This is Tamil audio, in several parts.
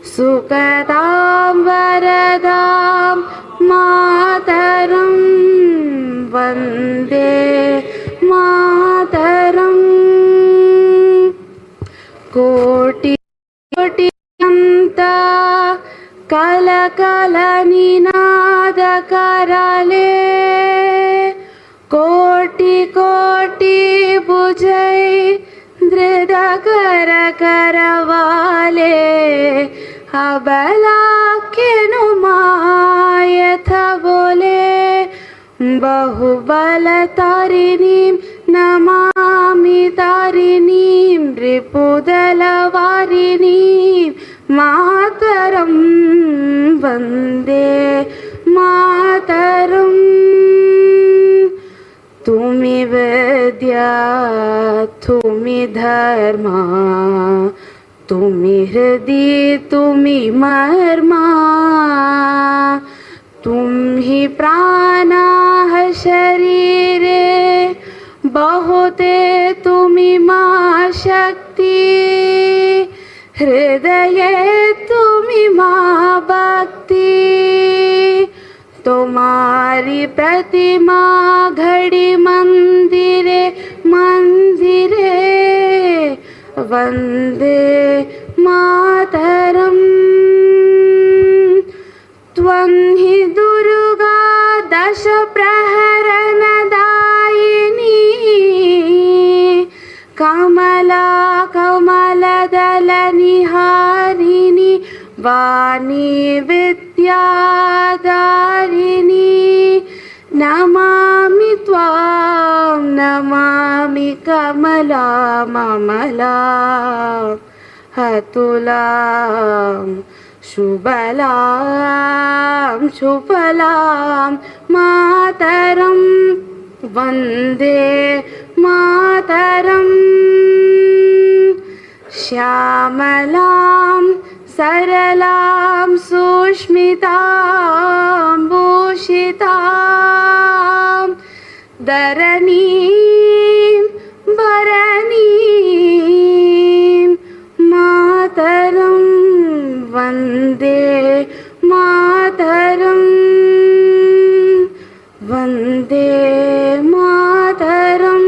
सुखदां वरदां मातरं वन्दे मातरम्। कोटि कोटि अनंत कल कल निनाद करले कोटि कोटि भुजै धृद कर करवाले अबला केनुमायथ बोले बहुबल तारिणीं नमामि तारिणीं रिपुदल वारिणीं मातरं वन्दे मातरम्। तुमि विद्या तुमि धर्मा तुमि हृदि तुमि मर्मा तुम ही प्राणाः शरीरे बहुते तुमि मां शक्ति हृदये तुमि मां भक्ति। तुम्हारी प्रतिमा घड़ी मंदिरे मंदिरे वंदे मातरम्। त्वं हि दुर्गा दश प्रहरण दायिनी कमला कमलदल निहारिणी वाणी विद्यादारिणी नमामि त्वां नमामि कमला ममला हतुलां शुभलां शुभलां मातरं वन्दे मातरम्। श्यामलां सरलां सुष्मितां भूषितां धरणीं भरणीं मातरं वन्दे मातरं वन्दे मातरं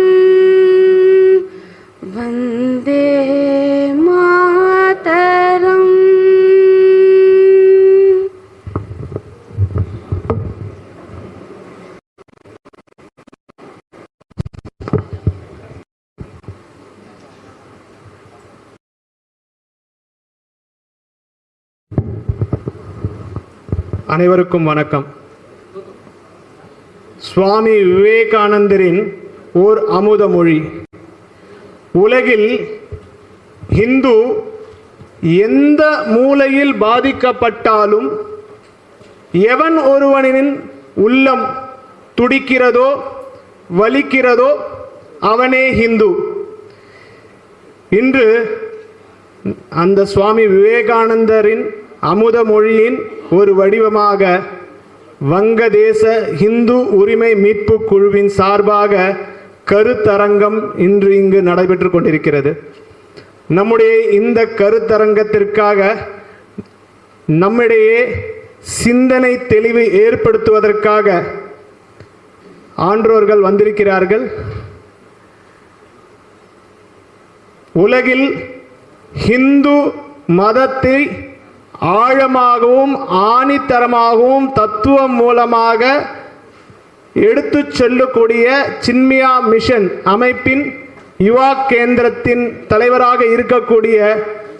वन्दे मातरम्। அனைவருக்கும் வணக்கம். சுவாமி விவேகானந்தரின் ஓர் அமுத மொழி. உலகில் இந்து எந்த மூலையில் பாதிக்கப்பட்டாலும் எவன் ஒருவனின் உள்ளம் துடிக்கிறதோ வலிக்கிறதோ அவனே ஹிந்து. இன்று அந்த சுவாமி விவேகானந்தரின் அமுத மொழியின் ஒரு வடிவமாக வங்கதேச இந்து உரிமை மீட்பு குழுவின் சார்பாக கருத்தரங்கம் இன்று இங்கு நடைபெற்று கொண்டிருக்கிறது. நம்முடைய இந்த கருத்தரங்கத்திற்காக நம்மிடையே சிந்தனை தெளிவு ஏற்படுத்துவதற்காக ஆன்றோர்கள் வந்திருக்கிறார்கள். உலகில் ஹிந்து மதத்தை ஆழமாகவும் ஆணித்தரமாகவும் தத்துவம் மூலமாக எடுத்து செல்லக்கூடிய சின்மயா மிஷன் அமைப்பின் யுவா கேந்திரத்தின் தலைவராக இருக்கக்கூடிய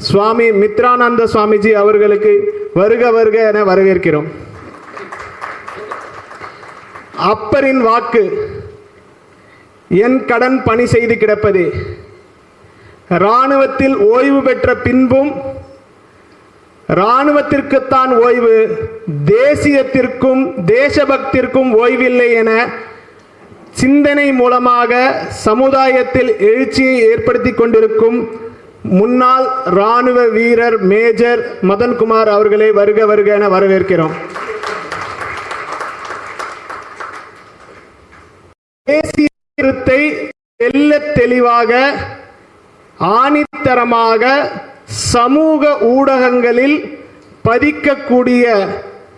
சுவாமி மித்ரானந்த சுவாமிஜி அவர்களுக்கு வருக வருக என வரவேற்கிறோம். அப்பரின் வாக்கு என் கடன் பணி செய்து கிடப்பதே. இராணுவத்தில் ஓய்வு பெற்ற பின்பும் இராணுவத்திற்குத்தான் ஓய்வு, தேசியத்திற்கும் தேசபக்திற்கும் ஓய்வில்லை என சிந்தனை மூலமாக சமுதாயத்தில் எழுச்சியை ஏற்படுத்தி கொண்டிருக்கும் முன்னாள் இராணுவ வீரர் மேஜர் மதன்குமார் அவர்களை வருக வருக என வரவேற்கிறோம். தேசிய கருத்தை தெள்ளத் தெளிவாக ஆணித்தரமாக சமூக ஊடகங்களில் பதிக்கக்கூடிய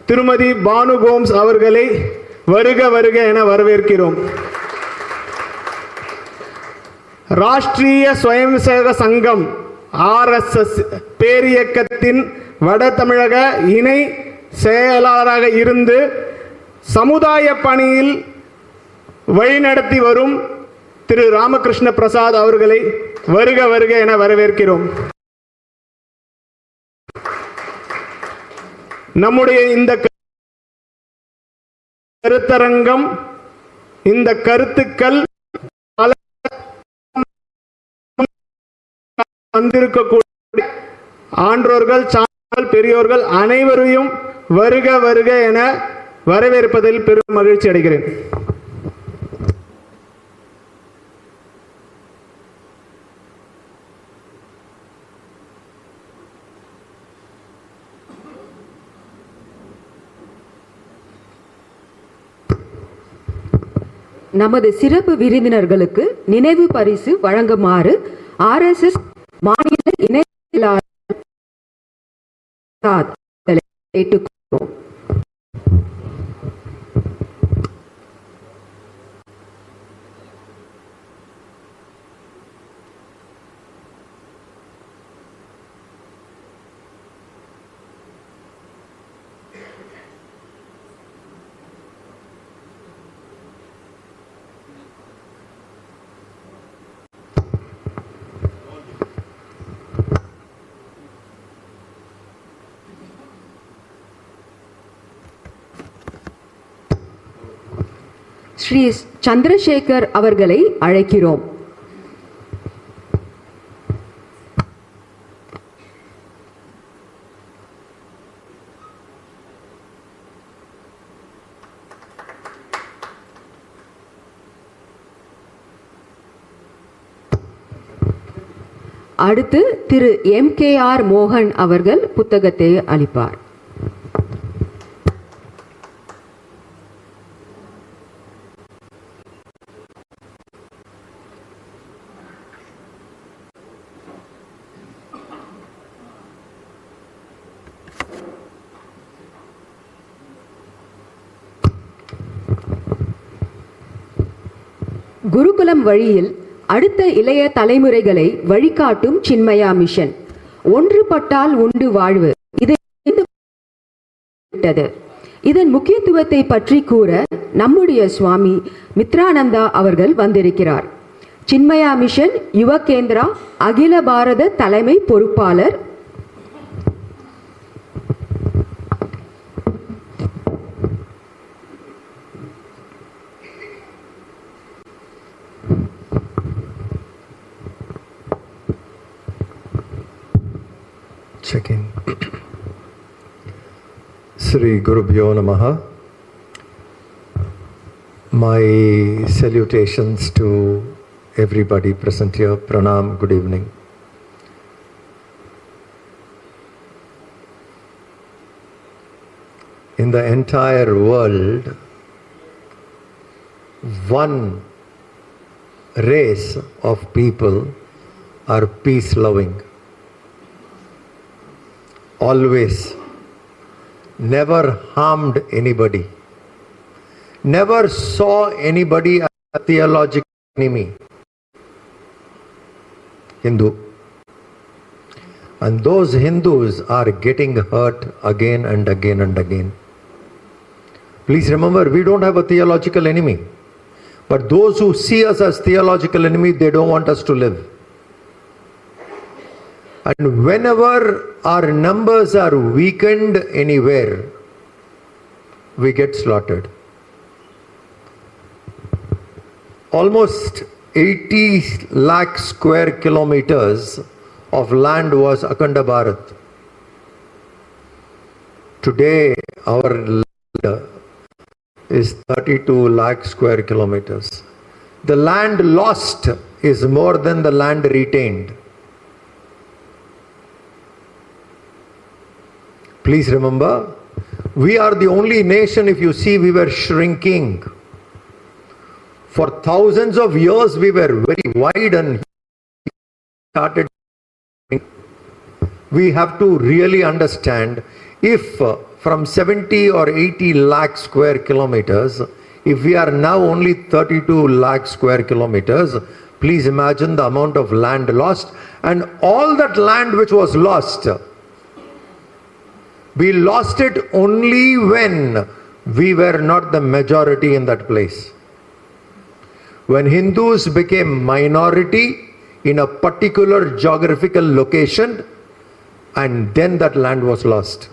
திருமதி பானு கோம்ஸ் அவர்களை வருக வருக என வரவேற்கிறோம். ராஷ்டிரிய ஸ்வயம் சேவக சங்கம் RSS பேரியக்கத்தின் வட தமிழக இணை செயலாளராக இருந்து சமுதாய பணியில் வழிநடத்தி வரும் திரு ராமகிருஷ்ண பிரசாத் அவர்களை வருக வருக என வரவேற்கிறோம். நம்முடைய இந்த கருத்தரங்கம், இந்த கருத்துக்கள் வந்திருக்கக்கூடிய ஆன்றோர்கள், சான்றோர்கள், பெரியோர்கள் அனைவரையும் வருக வருக என வரவேற்பதில் பெரும் மகிழ்ச்சி அடைகிறேன். நமது சிறப்பு விருந்தினர்களுக்கு நினைவு பரிசு வழங்குமாறு RSS மாநில இணை கேட்டுக்கொள்கிறோம். ஸ்ரீ சந்திரசேகர் அவர்களை அழைக்கிறோம். அடுத்து திரு MKR மோகன் அவர்கள் புத்தகத்தை அளிப்பார். குருகுலம் வழியில் அடுத்த இளைய தலைமுறைகளை வழிகாட்டும் சின்மயா மிஷன். ஒன்றுபட்டால் உண்டு வாழ்வு. இதன் முக்கியத்துவத்தை பற்றி கூற நம்முடைய சுவாமி மித்ரானந்தா அவர்கள் வந்திருக்கிறார். சின்மயா மிஷன் யுவ கேந்திரா அகில பாரத தலைமை பொறுப்பாளர். Check-in. Sri Gurubhyo Namaha. My salutations to everybody present here. Pranam, good evening. In the entire world, one race of people are peace-loving. Always, never harmed anybody, never saw anybody as a theological enemy. Hindu. And those Hindus are getting hurt again and again and again. Please remember, we don't have a theological enemy. But those who see us as theological enemy, they don't want us to live. And whenever our numbers are weakened anywhere, we get slaughtered. Almost 80 lakh square kilometers of land was Akhanda Bharat. Today our land is 32 lakh square kilometers. The land lost is more than the land retained. Please remember, we are the only nation, if you see, we were shrinking. For thousands of years we were very wide and started, we have to really understand if from 70 or 80 lakh square kilometers, if we are now only 32 lakh square kilometers, please imagine the amount of land lost, and all that land which was lost, we lost it only when we were not the majority in that place. When Hindus became minority in a particular geographical location, and then that land was lost.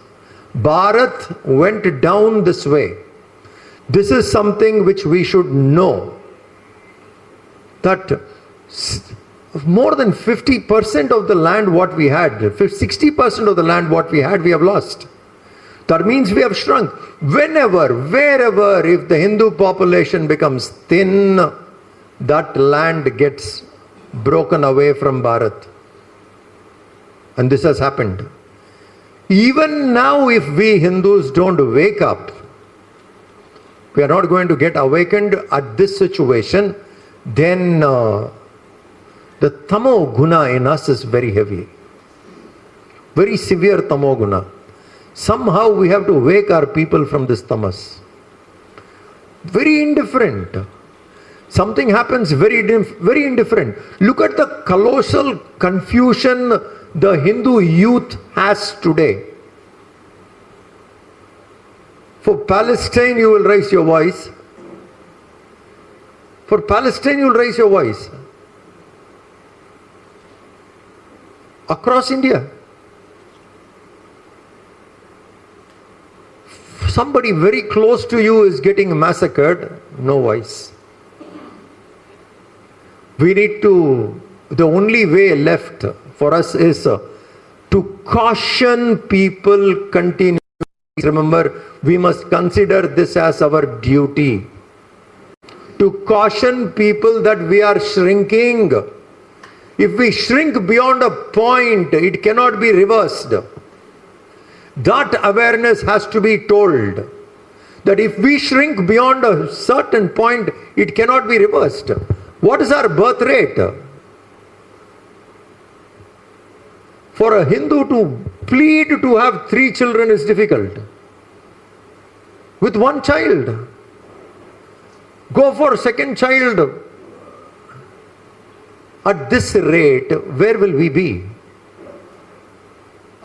Bharat went down this way. This is something which we should know, that more than 50% of the land what we had, 60% of the land what we had, we have lost. That means we have shrunk. Whenever, wherever, if the Hindu population becomes thin, that land gets broken away from Bharat. And this has happened. Even now, if we Hindus don't wake up, we are not going to get awakened at this situation, then the tamo guna in us is very heavy. Very severe tamo guna. Somehow we have to wake our people from this tamas. Very indifferent. Something happens very indifferent. Look at the colossal confusion the Hindu youth has today. For Palestine, you will raise your voice. For Palestine, you will raise your voice. Across India. Somebody very close to you is getting massacred, no voice. We need to, the only way left for us is to caution people continuously. Remember, we must consider this as our duty. To caution people that we are shrinking. If we shrink beyond a point, it cannot be reversed. That awareness has to be told. That if we shrink beyond a certain point, it cannot be reversed. What is our birth rate? For a Hindu to plead to have 3 children is difficult. With 1 child. Go for second child. At this rate, where will we be?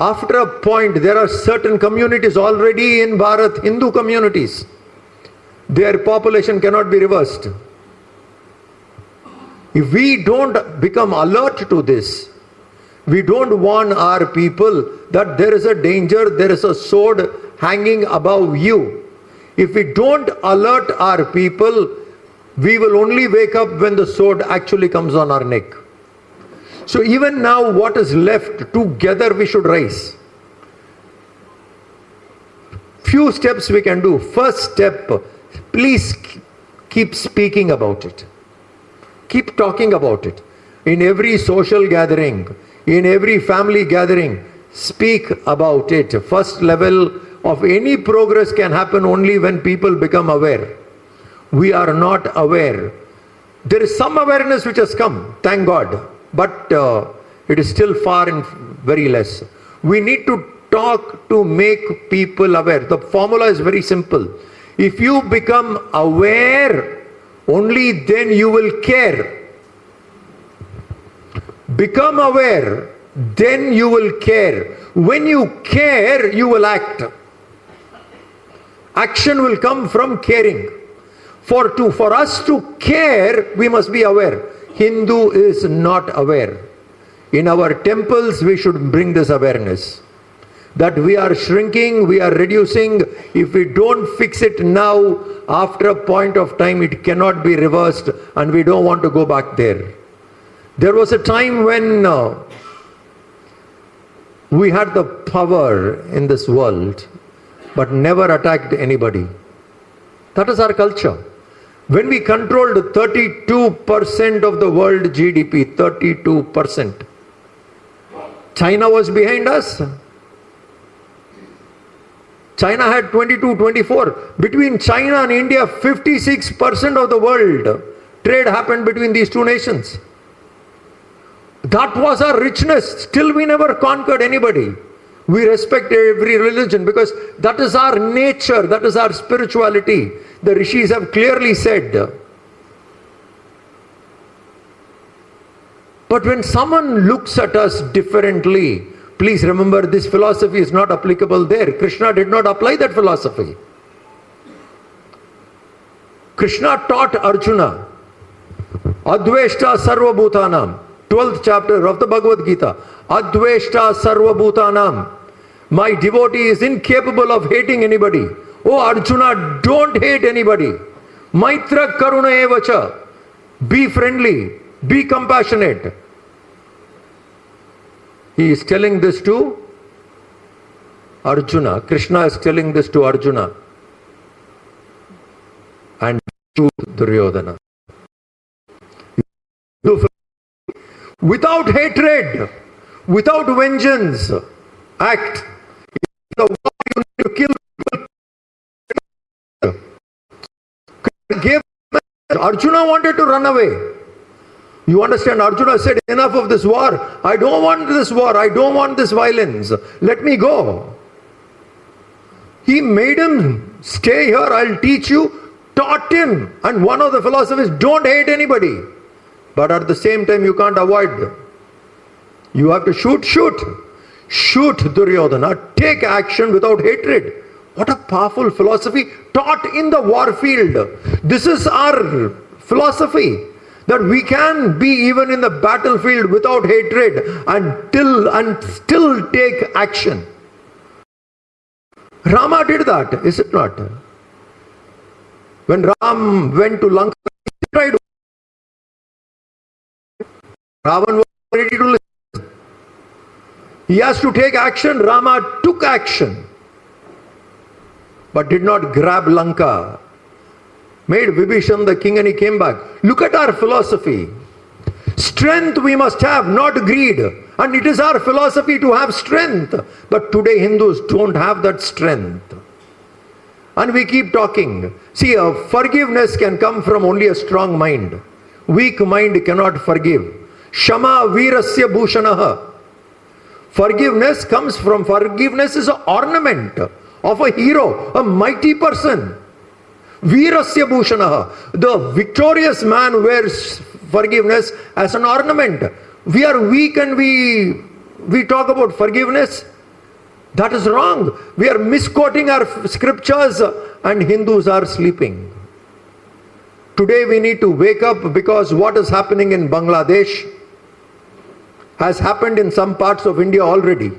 After a point, there are certain communities already in Bharat, Hindu communities. Their population cannot be reversed. If we don't become alert to this, we don't warn our people that there is a danger, there is a sword hanging above you. If we don't alert our people, we will only wake up when the sword actually comes on our neck. So even now, what is left, together we should rise. Few steps we can do. First step, please keep speaking about it. Keep talking about it. In every social gathering, in every family gathering, speak about it. First level of any progress can happen only when people become aware. We are not aware. There is some awareness which has come, thank God. But it is still far and very less. We need to talk to make people aware. The formula is very simple. If you become aware, only then you will care. Become aware, then you will care. When you care, you will act. Action will come from caring. For us to care, we must be aware. Hindu is not aware. In our temples, we should bring this awareness. That we are shrinking, we are reducing. If we don't fix it now, after a point of time, it cannot be reversed, and we don't want to go back there. There was a time when we had the power in this world, but never attacked anybody. That is our culture. When we controlled 32% of the world GDP, 32%, China was behind us. China had 22, 24. Between China and India, 56% of the world trade happened between these two nations. That was our richness. Still we never conquered anybody. We respect every religion because that is our nature, that is our spirituality. The rishis have clearly said. But when someone looks at us differently, please remember this philosophy is not applicable there. Krishna did not apply that philosophy. Krishna taught Arjuna, Adveshta Sarva Bhutanam, 12th chapter of the Bhagavad Gita. Adveshta Sarva Bhutanam. My devotee is incapable of hating anybody. Oh Arjuna, don't hate anybody. Maitra Karuna Evacha. Be friendly. Be compassionate. He is telling this to Arjuna. Krishna is telling this to Arjuna and to Duryodhana. Without hatred, without vengeance, act. In the war you need to kill. Arjuna wanted to run away. You understand? Arjuna said, enough of this war. I don't want this war. I don't want this violence. Let me go. He made him stay here. I'll teach you. Taught him. And one of the philosophies, don't hate anybody. But at the same time, you can't avoid them. You have to shoot. Shoot Duryodhana. Take action without hatred. What a powerful philosophy taught in the war field. This is our philosophy. That we can be even in the battlefield without hatred and still take action. Rama did that, is it not? When Ram went to Lanka, he tried. Ravan was ready to listen. He has to take action. Rama took action, but did not grab Lanka. Made Vibhishan the king and he came back. Look at our philosophy. Strength we must have, not greed. And it is our philosophy to have strength. But today Hindus don't have that strength. And we keep talking. See, forgiveness can come from only a strong mind. Weak mind cannot forgive. Shama virasya bhushanaha. Forgiveness is an ornament of a hero, a mighty person. Virasya bhushanaha. The victorious man wears forgiveness as an ornament. We are weak and we talk about forgiveness. That is wrong. We are misquoting our scriptures and Hindus are sleeping. Today we need to wake up because what is happening in Bangladesh has happened in some parts of India already.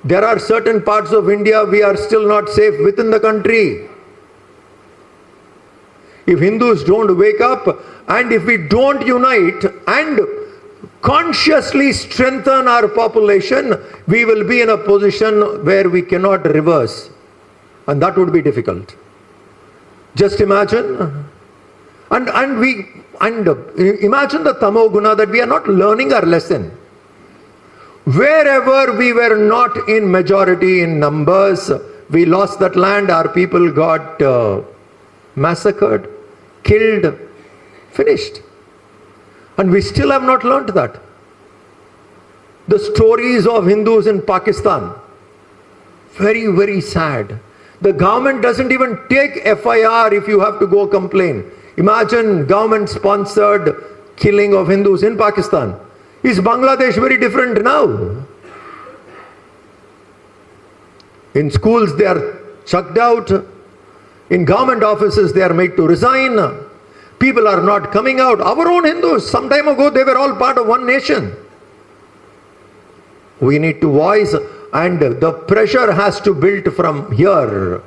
There are certain parts of India we are still not safe within the country. If Hindus don't wake up and if we don't unite and consciously strengthen our population, we will be in a position where we cannot reverse. And that would be difficult. Just imagine. And imagine the tamoguna that we are not learning our lesson. Wherever we were not in majority in numbers, we lost that land, our people got massacred, killed, finished. And we still have not learnt that. The stories of Hindus in Pakistan, very, very sad. The government doesn't even take FIR if you have to go complain. Imagine government-sponsored killing of Hindus in Pakistan. Is Bangladesh very different now? In schools they are chucked out. In government offices they are made to resign. People are not coming out. Our own Hindus, some time ago they were all part of one nation. We need to voice, and the pressure has to build from here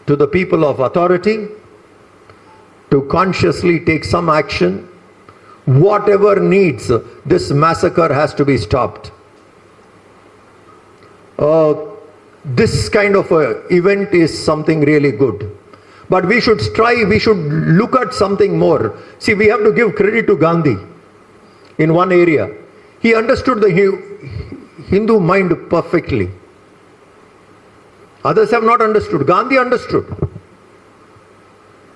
to the people of authority to consciously take some action. Whatever needs, this massacre has to be stopped. This kind of event is something really good. But we should strive, we should look at something more. See, we have to give credit to Gandhi in one area. He understood the Hindu mind perfectly. Others have not understood. Gandhi understood.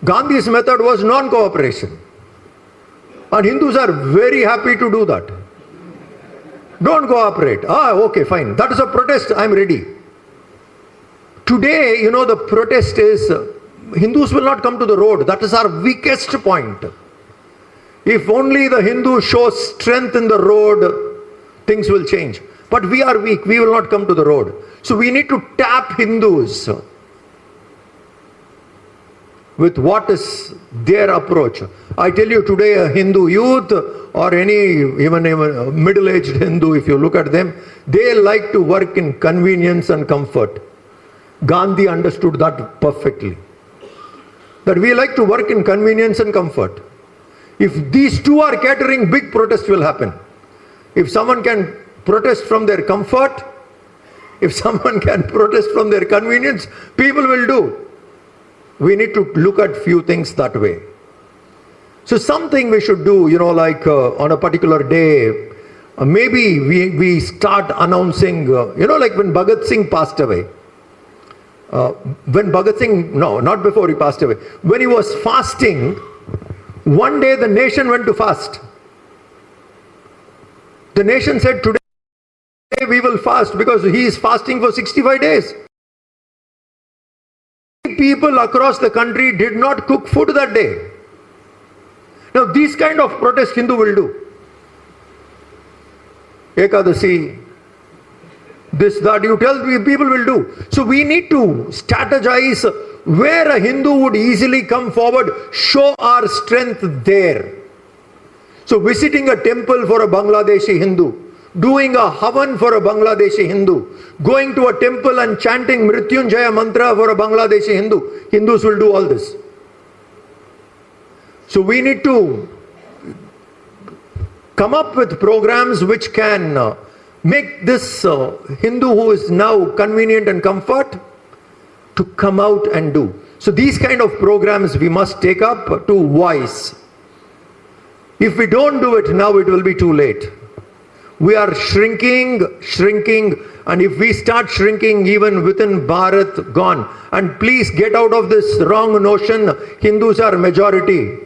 Gandhi's method was non-cooperation. And Hindus are very happy to do that. Don't cooperate. Okay, fine. That is a protest. I'm ready. Today, the protest is Hindus will not come to the road. That is our weakest point. If only the Hindu shows strength in the road, things will change. But we are weak. We will not come to the road. So we need to tap Hindus with what is their approach. I tell you today, a Hindu youth or even a middle-aged Hindu, if you look at them, they like to work in convenience and comfort. Gandhi understood that perfectly. That we like to work in convenience and comfort. If these two are catering, big protest will happen. If someone can protest from their comfort, if someone can protest from their convenience, people will do. We need to look at few things that way. So something we should do, like on a particular day, maybe we start announcing, like when Bhagat Singh passed away. When Bhagat Singh, no, not before he passed away. When he was fasting, one day the nation went to fast. The nation said, today we will fast because he is fasting for 65 days. People across the country did not cook food that day. Now these kind of protests Hindu will do. Ekadasi, this, that, you tell me, people will do. So we need to strategize where a Hindu would easily come forward, show our strength there. So visiting a temple for a Bangladeshi Hindu, doing a havan for a Bangladeshi Hindu, going to a temple and chanting Mrityunjaya mantra for a Bangladeshi Hindu, Hindus will do all this. So we need to come up with programs which can make this Hindu who is now convenient and comfort to come out and do. So these kind of programs we must take up to voice. If we don't do it now, it will be too late. We are shrinking, and if we start shrinking even within Bharat, gone. And please get out of this wrong notion, Hindus are majority.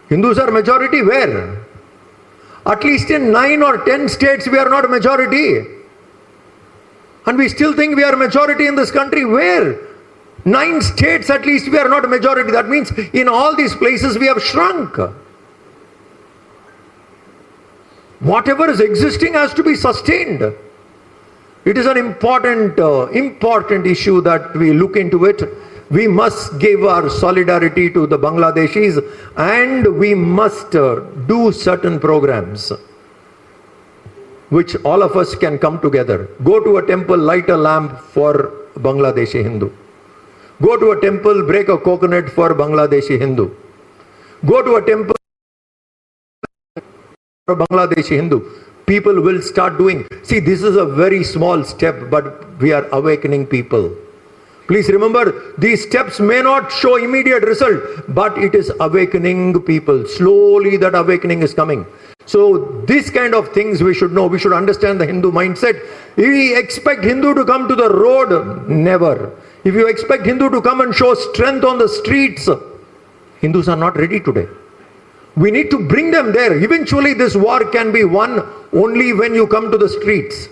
Hindus are majority where? At least in 9 or 10 states we are not majority. And we still think we are majority in this country. Where? 9 states at least we are not a majority. That means in all these places we have shrunk. Whatever is existing has to be sustained. It is an important issue that we look into it. We must give our solidarity to the Bangladeshis, and we must do certain programs which all of us can come together. Go to a temple, light a lamp for Bangladeshi Hindu. Go to a temple, break a coconut for Bangladeshi Hindu. Go to a temple for Bangladeshi Hindu. People will start doing. See, this is a very small step, but we are awakening people. Please remember, these steps may not show immediate result, but it is awakening people. Slowly that awakening is coming. So these kind of things we should know. We should understand the Hindu mindset. If we expect Hindu to come to the road, never. If you expect Hindu to come and show strength on the streets, Hindus are not ready today. We need to bring them there. Eventually this war can be won only when you come to the streets.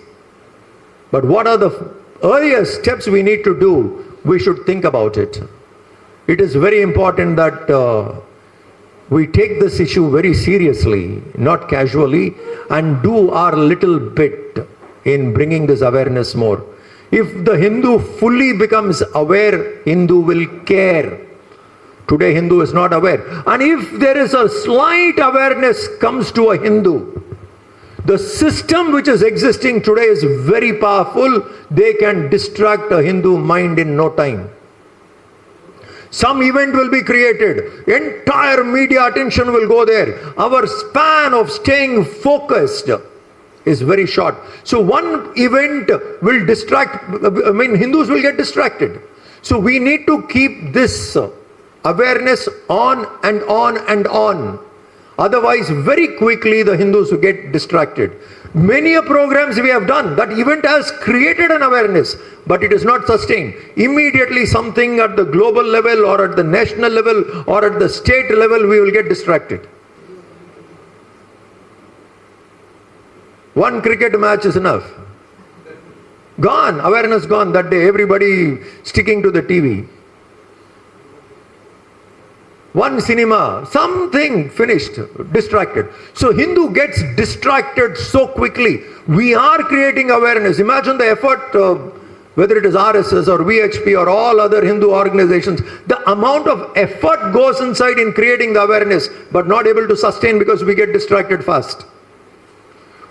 But what are the earlier steps we need to do? We should think about it. It is very important that we take this issue very seriously, not casually, and do our little bit in bringing this awareness more. If the Hindu fully becomes aware, Hindu will care. Today Hindu is not aware. And if there is a slight awareness comes to a Hindu, the system which is existing today is very powerful. They can distract a Hindu mind in no time. Some event will be created. Entire media attention will go there. Our span of staying focused is very short. So one event will distract, Hindus will get distracted. So we need to keep this awareness on and on and on. Otherwise, very quickly the Hindus will get distracted. Many programs we have done, that event has created an awareness, but it is not sustained. Immediately something at the global level or at the national level or at the state level, we will get distracted. One cricket match is enough. Gone, awareness gone that day, everybody sticking to the TV. One cinema, something finished, distracted. So Hindu gets distracted so quickly. We are creating awareness. Imagine the effort, whether it is RSS or VHP or all other Hindu organizations, the amount of effort goes inside in creating the awareness, but not able to sustain because we get distracted fast.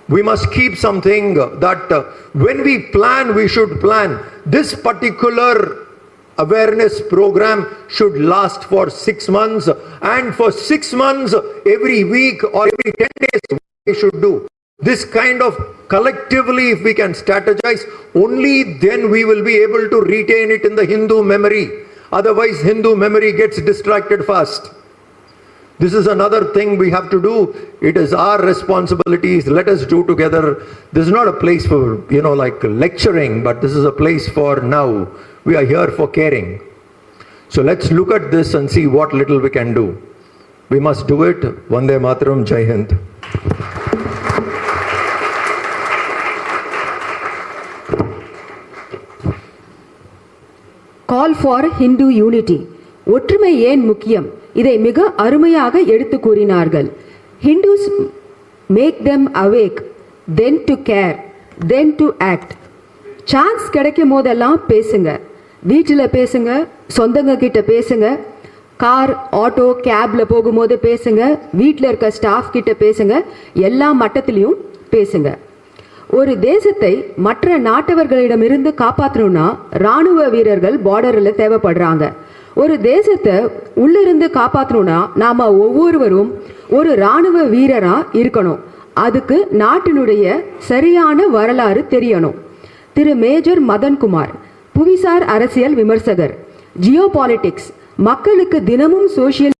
We must keep something that when we plan, we should plan. This particular awareness program should last for 6 months, and for 6 months, every week or every 10 days, we should do. This kind of collectively, if we can strategize, only then we will be able to retain it in the Hindu memory. Otherwise, Hindu memory gets distracted fast. This is another thing we have to do. It is our responsibilities. Let us do together. This is not a place for, like lecturing, but this is a place for now. We are here for caring. So let's look at this and see what little we can do. We must do it. Vande Mataram, Jai Hind. Call for Hindu unity. ஒற்றுமை ஏன் முக்கியம்? இதை மிக அருமையாக எடுத்து கூறினார்கள். Hindus make them awake, then to care, then to act. Chance கிடைக்கும் போதெல்லாம் பேசுங்க. வீட்டில் பேசுங்க, சொந்தங்க கிட்ட பேசுங்க, கார் ஆட்டோ கேப்ல போகும்போது பேசுங்க, வீட்டில் இருக்க ஸ்டாஃப் கிட்ட பேசுங்க, எல்லா மட்டத்திலையும் பேசுங்க. ஒரு தேசத்தை மற்ற நாட்டவர்களிடமிருந்து காப்பாற்றணும்னா ராணுவ வீரர்கள் பார்டரில் தேவைப்படுறாங்க. ஒரு தேசத்தை உள்ளிருந்து காப்பாற்றணும்னா நாம ஒவ்வொருவரும் ஒரு ராணுவ வீரரா இருக்கணும். அதுக்கு நாட்டினுடைய சரியான வரலாறு தெரியணும். திரு மேஜர் மதன்குமார், புவிசார் அரசியல் விமர்சகர், ஜியோ பாலிடிக்ஸ், மக்களுக்கு தினமும் சோசியல்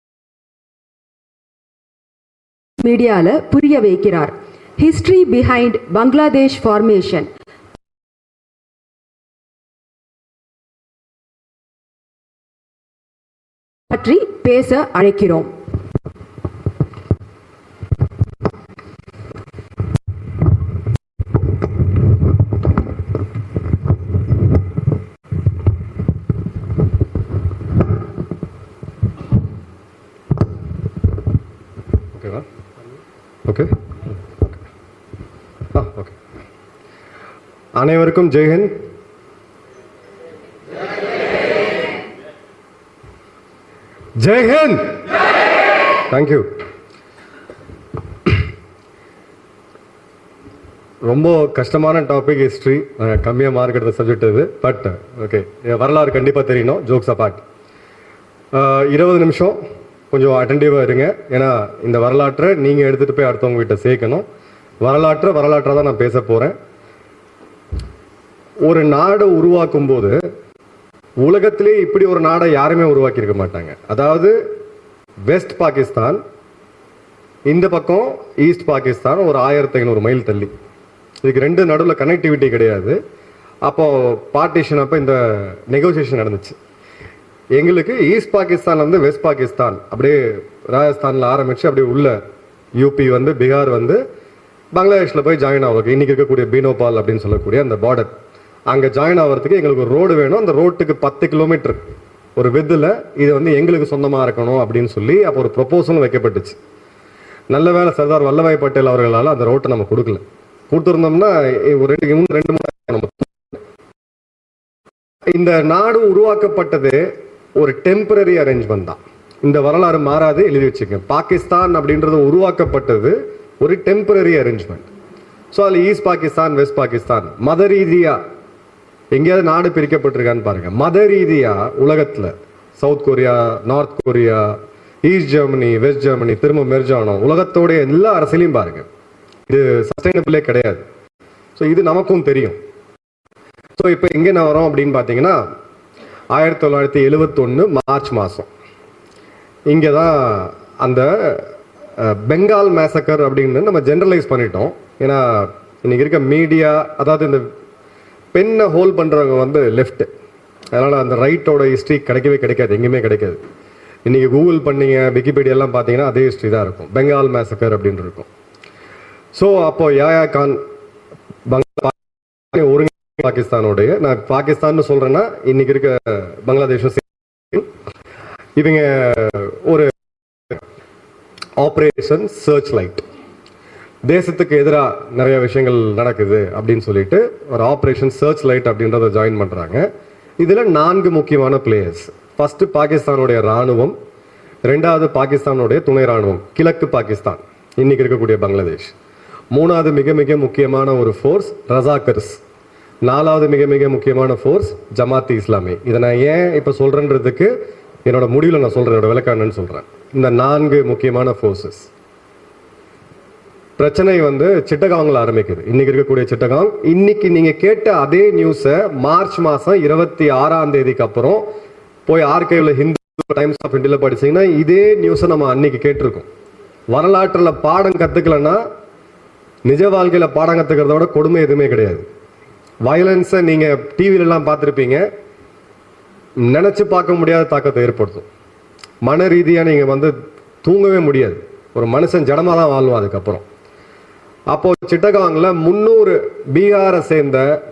மீடியால புரிய வைக்கிறார். ஹிஸ்டரி பிஹைண்ட் பங்களாதேஷ் ஃபார்மேஷன் பற்றி பேச அழைக்கிறோம். அனைவருக்கும் ஜெய்ஹிந்த். ஜெய்ஹிந்த். தேங்க்யூ. ரொம்ப கஷ்டமான டாபிக் ஹிஸ்ட்ரி, கம்மியாக மார்க் எடுத்த சப்ஜெக்ட் இது. பட் ஓகே, வரலாறு கண்டிப்பாக தெரியணும். ஜோக்ஸ் அபார்ட், 20 நிமிஷம் கொஞ்சம் அட்டென்டிவாக இருங்க. ஏன்னா இந்த வரலாற்றை நீங்கள் எடுத்துகிட்டு போய் அடுத்தவங்க கிட்ட சேர்க்கணும். வரலாற்றை தான் நான் பேச போகிறேன். ஒரு நாடை உருவாக்கும் போது உலகத்திலே இப்படி ஒரு நாடை யாருமே உருவாக்கி இருக்க மாட்டாங்க. அதாவது வெஸ்ட் பாகிஸ்தான், இந்த பக்கம் ஈஸ்ட் பாகிஸ்தான், ஒரு 1500 மைல் தள்ளி. இதுக்கு ரெண்டு நடுவில் கனெக்டிவிட்டி கிடையாது. அப்போ பார்ட்டிஷன் அப்போ இந்த நெகோசியேஷன் நடந்துச்சு. எங்களுக்கு ஈஸ்ட் பாகிஸ்தான் வந்து வெஸ்ட் பாகிஸ்தான் அப்படியே ராஜஸ்தானில் ஆரம்பிச்சு அப்படியே உள்ள யூபி வந்து பீகார் வந்து பங்களாதேஷில் போய் ஜாயின் ஆகுது. இன்னைக்கு இருக்கக்கூடிய பீனோபால் அப்படின்னு சொல்லக்கூடிய அந்த பார்டர், அங்கே ஜாயின் ஆகிறதுக்கு எங்களுக்கு ஒரு ரோடு வேணும். அந்த ரோட்டுக்கு 10 கிலோமீட்டர் ஒரு வித்தில் இது வந்து எங்களுக்கு சொந்தமாக இருக்கணும் அப்படின்னு சொல்லி அப்போ ஒரு ப்ரொபோசலும் வைக்கப்பட்டுச்சு. நல்ல வேலை சர்தார் வல்லபாய் பட்டேல் அவர்களால் அந்த ரோட்டை நம்ம கொடுக்கல. கொடுத்துருந்தோம்னா ஒரு 2-3 இந்த நாடு உருவாக்கப்பட்டது ஒரு டெம்பரரி அரேஞ்ச்மெண்ட் தான். இந்த வரலாறு மாறாது, எழுதி வச்சுக்கோங்க. பாகிஸ்தான் அப்படின்றது உருவாக்கப்பட்டது ஒரு டெம்பரரி அரேஞ்ச்மெண்ட். ஸோ அதில் ஈஸ்ட் பாகிஸ்தான், வெஸ்ட் பாகிஸ்தான் மத ரீதியா எங்கேயாவது நாடு பிரிக்கப்பட்டிருக்கான்னு பாருங்க. மத ரீதியா உலகத்தில் south Korea, north Korea, east Germany, west Germany திரும்ப மெர்ஜ் ஆனோம். உலகத்தோடைய எல்லா அரசியலையும் பாருங்க, இது சஸ்டைனபிளே கிடையாது. ஸோ இது நமக்கும் தெரியும். ஸோ இப்போ எங்கே நான் வரோம் அப்படின்னு பார்த்தீங்கன்னா 1971 மார்ச் மாதம் இங்கே தான் அந்த பெங்கால் மேசக்கர் அப்படின்னு நம்ம ஜென்ரலைஸ் பண்ணிட்டோம். ஏன்னா இன்னைக்கு இருக்க மீடியா, அதாவது இந்த பெண்ணை ஹோல்ட் பண்ணுறவங்க வந்து லெஃப்ட், அதனால் அந்த ரைட்டோட ஹிஸ்ட்ரி கிடைக்காது, எங்கேயுமே கிடைக்காது. இன்றைக்கி கூகுள் பண்ணிங்க, விக்கிபீடியாலாம் பார்த்தீங்கன்னா அதே ஹிஸ்ட்ரி தான் இருக்கும். பெங்கால் மேசக்கர் அப்படின்னு இருக்கும். ஸோ அப்போது யாயா கான் பாகிஸ்தானுடைய, நான் பாகிஸ்தான் சொல்றேன்னா இன்னைக்கு இருக்க பங்களாதேஷும் இவங்க ஒரு ஆபரேஷன் சர்ச் லைட், தேசத்துக்கு எதிராக நிறைய விஷயங்கள் நடக்குது அப்படின்னு சொல்லிட்டு ஒரு ஆபரேஷன் சர்ச் லைட் அப்படின்றத ஜாயின் பண்றாங்க. இதுல 4 முக்கியமான பிளேயர்ஸ். ஃபர்ஸ்ட் பாகிஸ்தானுடைய ராணுவம், ரெண்டாவது பாகிஸ்தானுடைய துணை ராணுவம் கிழக்கு பாகிஸ்தான் இன்னைக்கு இருக்கக்கூடிய பங்களாதேஷ், மூணாவது மிக மிக முக்கியமான ஒரு ஃபோர்ஸ் ரசாக்கர்ஸ், நாலாவது மிக மிக முக்கியமான ஃபோர்ஸ் ஜமாத்தி இஸ்லாமி. இதை நான் ஏன் இப்ப சொல்றேன்றதுக்கு என்னோட முடிவில் நான் சொல்றேன், என்னோட விளக்கானு சொல்றேன். இந்த 4 முக்கியமான ஃபோர்ஸஸ் பிரச்சனை சிட்டகாங்ல ஆரம்பிக்குது. இன்னைக்கு இருக்கக்கூடிய சிட்டகாங், இன்னைக்கு நீங்க கேட்ட அதே நியூஸை மார்ச் மாசம் 26ஆம் தேதிக்கு அப்புறம் போய் ஆர்கைவ்ல ஹிந்து டைம்ஸ் ஆஃப் இந்தியால படிச்சீங்கன்னா இதே நியூஸை நம்ம அன்னைக்கு கேட்டிருக்கோம். வரலாற்றுல பாடம் கத்துக்கலன்னா நிஜ வாழ்க்கையில பாடம் கத்துக்கிறத விட கொடுமை எதுவுமே கிடையாது. வயலன்ஸை நீங்க டிவில எல்லாம் பார்த்திருப்பீங்க, நினைச்சு பார்க்க முடியாத தாக்கத்தை ஏற்படுத்தும். மன ரீதியா நீங்க தூங்கவே முடியாது. ஒரு மனுஷன் ஜடமா தான் வாழ்வான் அதுக்கப்புறம். அப்போ சிட்டகாங்ல 300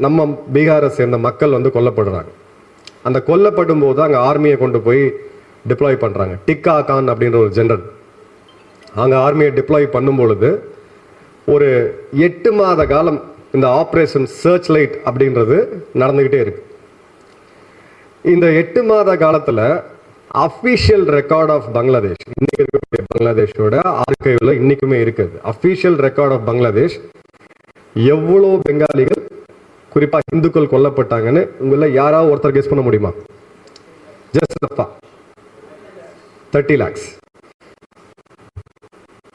நம்ம பீகாரை சேர்ந்த மக்கள் கொல்லப்படுறாங்க. அந்த கொல்லப்படும் போது அங்க ஆர்மியை கொண்டு போய் டிப்ளாய் பண்றாங்க. டிக்கா கான் அப்படின்ற ஒரு ஜெனரல் அங்க ஆர்மியை டிப்ளாய் பண்ணும் பொழுது ஒரு 8 மாத காலம் இந்த ஆபரேஷன் சர்ச் லைட் அப்படின்றது நடந்துகிட்டே இருக்கு. இந்த 8 மாத காலத்துல அபிஷியல் ரெக்கார்ட் ஆஃப் பங்களாதேஷ், இன்னைக்கு இருக்கக்கூடிய பங்களாதேஷோட ஆர்கைவ்ல இன்னைக்குமே இருக்குது. அபிஷியல் ரெக்கார்ட் ஆஃப் பங்களாதேஷ் எவ்வளவு பெங்காலிகள் குறிப்பா இந்துக்கள் கொல்லப்பட்டாங்கன்னு உங்கள யாராவது ஒருத்தர் கெஸ் பண்ண முடியுமா? Just 30 lakhs.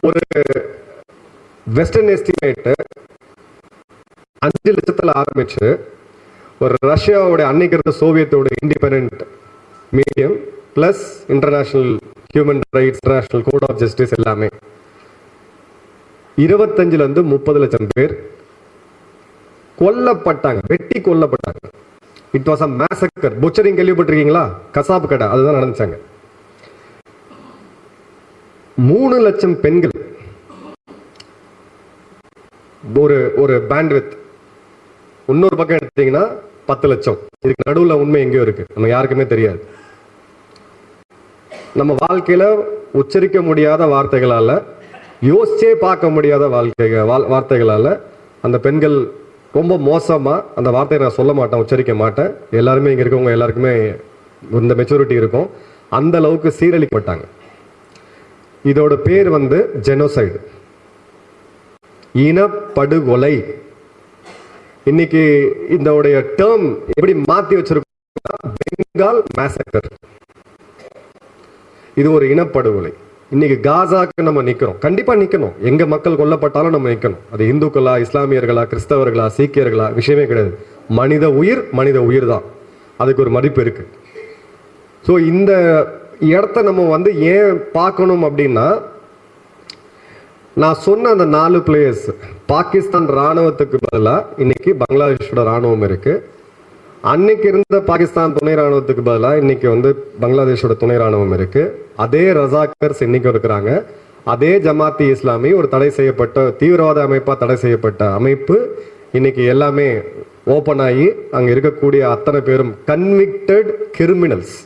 ஒரு வெஸ்டர்ன் எஸ்டிமேட் 5 லட்சத்துல ஆரம்பிச்சு ஒரு ரஷ்யாவோட அன்னைக்கு இருந்த சோவியத்தோட independent medium plus international human rights, international court of justice எல்லாமே 25 ல இருந்து 30 லட்சம் பேர் கொல்லப்பட்டாங்க, வெட்டி கொல்லப்பட்டாங்க. It was a massacre. Butchering கேள்விப்பட்டிருக்கீங்களா? கசாப்பு கடை, அதுதான் நடந்துச்சாங்க. 3 லட்சம் பெண்கள், ஒரு பேண்ட்வித். இன்னொரு பக்கம் எடுத்தீங்கன்னா 10 லட்சம். இதுக்கு நடுவுல உண்மை எங்கேயோ இருக்கு, நம்ம யாருக்குமே தெரியாது. நம்ம வாழ்க்கையில உச்சரிக்க முடியாத வார்த்தைகளால, யோசிச்சே பார்க்க முடியாத வார்த்தைகளால அந்த பெண்கள் ரொம்ப மோசமா, அந்த வார்த்தையை நான் சொல்ல மாட்டேன், உச்சரிக்க மாட்டேன். எல்லாருமே இங்க இருக்கவங்க எல்லாருக்குமே இந்த மெச்சூரிட்டி இருக்கும். அந்த அளவுக்கு சீரழிக்கப்பட்டாங்க. இதோட பேர் ஜெனோசைடு, இனப்படுகொலை. இன்னைக்கு இதோடைய டேர்ம் எப்படி மாத்தி வச்சிருக்கோம்? பெங்கால் மேசக்கர். இது ஒரு இனப்படுகொலை. இன்னைக்கு காசாக்கு நம்ம நிக்கிறோம், கண்டிப்பா நிக்கணும். எங்க மக்கள் கொல்லப்பட்டாலும் நம்ம நிக்கணும். அது இந்துக்களா, இஸ்லாமியர்களா, கிறிஸ்தவர்களா, சீக்கியர்களா, விஷயமே கிடையாது. மனித உயிர் தான், அதுக்கு ஒரு மதிப்பு இருக்கு. ஸோ இந்த இடத்த நம்ம ஏன் பார்க்கணும் அப்படின்னா, நான் சொன்ன அந்த 4 பிளேயர்ஸ், பாகிஸ்தான் ராணுவத்துக்கு பதிலாக இன்னைக்கு பங்களாதேஷோட ராணுவம் இருக்கு. அன்னைக்கு இருந்த பாகிஸ்தான் துணை ராணுவத்துக்கு பதிலாக இன்னைக்கு பங்களாதேஷோட துணை ராணுவம் இருக்கு. அதே ரசாக்கர்ஸ் இன்னைக்கு இருக்கிறாங்க. அதே ஜமாத்தி இஸ்லாமி, ஒரு தடை செய்யப்பட்ட தீவிரவாத அமைப்பா தடை செய்யப்பட்ட அமைப்பு, இன்னைக்கு எல்லாமே ஓபன் ஆகி அங்க இருக்கக்கூடிய அத்தனை பேரும் கன்விக்டட் கிரிமினல்ஸ்.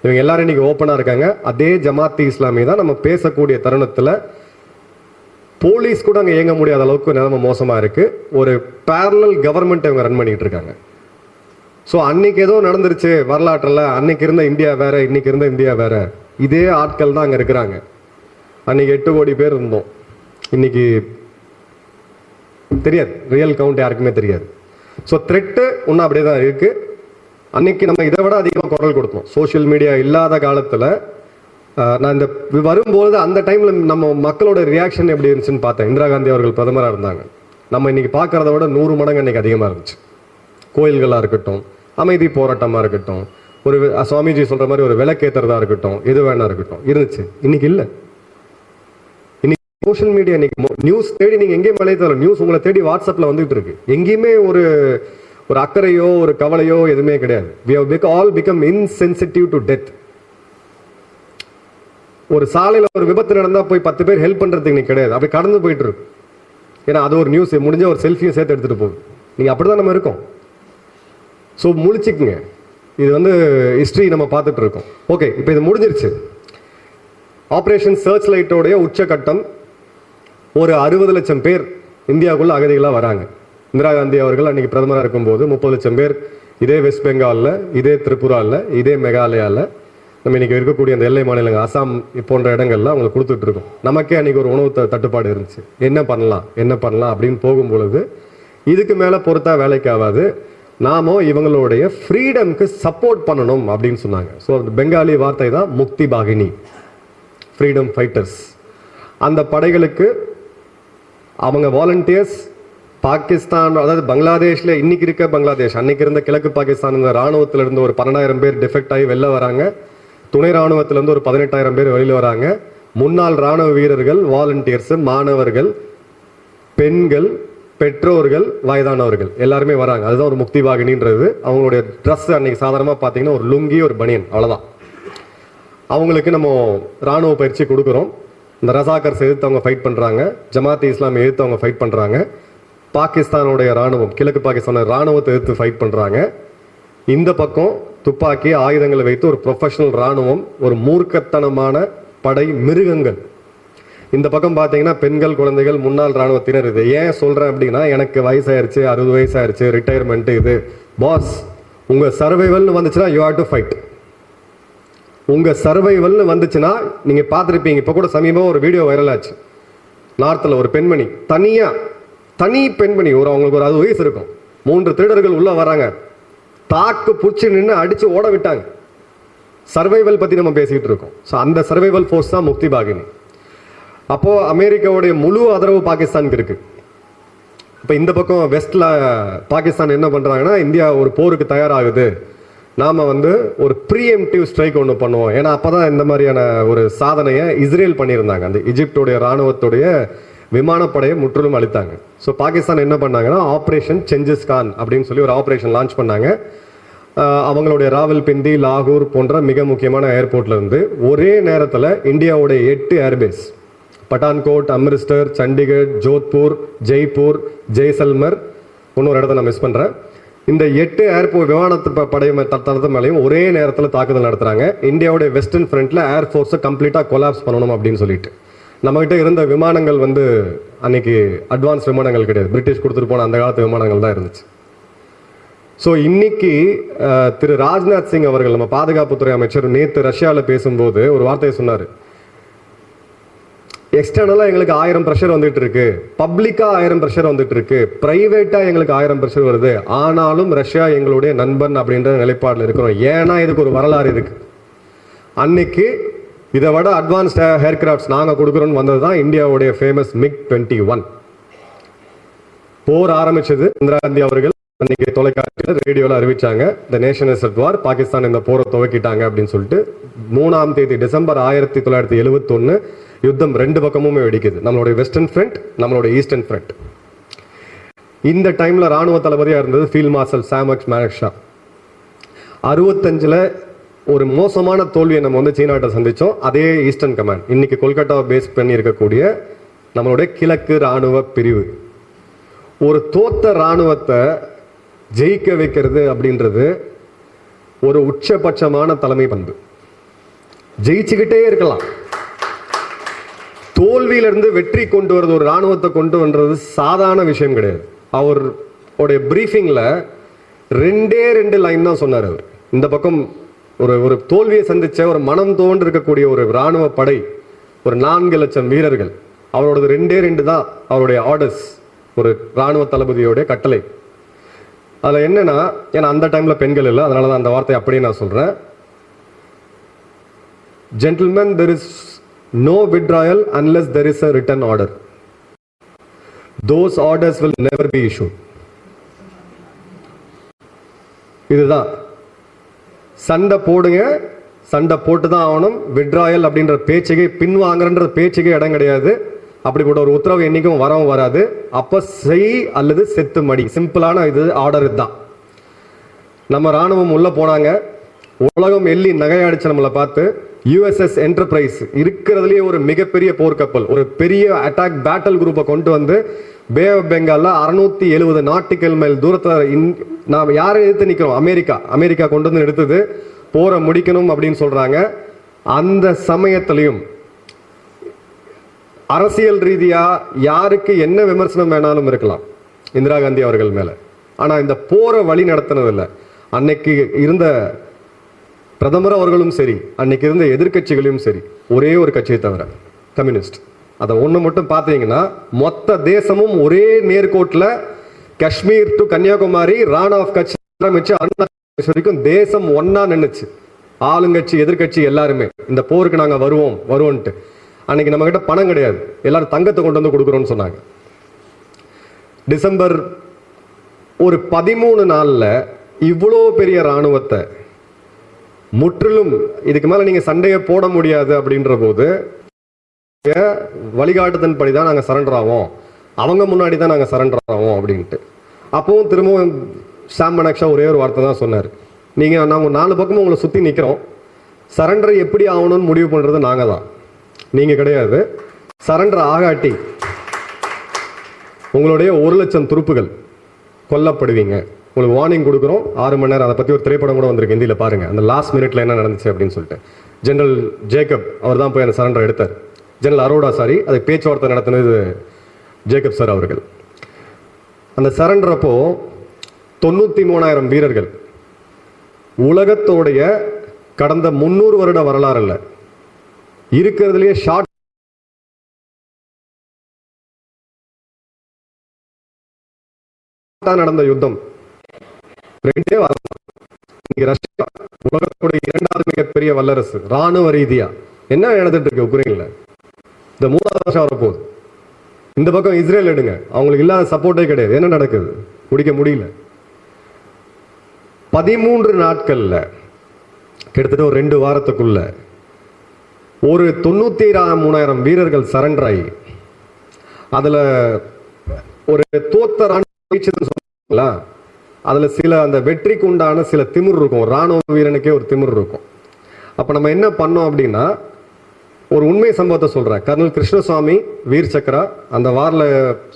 இவங்க எல்லாரும் இன்னைக்கு ஓபனா இருக்காங்க. அதே ஜமாத்தி இஸ்லாமி தான் நம்ம பேசக்கூடிய தருணத்துல போலீஸ் கூட அங்க இயங்க முடியாத அளவுக்கு நிலைமை மோசமா இருக்கு. ஒரு பேரலல் கவர்மெண்ட் இவங்க ரன் பண்ணிட்டு இருக்காங்க. ஸோ அன்னைக்கு ஏதோ நடந்துருச்சு வரலாற்றுல, அன்னைக்கு இருந்த இந்தியா வேற, இன்னைக்கு இருந்த இந்தியா வேற. இதே ஆட்கள் தான் அங்க இருக்கிறாங்க. அன்னைக்கு 8 கோடி பேர் இருந்தோம், இன்னைக்கு தெரியாது. ரியல் கவுண்ட் யாருக்குமே தெரியாது. ஸோ த்ரெட்டு ஒன்றும் அப்படியே தான் இருக்கு. அன்னைக்கு நம்ம இதை விட அதிகமாக குரல் கொடுத்தோம். சோசியல் மீடியா இல்லாத காலத்தில் நான் இந்த வரும்போது அந்த டைம்ல நம்ம மக்களோட ரியாக்ஷன் எப்படி இருந்துச்சுன்னு பார்த்தேன். இந்திரா காந்தி அவர்கள் பிரதமராக இருந்தாங்க. நம்ம இன்னைக்கு பார்க்கறத விட 100 மடங்கு அன்னைக்கு அதிகமாக இருந்துச்சு. கோயில்களாக இருக்கட்டும், அமைதி போராட்டமாக இருக்கட்டும், ஒரு சுவாமிஜி சொல்ற மாதிரி ஒரு விளக்கேத்துறதா இருக்கட்டும், எது வேணா இருக்கட்டும், இருந்துச்சு. இன்னைக்கு இல்லை. இன்னைக்கு சோஷியல் மீடியா, இன்னைக்கு நியூஸ் தேடி நீங்க எங்கேயும் வலைத்தள நியூஸ் உங்களை தேடி வாட்ஸ்அப்ல வந்துட்டு இருக்கு. எங்கேயுமே ஒரு அக்கறையோ ஒரு கவலையோ எதுவுமே கிடையாது. we have all become insensitive to death. ஒரு சாலையில ஒரு விபத்து நடந்தா போய் 10 பேர் ஹெல்ப் பண்றதுக்கு நீங்க கிடையாது, அப்படி கடந்து போயிட்டு இருக்கு. ஏன்னா அது ஒரு நியூஸ் முடிஞ்ச ஒரு செல்ஃபியும் சேர்த்து எடுத்துட்டு போகுது. நீங்க அப்படிதான் நம்ம இருக்கோம். ஸோ முழிச்சுக்குங்க. இது வந்து ஹிஸ்ட்ரி நம்ம பார்த்துட்டு இருக்கோம். ஓகே, இப்போ இது முடிஞ்சிருச்சு. ஆப்ரேஷன் சர்ச் லைட்டோடைய உச்சகட்டம் ஒரு 60 லட்சம் பேர் இந்தியாவுக்குள்ள அகதிகளாக வராங்க. இந்திரா காந்தி அவர்கள் அன்னைக்கு பிரதமராக இருக்கும்போது 30 லட்சம் பேர் இதே வெஸ்ட் பெங்காலில், இதே திரிபுராவில், இதே மேகாலயாவில், நம்ம இன்னைக்கு இருக்கக்கூடிய அந்த எல்லை மாநிலங்கள் அசாம் போன்ற இடங்கள்ல அவங்களுக்கு கொடுத்துட்டு இருக்கோம். நமக்கே அன்னைக்கு ஒரு உணவு தட்டுப்பாடு இருந்துச்சு. என்ன பண்ணலாம் அப்படின்னு போகும்பொழுது இதுக்கு மேலே பொறுத்தா வேலைக்கு ஆகாது, நாம இவங்களுடைய ஃப்ரீடம்க்கு சப்போர்ட் பண்ணணும் அப்படின்னு சொன்னாங்க. ஸோ பெங்காலி வார்த்தை தான் முக்தி பாகினி, ஃப்ரீடம் ஃபைட்டர்ஸ். அந்த படைகளுக்கு அவங்க வாலண்டியர்ஸ் பாகிஸ்தான், அதாவது பங்களாதேஷ்ல இன்னைக்கு இருக்க பங்களாதேஷ், அன்னைக்கு இருந்த கிழக்கு பாகிஸ்தான் இந்த ராணுவத்துல இருந்து ஒரு 12,000 பேர் டிஃபெக்ட் ஆகி வெளில வராங்க. துணை ராணுவத்திலிருந்து ஒரு 18,000 பேர் வெளியில வராங்க. முன்னாள் ராணுவ வீரர்கள், வாலண்டியர்ஸ், மாணவர்கள், பெண்கள், பெற்றோர்கள், வயதானவர்கள் எல்லாருமே வராங்க. அதுதான் ஒரு முக்தி வாகினின்றது. அவங்களுடைய ட்ரெஸ் அன்னைக்கு சாதாரணமாக பார்த்தீங்கன்னா ஒரு லுங்கி, ஒரு பனியன், அவ்வளோதான். அவங்களுக்கு நம்ம ராணுவ பயிற்சி கொடுக்குறோம். இந்த ரசாக்கர்ஸ் எதிர்த்து அவங்க ஃபைட் பண்ணுறாங்க, ஜமாத் இஸ்லாமை எதிர்த்து அவங்க ஃபைட் பண்ணுறாங்க, பாகிஸ்தானுடைய ராணுவம், கிழக்கு பாகிஸ்தான ராணுவத்தை எதிர்த்து ஃபைட் பண்ணுறாங்க. இந்த பக்கம் துப்பாக்கி ஆயுதங்களை வைத்து ஒரு ப்ரொஃபஷனல் ராணுவம், ஒரு மூர்க்கத்தனமான படை மிருகங்கள். இந்த பக்கம் பார்த்தீங்கன்னா பெண்கள், குழந்தைகள், முன்னாள் ராணுவத்தினர். இது ஏன் சொல்கிறேன் அப்படின்னா, எனக்கு வயசாயிருச்சு, 60 வயசாயிருச்சு, ரிட்டையர்மெண்ட். இது பாஸ், உங்கள் சர்வைவல்னு வந்துச்சுன்னா யூ ஹேவ் டு ஃபைட். உங்கள் சர்வைவல்னு வந்துச்சுன்னா நீங்கள் பார்த்துருப்பீங்க. இப்போ கூட சமீபம் ஒரு வீடியோ வைரல் ஆச்சு. நார்த்தில் ஒரு பெண்மணி தனி பெண்மணி, அவங்களுக்கு ஒரு 60 வயசு இருக்கும். 3 திருடர்கள் உள்ள வராங்க, தாக்கு புடிச்சு நின்று அடிச்சு ஓட விட்டாங்க. சர்வைவல் பற்றி நம்ம பேசிக்கிட்டு இருக்கோம். ஸோ அந்த சர்வைவல் ஃபோர்ஸ் தான் முக்தி பாகினி. அப்போ அமெரிக்காவுடைய முழு ஆதரவு பாகிஸ்தானுக்கு இருக்கு. இப்போ இந்த பக்கம் வெஸ்ட்ல பாகிஸ்தான் என்ன பண்றாங்கன்னா, இந்தியா ஒரு போருக்கு தயாராகுது, நாம ஒரு ப்ரீஎம்டிவ் ஸ்ட்ரைக் ஒன்று பண்ணுவோம். ஏன்னா அப்பதான் இந்த மாதிரியான ஒரு சாதனையை இஸ்ரேல் பண்ணியிருந்தாங்க. அந்த ஈஜிப்டோடைய ராணுவத்துடைய விமானப்படையை முற்றிலும் அளித்தாங்க. ஸோ பாகிஸ்தான் என்ன பண்ணாங்கன்னா, ஆப்ரேஷன் செஞ்சிஸ் கான் அப்படின்னு சொல்லி ஒரு ஆப்ரேஷன் லான்ச் பண்ணாங்க. அவங்களுடைய ராவல்பிண்டி, லாகூர் போன்ற மிக முக்கியமான ஏர்போர்ட்ல இருந்து ஒரே நேரத்தில் இந்தியாவுடைய 8 ஏர்பேஸ், பட்டான்கோட், அம்ரிஸ்டர், சண்டிகர், ஜோத்பூர், ஜெய்ப்பூர், ஜெய்சல்மர், இன்னொரு இடத்த நான் மிஸ் பண்றேன். இந்த 8 ஏர்போர்ட் விமானத்து படை தளத்து மேலேயும் ஒரே நேரத்தில் தாக்குதல் நடத்துறாங்க. இந்தியாவுடைய வெஸ்டர்ன் ஃப்ரண்ட்ல ஏர்ஃபோர்ஸை கம்ப்ளீட்டா கொலாப்ஸ் பண்ணணும் அப்படின்னு சொல்லிட்டு. நம்மகிட்ட இருந்த விமானங்கள் அன்னைக்கு அட்வான்ஸ் விமானங்கள் கிடையாது, பிரிட்டிஷ் கொடுத்துட்டு போன அந்த காலத்து விமானங்கள் தான் இருந்துச்சு. ஸோ இன்னைக்கு திரு ராஜ்நாத் சிங் அவர்கள், நம்ம பாதுகாப்புத்துறை அமைச்சர், நேற்று ரஷ்யாவில் பேசும்போது ஒரு வார்த்தையை சொன்னார். எக்ஸ்டர்னலா எங்களுக்கு 1000 ப்ரெஷர் வந்துட்டு இருக்கு, பப்ளிக்கா 1000 ப்ரெஷர் வந்துட்டு இருக்கு, பிரைவேட்டா எங்களுக்கு 1000 ப்ரெஷர் வருது, ஆனாலும் ரஷ்யா எங்களுடைய நண்பன் அப்படின்ற நிலைப்பாடுல இருக்கிறோம். ஏன்னா இதுக்கு ஒரு வரலாறு இருக்கு. அன்னைக்கு இதை விட அட்வான்ஸ்ட் ஏர்கிராஃப்ட்ஸ் நாங்க கொடுக்குறோம்னு வந்ததுதான் இந்தியாவுடைய ஃபேமஸ் MiG-21. போர் ஆரம்பிச்சது இந்திரா காந்தி அவர்கள் அன்னைக்கு தொலைக்காட்சியில், ரேடியோவில் அறிவிச்சாங்க, the nation is at war, Pakistan இந்த போரை துவக்கிட்டாங்க அப்படின்னு சொல்லிட்டு. 3ஆம் தேதி டிசம்பர் 1971 யுத்தம் 2 பக்கமுமே வெடிக்குது. நம்மளுடைய வெஸ்டர்ன் ஃப்ரண்ட், நம்மளுடைய ஈஸ்டர்ன் ஃப்ரண்ட். இந்த டைம்ல ராணுவ தளபதியா இருந்தது ஃபீல்ட் மார்ஷல் சாமக்ஸ் மானக்ஷா. 65ல் ஒரு மோசமான தோல்வியை நம்ம சீனாட்ட சந்திச்சோம். அதே ஈஸ்டர்ன் கமாண்ட், இன்னைக்கு கொல்கட்டாவை பேஸ் பண்ணி இருக்கக்கூடிய நம்மளுடைய கிழக்கு ராணுவ பிரிவு. ஒரு தோத்த ராணுவத்தை ஜெயிக்க வைக்கிறது அப்படின்றது ஒரு உச்சபட்சமான தலைமை பண்பு. ஜெயிச்சுக்கிட்டே இருக்கலாம், தோல்வியிலிருந்து வெற்றி கொண்டு வருது, ஒரு ராணுவத்தை கொண்டு வர்றது சாதாரண விஷயம் கிடையாது. அவருடைய பிரீஃபிங்ல 2 லைன் தான் சொன்னார் அவர். இந்த பக்கம் ஒரு தோல்வியை சந்திச்ச ஒரு மனம் தோன்று இருக்கக்கூடிய ஒரு ராணுவ படை, ஒரு 4 லட்சம் வீரர்கள், அவரோட 2 தான் அவருடைய ஆர்டர்ஸ், ஒரு ராணுவ தளபதியோடைய கட்டளை. அதுல என்னன்னா, ஏன்னா அந்த டைம்ல பெண்கள் இல்லை, அதனாலதான் அந்த வார்த்தை அப்படியே நான் சொல்றேன். Gentlemen, there is no withdrawal unless there is a written order. Those orders will never be issued. இதுதான். சண்டை போடுங்க, சண்டை போட்டு தான் ஆகணும். விட்ராயல் அப்படின்ற பேச்சுக்கே, பின்வாங்கன்ற பேச்சுக்கே இடம் கிடையாது. அப்படிப்பட்ட ஒரு உத்தரவு என்னைக்கும் வரவும் வராது. அப்ப செய் அல்லது செத்து மடி, சிம்பிளான இது ஆர்டர் தான். நம்ம ராணுவம் உள்ள போனாங்க, உலகம் எள்ளி நகையடிச்சு நம்மளை பார்த்து யுஎஸ்எஸ் என்டர்பிரைஸ் இருக்கிறதுலேயே ஒரு மிகப்பெரிய போர்க்கப்பல், ஒரு பெரிய அட்டாக் பேட்டல் குரூப்பை கொண்டு வந்து பே ஆஃப் பெங்கால்ல 670 நாட்டிக்கல் மைல் தூரத்தில் நாம் யாரை எதிர்த்து நிற்கிறோம்? அமெரிக்கா கொண்டு வந்து எடுத்தது போரை முடிக்கணும் அப்படின்னு சொல்றாங்க. அந்த சமயத்திலையும் அரசியல் ரீதியா யாருக்கு என்ன விமர்சனம் வேணாலும் இருக்கலாம் இந்திரா காந்தி அவர்கள் மேல, ஆனா இந்த போரை வழி நடத்தினதில்லை. அன்னைக்கு இருந்த பிரதமர் அவர்களும் சரி, அன்னைக்கு இருந்த எதிர்கட்சிகளையும் சரி, ஒரே ஒரு கட்சியை தவிர கம்யூனிஸ்ட். அதை ஒண்ணு மட்டும் பார்த்தீங்கன்னா மொத்த தேசமும் ஒரே நேர்கோட்டில் காஷ்மீர் டு கன்னியாகுமரி ரான் ஆஃப் கட்சி ஆரம்பிச்சு அருணாச்சல் வரைக்கும் தேசம் ஒன்னா நின்னுச்சு. ஆளுங்கட்சி எதிர்கட்சி எல்லாருமே இந்த போருக்கு நாங்க வருவோம்ட்டு. அன்னைக்கு நம்ம கிட்ட பணம் கிடையாது, எல்லாரும் தங்கத்தை கொண்டு வந்து கொடுக்குறோம்னு சொன்னாங்க. டிசம்பர் ஒரு 13 நாள்ல இவ்வளோ பெரிய ராணுவத்தை முற்றிலும் இதுக்கு மேல நீங்க சண்டையை போட முடியாது அப்படின்ற போது வழிகாட்டுதன் படிதான் நாங்க சரண்டர் ஆவோம், அவங்க முன்னாடி தான் நாங்க சரண்டர் ஆவோம் அப்படின்ட்டு. அப்பவும் திரும்பவும் சாம் மனக்ஷா ஒரே ஒரு வார்த்தை தான் சொன்னார், நீங்க நாங்க 4 பக்கமும் உங்களை சுத்தி நிக்கிறோம், சரண்டர் எப்படி ஆகணும்னு முடிவு பண்றது நாங்க தான், நீங்க கிடையாது. சரண்டர் ஆகாட்டி உங்களுடைய 1,00,000 துருப்புகள் கொல்லப்படுவீங்க, உங்களுக்கு வார்னிங் கொடுக்குறோம். 6 மணி நேரம். அதை பத்தி ஒரு திரைப்படம் கூட வந்திருக்கு இந்தியில, பாருங்க அந்த லாஸ்ட் மினிட்ல என்ன நடந்துச்சு அப்படின்னு சொல்லிட்டு. ஜெனரல் ஜேக்கப் அவர் தான் போய் அந்த சரண்டர் எடுத்தார். ஜெனரல் அரோடா சாரி, அதை பேச்சுவார்த்தை நடத்தினது ஜேக்கப் சார் அவர்கள். அந்த சரண்டர் அப்போ 93,000 வீரர்கள், உலகத்தோடைய கடந்த 300 வருட வரலாறு இல்ல இருக்கிறதுலயே ஷார்ட் நடந்த யுத்தம் 2 வாரம். ரஷ்யா உலகத்துடைய 2வது மிகப்பெரிய வல்லரசு, ராணுவ ரீதியா என்ன நடந்துட்டு இருக்கு உக்ரைன்ல, இந்த 3வது வருஷம் வரப்போகுது. இந்த பக்கம் இஸ்ரேல் எடுங்க, அவங்களுக்கு இல்லாத சப்போர்ட்டே கிடையாது. என்ன நடக்குது? முடிக்க முடியல. 13 நாட்கள்ல கிட்டத்தட்ட ஒரு 2 வாரத்துக்குள்ள ஒரு 93,000 வீரர்கள் சரண்டர் ஆகி, அதுல ஒரு தோத்த ராணுவ அதுல சில அந்த வெற்றிக்கு உண்டான சில திமிர் இருக்கும், ராணுவ வீரனுக்கே ஒரு திமிர் இருக்கும். அப்ப நம்ம என்ன பண்ணோம் அப்படின்னா, ஒரு உண்மை சம்பவத்தை சொல்றேன். கர்னல் கிருஷ்ணசுவாமி வீர் சக்ரா அந்த வார்ல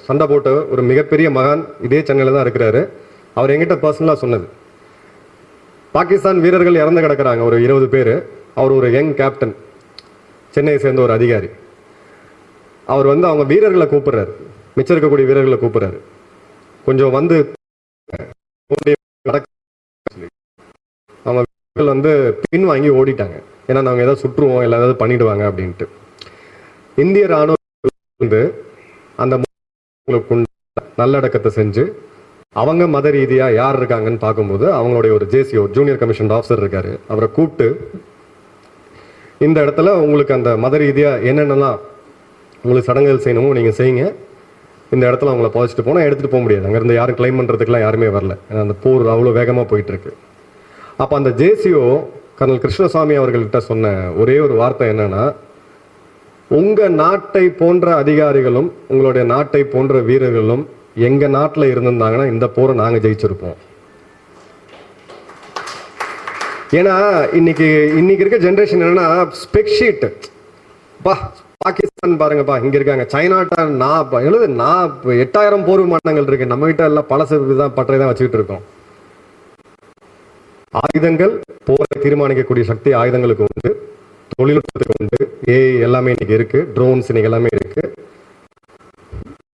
சண்டை போட்ட ஒரு மிகப்பெரிய மகான், இதே சென்னையில தான் இருக்கிறாரு. அவர் என்கிட்ட பர்சனலா சொன்னது, பாகிஸ்தான் வீரர்கள் இறந்து கிடக்குறாங்க ஒரு 20 பேர். அவர் ஒரு யங் கேப்டன், சென்னையை சேர்ந்த ஒரு அதிகாரி. அவர் வந்து அவங்க வீரர்களை கூப்பிடுறாரு, மிச்சம் இருக்கக்கூடிய வீரர்களை கூப்பிடுறாரு, கொஞ்சம் வந்து அவங்க வந்து பின் வாங்கி ஓடிட்டாங்க. ஏன்னா நாங்க ஏதாவது சுற்றுவோம், இல்லை ஏதாவது பண்ணிடுவாங்க அப்படின்ட்டு. இந்திய ராணுவம் வந்து அந்த நல்லடக்கத்தை செஞ்சு அவங்க மத ரீதியா யார் இருக்காங்கன்னு பார்க்கும்போது அவங்களுடைய ஒரு ஜேசிஓ ஜூனியர் கமிஷன் ஆஃபீஸர் இருக்காரு. அவரை கூப்பிட்டு இந்த இடத்துல உங்களுக்கு அந்த மத ரீதியா என்னென்னலாம் உங்களுக்கு சடங்குகள் செய்யணுமோ நீங்க செய்யுங்க, இந்த இடத்துல அவங்கள புதைச்சிட்டு போனால் எடுத்துட்டு போக முடியாது, அங்கேருந்து யாரும் கிளைம் பண்ணுறதுக்குலாம் யாருமே வரல, ஏன்னா அந்த போர் அவ்வளோ வேகமாக போயிட்டு இருக்கு. அப்போ அந்த ஜேசிஓ கர்னல் கிருஷ்ணசாமி அவர்கள்ட்ட சொன்ன ஒரே ஒரு வார்த்தை என்னன்னா, உங்க நாட்டை போன்ற அதிகாரிகளும் உங்களுடைய நாட்டை போன்ற வீரர்களும் எங்க நாட்டில் இருந்திருந்தாங்கன்னா இந்த போரை நாங்க ஜெயிச்சிருப்போம். ஏன்னா இன்னைக்கு இருக்க ஜெனரேஷன் என்னன்னா ஸ்பெக்ஷீட், பா பாகிஸ்தான் பாருங்கப்பா இங்க இருக்காங்க, சைனாட்டா நான் 8000 போர் விமானங்கள் இருக்கு, நம்ம கிட்ட எல்லாம் பழசு தான் பற்றை தான் வச்சுக்கிட்டு இருக்கோம். ஆயுதங்கள் போரை தீர்மானிக்கக்கூடிய சக்தி ஆயுதங்களுக்கு உண்டு, தொழில்நுட்பத்துக்கு உண்டு, எல்லாமே இன்னைக்கு இருக்கு, ட்ரோன்ஸ் இன்னைக்கு எல்லாமே இருக்கு.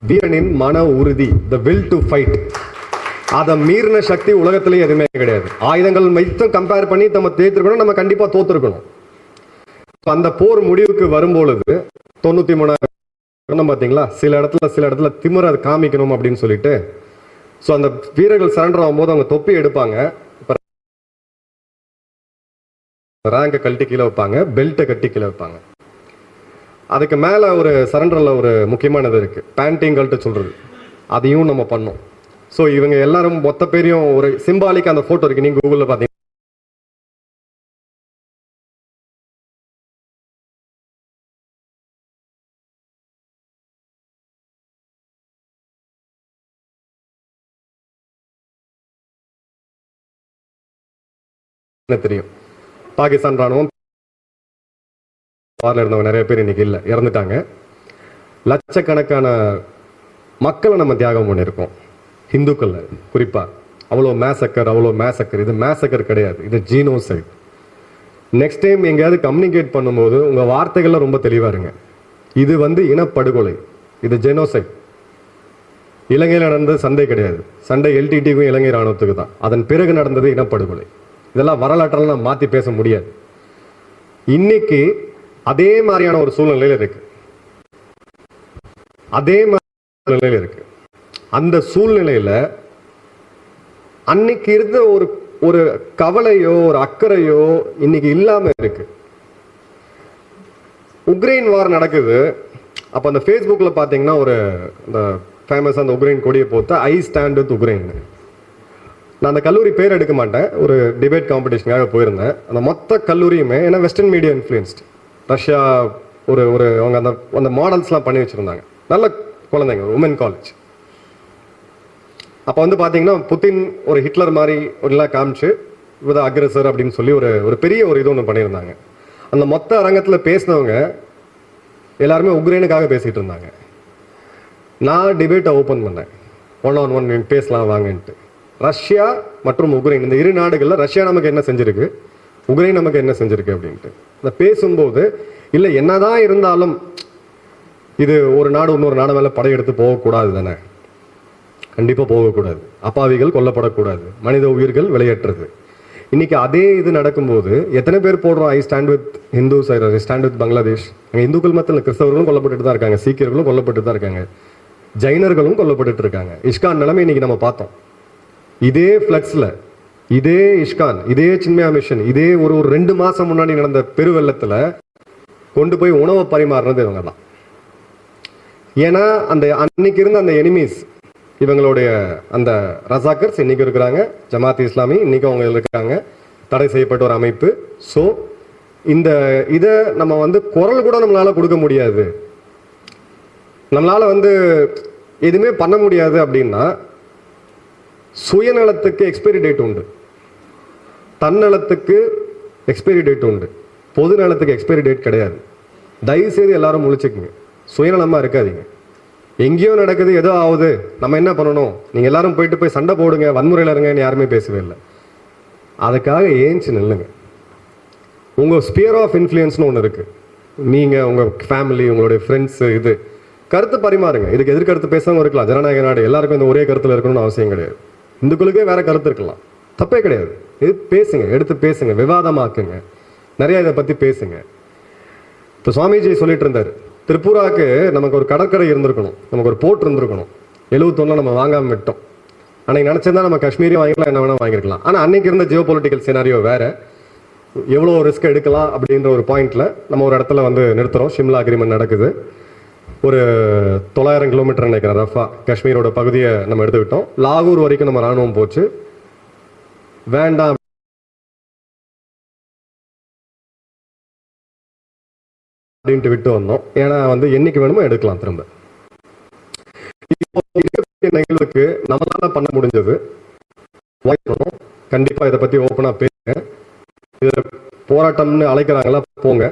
வீரனின் மன உறுதி, the will to fight, அதை மீறின சக்தி உலகத்திலேயே எதுவுமே கிடையாது. ஆயுதங்கள் மட்டும் கம்பேர் பண்ணி நம்ம தேர்த்திருக்கணும், நம்ம கண்டிப்பா தோத்துருக்கணும். அந்த போர் முடிவுக்கு வரும்பொழுது 93,000 பாத்தீங்களா, சில இடத்துல திமிர காமிக்கணும் அப்படின்னு சொல்லிட்டு அந்த வீரர்கள் சரண்டர் ஆகும்போது அவங்க தொப்பி எடுப்பாங்க, ரேங்கை கழட்டி கீழே வைப்பாங்க, பெல்ட்டை கட்டி கீழே வைப்பாங்க. அதுக்கு மேல ஒரு சரண்டர்ல ஒரு முக்கியமானது இருக்கு, பேண்டிங் கழட்ட சொல்றது, அதையும் நம்ம பண்ணோம். ஸோ இவங்க எல்லாரும் மொத்த பேரையும் ஒரு சிம்பாலிக் அந்த போட்டோ இருக்கு, நீங்க கூகுள்ல பாத்தீங்கன்னா தெரியும். பாகிஸ்தான் ராணுவம் வாரில் இருந்தவங்க நிறைய பேர் இன்னைக்கு இல்லை, இறந்துட்டாங்க. லட்சக்கணக்கான மக்களை நம்ம தியாகம் பண்ணியிருக்கோம் இந்துக்கள் குறிப்பா. அவ்வளோ மேசக்கர். இது மேசக்கர் கிடையாது, இது ஜீனோசைட். நெக்ஸ்ட் டைம் எங்கேயாவது கம்யூனிகேட் பண்ணும்போது உங்க வார்த்தைகள்ல ரொம்ப தெளிவா இருங்க. இது இனப்படுகொலை, இது ஜெனோசைட். இலங்கையில் நடந்தது சண்டை கிடையாது, சண்டை எல்டிடிக்கும் இலங்கை ராணுவத்துக்கு தான். அதன் பிறகு நடந்தது இனப்படுகொலை. இதெல்லாம் வரலாற்றெல்லாம் மாற்றி பேச முடியாது. இன்னைக்கு அதே மாதிரியான ஒரு சூழ்நிலையில் இருக்கு, அந்த சூழ்நிலையில அன்னைக்கு இருந்த ஒரு கவலையோ ஒரு அக்கறையோ இன்னைக்கு இல்லாம இருக்கு. உக்ரைன் வார் நடக்குது. அப்ப அந்த ஃபேஸ்புக்ல பாத்தீங்கன்னா ஒரு ஃபேமஸ் அந்த உக்ரைன் கொடியை போட்டு ஐ ஸ்டாண்ட் வித் உக்ரைன். நான் அந்த கல்லூரி பேர் எடுக்க மாட்டேன், ஒரு டிபேட் காம்படிஷனுக்காக போயிருந்தேன். அந்த மொத்த கல்லூரியுமே ஏன்னா வெஸ்டர்ன் மீடியா இன்ஃப்ளூயன்ஸ்ட், ரஷ்யா ஒரு அவங்க அந்த மாடல்ஸ்லாம் பண்ணி வச்சிருந்தாங்க. நல்ல குழந்தைங்க, உமன் காலேஜ். அப்போ பாத்தீங்கன்னா புத்தின் ஒரு ஹிட்லர் மாதிரி எல்லாம் காமிச்சு இவத அக்ரஸர் அப்படின்னு சொல்லி ஒரு பெரிய இது ஒன்று பண்ணியிருந்தாங்க. அந்த மொத்த அரங்கத்தில் பேசினவங்க எல்லாருமே உக்ரைனுக்காக பேசிட்டு இருந்தாங்க. நான் டிபேட்டை ஓப்பன் பண்ணேன், 1-on-1 பேசலாம் வாங்கன்ட்டு. ரஷ்யா மற்றும் உக்ரைன் இந்த இரு நாடுகளில் ரஷ்யா நமக்கு என்ன செஞ்சிருக்கு, உக்ரைன் நமக்கு என்ன செஞ்சிருக்கு அப்படின்ட்டு இந்த பேசும்போது, இல்லை என்னதான் இருந்தாலும் இது ஒரு நாடு இன்னொரு நாடு மேலே படையெடுத்து போகக்கூடாது தானே, கண்டிப்பாக போகக்கூடாது, அப்பாவிகள் கொல்லப்படக்கூடாது, மனித உயிர்கள் விளையாட்டுறது. இன்னைக்கு அதே இது நடக்கும்போது எத்தனை பேர் போடுறோம் I stand with Hindus, I stand with Bangladesh. அங்கே இந்துக்கள் மத்தியில் கிறிஸ்தவர்களும் கொல்லப்பட்டு தான் இருக்காங்க, சீக்கியர்களும் கொல்லப்பட்டு தான் இருக்காங்க, ஜைனர்களும் கொல்லப்பட்டு இருக்காங்க. இஸ்கான் நிலைமை இன்னைக்கு நம்ம பார்த்தோம். இதே ஃபிளக்ஸ்ல இதே இஸ்கான், இதே சின்மயா மிஷன், இதே ஒரு 2 மாசம் முன்னாடி நடந்த பெருவெள்ளத்துல கொண்டு போய் உணவை பரிமாறினது இவங்க தான். ஏன்னா அந்த அன்னைக்கு இருந்த அந்த எனிமீஸ், இவங்களுடைய அந்த ரசாக்கர்ஸ் இன்னைக்கு இருக்கிறாங்க, ஜமாத் இஸ்லாமி இன்னைக்கு அவங்க இருக்காங்க, தடை செய்யப்பட்ட ஒரு அமைப்பு. ஸோ இந்த இதை நம்ம குரல் கூட நம்மளால கொடுக்க முடியாது, நம்மளால எதுவுமே பண்ண முடியாது அப்படின்னா, சுயநலத்துக்கு எக்ஸ்பைரி டேட் உண்டு, தன்னலத்துக்கு எக்ஸ்பைரி டேட் உண்டு, பொது நலத்துக்கு எக்ஸ்பைரி டேட் கிடையாது. தயவு செய்து எல்லாரும் முழிச்சுக்குங்க, சுயநலமா இருக்காதீங்க. எங்கேயோ நடக்குது, ஏதோ ஆகுது, நம்ம என்ன பண்ணணும், நீங்க எல்லாரும் போய் சண்டை போடுங்க, வன்முறையில் இருங்கன்னு யாருமே பேசவே இல்லை. அதுக்காக ஏஞ்சி நில்லுங்க. உங்க ஸ்பியர் ஆஃப் இன்ஃப்ளூயன்ஸ்னு ஒன்று இருக்கு, நீங்க உங்க ஃபேமிலி, உங்களுடைய ஃப்ரெண்ட்ஸ், இது கருத்து பரிமாறுங்க. இதுக்கு எதிர்கருத்து பேசாம இருக்கலாம், ஜனநாயக நாடு, எல்லாருக்கும் இந்த ஒரே கருத்துல இருக்கணும்னு அவசியம் கிடையாது. இந்துக்களுக்கே வேற கருத்து இருக்கலாம், தப்பே கிடையாது. இது பேசுங்க, எடுத்து பேசுங்க, விவாதமாக்குங்க, நிறைய இதை பத்தி பேசுங்க. இப்போ சுவாமிஜி சொல்லிட்டு இருந்தாரு, திரிபுராவுக்கு நமக்கு ஒரு கடற்கரை இருந்திருக்கணும், நமக்கு ஒரு போர்ட் இருந்திருக்கணும். 71 நம்ம வாங்காம விட்டோம். அன்னைக்கு நினைச்சிருந்தா நம்ம காஷ்மீரையும் வாங்கிக்கலாம், என்ன வேணா வாங்கிருக்கலாம். ஆனா அன்னைக்கு இருந்த ஜியோ பொலிட்டிக்கல் சினாரியோ வேற, எவ்வளோ ரிஸ்க் எடுக்கலாம் அப்படின்ற ஒரு பாயிண்ட்ல நம்ம ஒரு இடத்துல நிறுத்துறோம். ஷிம்லா அக்ரிமெண்ட் நடக்குது, ஒரு 900 கிலோமீட்டர் நினைக்கிறேன் ரஃபா காஷ்மீரோட பகுதியை நம்ம எடுத்துக்கிட்டோம். லாகூர் வரைக்கும் நம்ம ராணுவம் போச்சு, வேண்டாம் அப்படின்ட்டு விட்டு வந்தோம். ஏன்னா என்னைக்கு வேணுமோ எடுக்கலாம் திரும்ப. நிகழ்வுக்கு நம்மளால பண்ண முடிஞ்சது கண்டிப்பா இதை பத்தி ஓப்பனா பேசுங்க. இதுல போராட்டம்னு அழைக்கிறாங்களா, போங்க.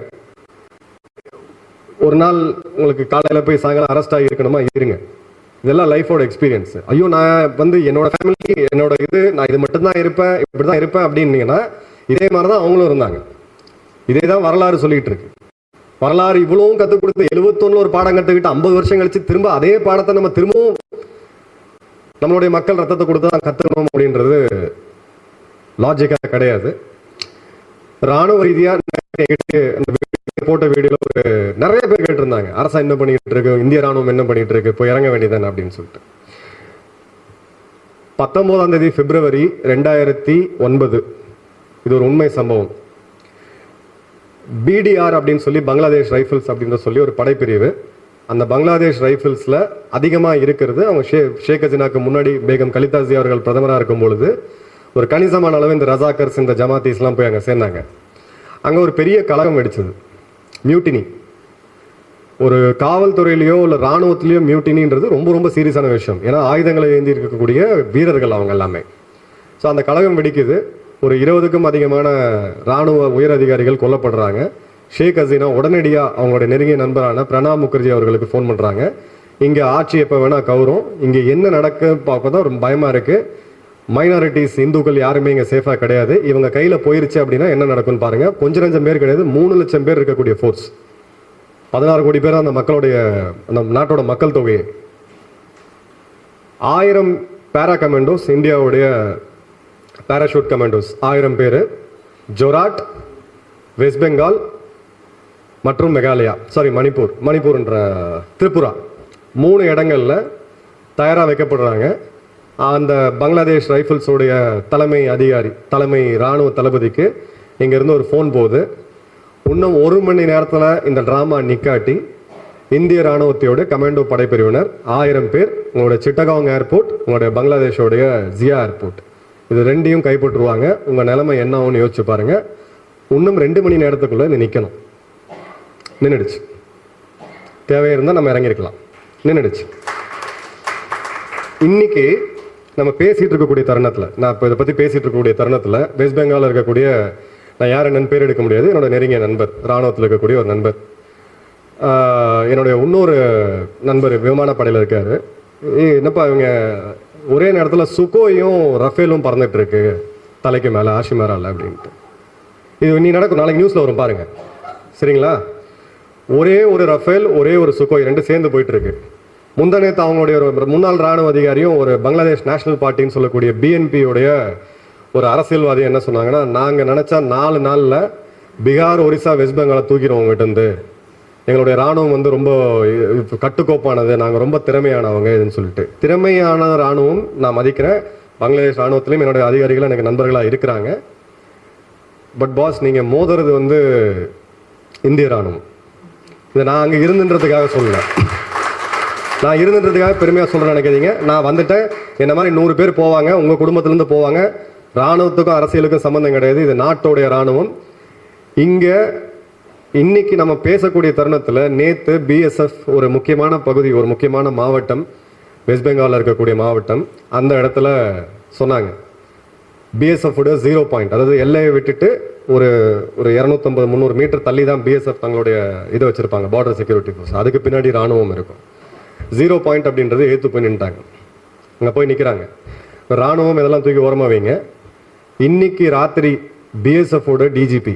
ஒரு நாள் உங்களுக்கு காலையில போய் சாயங்காலம் அரெஸ்ட் ஆகி இருக்கணுமா, இருங்க. இதெல்லாம் லைஃபோட எக்ஸ்பீரியன்ஸ். ஐயோ நான் என்னோட ஃபேமிலி, என்னோட நான் இது மட்டும்தான் இருப்பேன், இப்படிதான் இருப்பேன் அப்படின்னீங்கன்னா, இதே மாதிரிதான் அவங்களும் இருந்தாங்க. இதே தான் வரலாறு சொல்லிட்டு இருக்கு. வரலாறு இவ்வளவும் கற்றுக் கொடுத்து 71 ஒரு பாடம் கற்றுக்கிட்டு 50 வருஷம் கழிச்சு திரும்ப அதே பாடத்தை நம்ம திரும்பவும் நம்மளுடைய மக்கள் ரத்தத்தை கொடுத்து தான் கற்றுக்கணும் அப்படின்றது லாஜிக்கா கிடையாது. ராணுவ ரீதியா போட்ட வீடியோல நிறைய பேர் கேட்டிருந்தாங்க, அரசா என்ன பண்ணிட்டு இருக்கு, இந்திய ராணுவம் என்ன பண்ணிட்டு இருக்கு, போய் இறங்க வேண்டியதானே அப்படின்னு சொல்லிட்டு. 19ஆம் தேதி பிப்ரவரி 2009 இது ஒரு உண்மை சம்பவம். பிடிஆர் அப்படின்னு சொல்லி பங்களாதேஷ் ரைஃபிள்ஸ் அப்படின்னு சொல்லி ஒரு படைப்பிரிவு, அந்த பங்களாதேஷ் ரைஃபிள்ஸ்ல அதிகமா இருக்கிறது அவங்க ஷேக் ஹசீனாக்கு முன்னாடி பேகம் கலிதா ஜியா அவர்கள் பிரதமராக இருக்கும் பொழுது ஒரு கணிசமான அளவு இந்த ரசாக்கர்ஸ், இந்த ஜமாத்தீஸ் எல்லாம் போய் அங்க சேர்ந்தாங்க. அங்க ஒரு பெரிய கலகம் வெடிச்சது, மியூட்டினி. ஒரு காவல்துறையிலயோ இல்ல ராணுவத்திலயோ மியூட்டினின்றது ரொம்ப ரொம்ப சீரியஸான விஷயம். ஏன்னா ஆயுதங்களை ஏந்தி இருக்கக்கூடிய வீரர்கள் அவங்க எல்லாமே. ஸோ அந்த கலகம் வெடிக்குது, ஒரு 20க்கும் அதிகமான ராணுவ உயர் அதிகாரிகள் கொல்லப்படுறாங்க. ஷேக் ஹசீனா உடனடியாக அவங்களுடைய நெருங்கிய நண்பரான பிரணாப் முகர்ஜி அவர்களுக்கு ஃபோன் பண்ணுறாங்க. இங்கே ஆட்சி எப்போ வேணால் கவரும், இங்கே என்ன நடக்கு பார்ப்பதான் ரொம்ப பயமாக இருக்குது, மைனாரிட்டிஸ் இந்துக்கள் யாருமே இங்கே சேஃபாக கிடையாது, இவங்க கையில் போயிருச்சு அப்படின்னா என்ன நடக்கும்னு பாருங்கள். கொஞ்சம் நஞ்சம் பேர் கிடையாது, 3 லட்சம் பேர் இருக்கக்கூடிய ஃபோர்ஸ், 16 கோடி பேர் அந்த மக்களுடைய அந்த நாட்டோட மக்கள் தொகை. 1000 பேரா கமாண்டோஸ், இந்தியாவுடைய பேராஷூட் கமாண்டோஸ் 1000 பேர், ஜொராட், வெஸ்ட் பெங்கால் மற்றும் மெகாலயா, மணிப்பூர்ன்ற திரிபுரா 3 இடங்கள்ல தயாராக வைக்கப்படுறாங்க. அந்த பங்களாதேஷ் ரைஃபிள்ஸோடைய தலைமை இராணுவ தளபதிக்கு இங்கேருந்து ஒரு ஃபோன் போகுது. இன்னும் 1 மணி நேரத்தில் இந்த ட்ராமா நிக்காட்டி இந்திய இராணுவத்தையோட கமாண்டோ படைப்பிரிவினர் 1000 பேர் உங்களுடைய சிட்டகாங் ஏர்போர்ட், உங்களுடைய பங்களாதேஷோடைய ஜியா ஏர்போர்ட், இது 2ஐயும் கைப்பற்றுவாங்க. உங்கள் நிலைமை என்ன ஆகும்னு யோசிச்சு பாருங்க. இன்னும் 2 மணி நேரத்துக்குள்ள இது நிற்கணும். நின்றுடுச்சு. தேவையாக இருந்தால் நம்ம இறங்கியிருக்கலாம். நின்றுடுச்சு. இன்னைக்கு நம்ம பேசிட்டு இருக்கக்கூடிய தருணத்தில், நான் இப்போ இதை பற்றி பேசிட்டு இருக்கக்கூடிய தருணத்தில் வெஸ்ட் பெங்காலில் இருக்கக்கூடிய, நான் யார் என்னன்னு பேர் எடுக்க முடியாது, என்னோட நெருங்கிய நண்பர், இராணுவத்தில் இருக்கக்கூடிய ஒரு நண்பர், என்னுடைய இன்னொரு நண்பர் விமானப்படையில் இருக்காரு. என்னப்பா இவங்க ஒரே நேரத்தில் சுகோயும் ரஃபேலும் பறந்துட்டு இருக்கு தலைக்கு மேலே ஆஷிமரால அப்படின்ட்டு. இது நீ நடக்கும், நாளைக்கு நியூஸில் வரும் பாருங்க, சரிங்களா? ஒரே ஒரு ரஃபேல், ஒரே ஒரு சுகோய் 2 சேர்ந்து போயிட்டு இருக்கு. முந்தானேத்து அவங்களுடைய ஒரு முன்னாள் ராணுவ அதிகாரியும் ஒரு பங்களாதேஷ் நேஷனல் பார்ட்டின்னு சொல்லக்கூடிய பிஎன்பியோடைய ஒரு அரசியல்வாதி என்ன சொன்னாங்கன்னா, நாங்கள் நினைச்சா 4 நாளில் பீகார், ஒரிசா, வெஸ்ட் பெங்காலை தூக்கிடுவோம் உங்ககிட்ட இருந்து. எங்களுடைய ராணுவம் வந்து ரொம்ப கட்டுக்கோப்பானது, நாங்கள் ரொம்ப திறமையானவங்க இதுன்னு சொல்லிட்டு. திறமையான ராணுவம் நான் மதிக்கிறேன். பங்களாதேஷ் ராணுவத்திலையும் என்னுடைய அதிகாரிகள் எனக்கு நண்பர்களாக இருக்கிறாங்க. பட் பாஸ், நீங்கள் மோதுறது வந்து இந்திய ராணுவம். இதை நான் அங்கே இருந்துன்றதுக்காக சொல்லல, நான் இருந்துன்றதுக்காக பெருமையாக சொல்கிறேன் நினைக்காதீங்க. நான் வந்துட்டேன், என்ன மாதிரி 100 பேர் போவாங்க, உங்கள் குடும்பத்திலேருந்து போவாங்க. ராணுவத்துக்கும் அரசியலுக்கும் சம்மந்தம் கிடையாது, இது நாட்டோடைய ராணுவம். இங்கே இன்னைக்கு நம்ம பேசக்கூடிய தருணத்தில் நேற்று பிஎஸ்எஃப் ஒரு முக்கியமான பகுதி, ஒரு முக்கியமான மாவட்டம், வெஸ்ட் பெங்காலில் இருக்கக்கூடிய மாவட்டம், அந்த இடத்துல சொன்னாங்க பிஎஸ்எஃப் 0 பாயிண்ட், அதாவது எல்லையை விட்டுட்டு ஒரு 250-300 மீட்டர் தள்ளி தான் பிஎஸ்எஃப் தங்களுடைய இதை வச்சிருப்பாங்க, பார்டர் செக்யூரிட்டி ஃபோர்ஸ். அதுக்கு பின்னாடி ராணுவம் இருக்கும். 0 பாயிண்ட் அப்படின்றது ஏற்று போய் நின்ட்டாங்க, அங்கே போய் நிற்கிறாங்க. ராணுவம் இதெல்லாம் தூக்கி ஓரமாக வைங்க. இன்னைக்கு ராத்திரி பிஎஸ்எஃபோட டிஜிபி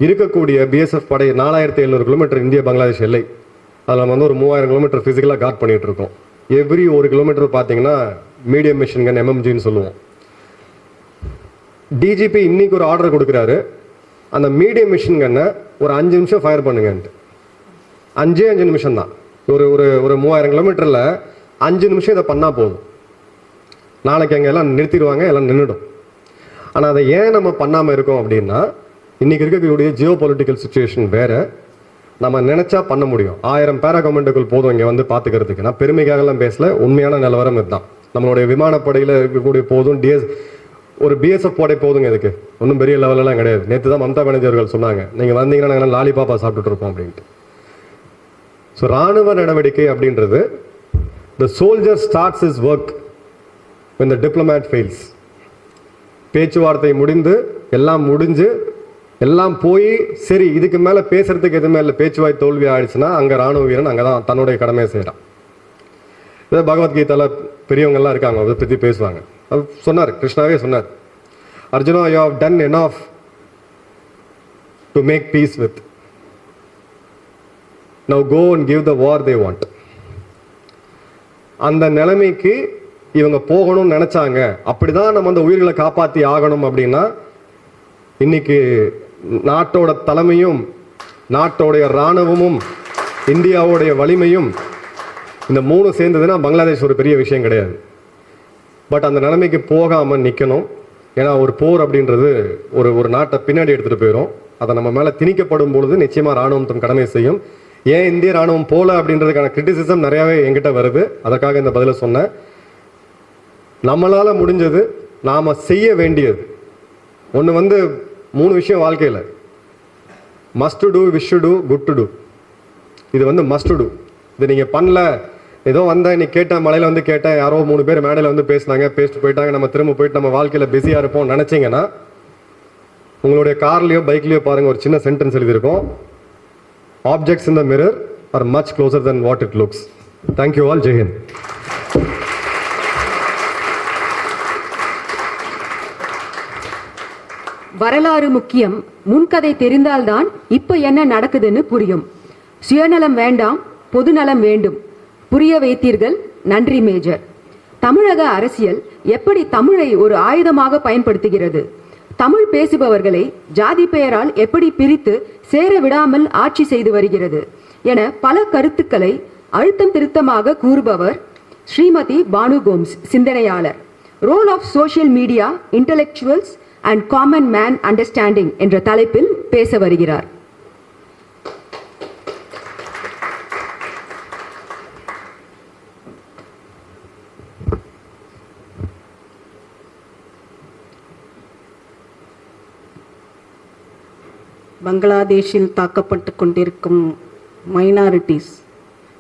இருக்கக்கூடிய பிஎஸ்எஃப் படை 4700 கிலோமீட்டர் இந்திய பங்களாதேஷ் எல்லை, அதில் நம்ம வந்து ஒரு 3000 கிலோமீட்டர் ஃபிசிக்கலாக கார்ட் பண்ணிட்டு இருக்கோம். எவ்ரி 1 கிலோமீட்டர் பார்த்தீங்கன்னா மீடியம் மிஷின் கன் MMGன்னு சொல்லுவோம். டிஜிபி இன்னைக்கு ஒரு ஆர்டர் கொடுக்குறாரு, அந்த மீடியம் மிஷின் கன்னை ஒரு 5 நிமிஷம் ஃபயர் பண்ணுங்கன்ட்டு. 5 நிமிஷம் தான். ஒரு 3000 கிலோமீட்டரில் 5 நிமிஷம் இதை பண்ணால் போதும். நாளைக்கு அங்கே எல்லாம் நிறுத்திடுவாங்க, எல்லாம் நின்றுடும். ஆனால் அதை ஏன் நம்ம பண்ணாமல் இருக்கோம் அப்படின்னா, இன்னைக்கு இருக்கக்கூடிய ஜியோ பொலிட்டிக்கல் சுச்சுவேஷன் வேற. நம்ம நினைச்சா பண்ண முடியும். 1000 பேரா கமாண்டோக்கள் போதும் இங்கே வந்து பார்த்துக்கிறதுக்கு. நான் பெருமைக்காகலாம் பேசல, உண்மையான நிலவரம் இதுதான். நம்மளுடைய விமானப்படையில் இருக்கக்கூடிய போதும், ஒரு பிஎஸ்எஃப் படை போதுங்க. இதுக்கு ஒன்றும் பெரிய லெவலெல்லாம் கிடையாது. நேற்று தான் மம்தா பானர்ஜி அவர்கள் சொன்னாங்க, நீங்கள் வந்தீங்கன்னா நாங்கள் லாலிபாப்பா சாப்பிட்டுட்டு இருப்போம் அப்படின்ட்டு. ஸோ ராணுவ நடவடிக்கை அப்படின்றது, the soldier starts his work when the diplomat fails. பேச்சுவார்த்தை முடிஞ்சு எல்லாம் போய் சரி இதுக்கு மேலே பேசுறதுக்கு எதுவுமே இல்லை, பேச்சுவாய் தோல்வி ஆயிடுச்சுன்னா அங்கே ராணுவ வீரன் அங்கே தான் தன்னுடைய கடமையை செய்கிறான். இதை பகவத்கீதையில் பெரியவங்கெல்லாம் இருக்காங்க, அதை பற்றி பேசுவாங்க. அது சொன்னார், கிருஷ்ணாவே சொன்னார், Arjuna, you have done enough to make peace with, now go and give the war they want. அந்த நிலைமைக்கு இவங்க போகணும்னு நினைச்சாங்க. அப்படிதான் நம்ம அந்த உயிர்களை காப்பாற்றி ஆகணும் அப்படின்னா, இன்னைக்கு நாட்டோட தலைமையும் நாட்டோடைய இராணுவமும் இந்தியாவுடைய வலிமையும் இந்த 3 சேர்ந்ததுன்னா பங்களாதேஷ் ஒரு பெரிய விஷயம் கிடையாது. பட் அந்த நிலைமைக்கு போகாமல் நிற்கணும். ஏன்னா ஒரு போர் அப்படின்றது ஒரு நாட்டை பின்னாடி எடுத்துகிட்டு போயிடும். அதை நம்ம மேலே திணிக்கப்படும் பொழுது நிச்சயமாக இராணுவம் தன் கடமை செய்யும். ஏன் இந்திய இராணுவம் போல அப்படின்றதுக்கான கிரிட்டிசிசம் நிறையாவே என்கிட்ட வருது. அதற்காக இந்த பதிலை சொன்னேன். நம்மளால் முடிஞ்சது, நாம் செய்ய வேண்டியது ஒன்று வந்து 3 விஷயம் வாழ்க்கையில். Must to, wish to, good to. இது வந்து மஸ்ட் டு. இது நீங்கள் பண்ணல, ஏதோ வந்தேன் இன்னைக்கு கேட்டேன், மலையில் வந்து கேட்டேன், யாரோ 3 பேர் மேடையில் வந்து பேசினாங்க, பேசிட்டு போயிட்டாங்க, நம்ம திரும்ப போயிட்டு நம்ம வாழ்க்கையில் பிஸியாக இருப்போம் நினச்சிங்கன்னா உங்களுடைய கார்லயோ பைக்லயோ பாருங்க, ஒரு சின்ன சென்டென்ஸ் எழுதியிருக்கோம். Objects in the mirror are much closer than what it looks. Thank you all. Jai Hind. வரலாறு முக்கியம். முன்கதை தெரிந்தால்தான் இப்ப என்ன நடக்குதுன்னு புரியும். சுயநலம் வேண்டாம், பொதுநலம் வேண்டும். புரிய வைத்தீர்கள், நன்றி மேஜர். தமிழக அரசியல் எப்படி தமிழை ஒரு ஆயுதமாக பயன்படுத்துகிறது, தமிழ் பேசுபவர்களை ஜாதி பெயரால் எப்படி பிரித்து சேர விடாமல் ஆட்சி செய்து வருகிறது என பல கருத்துக்களை அழுத்தம் திருத்தமாக கூறுபவர் ஸ்ரீமதி பானு கோம்ஸ், சிந்தனையாளர். Role of social media, intellectuals and common man understanding என்ற தலைப்பில் பேச வருகிறார். பங்களாதேஷில் தாக்கப்பட்டு கொண்டிருக்கும் மைனாரிட்டிஸ்,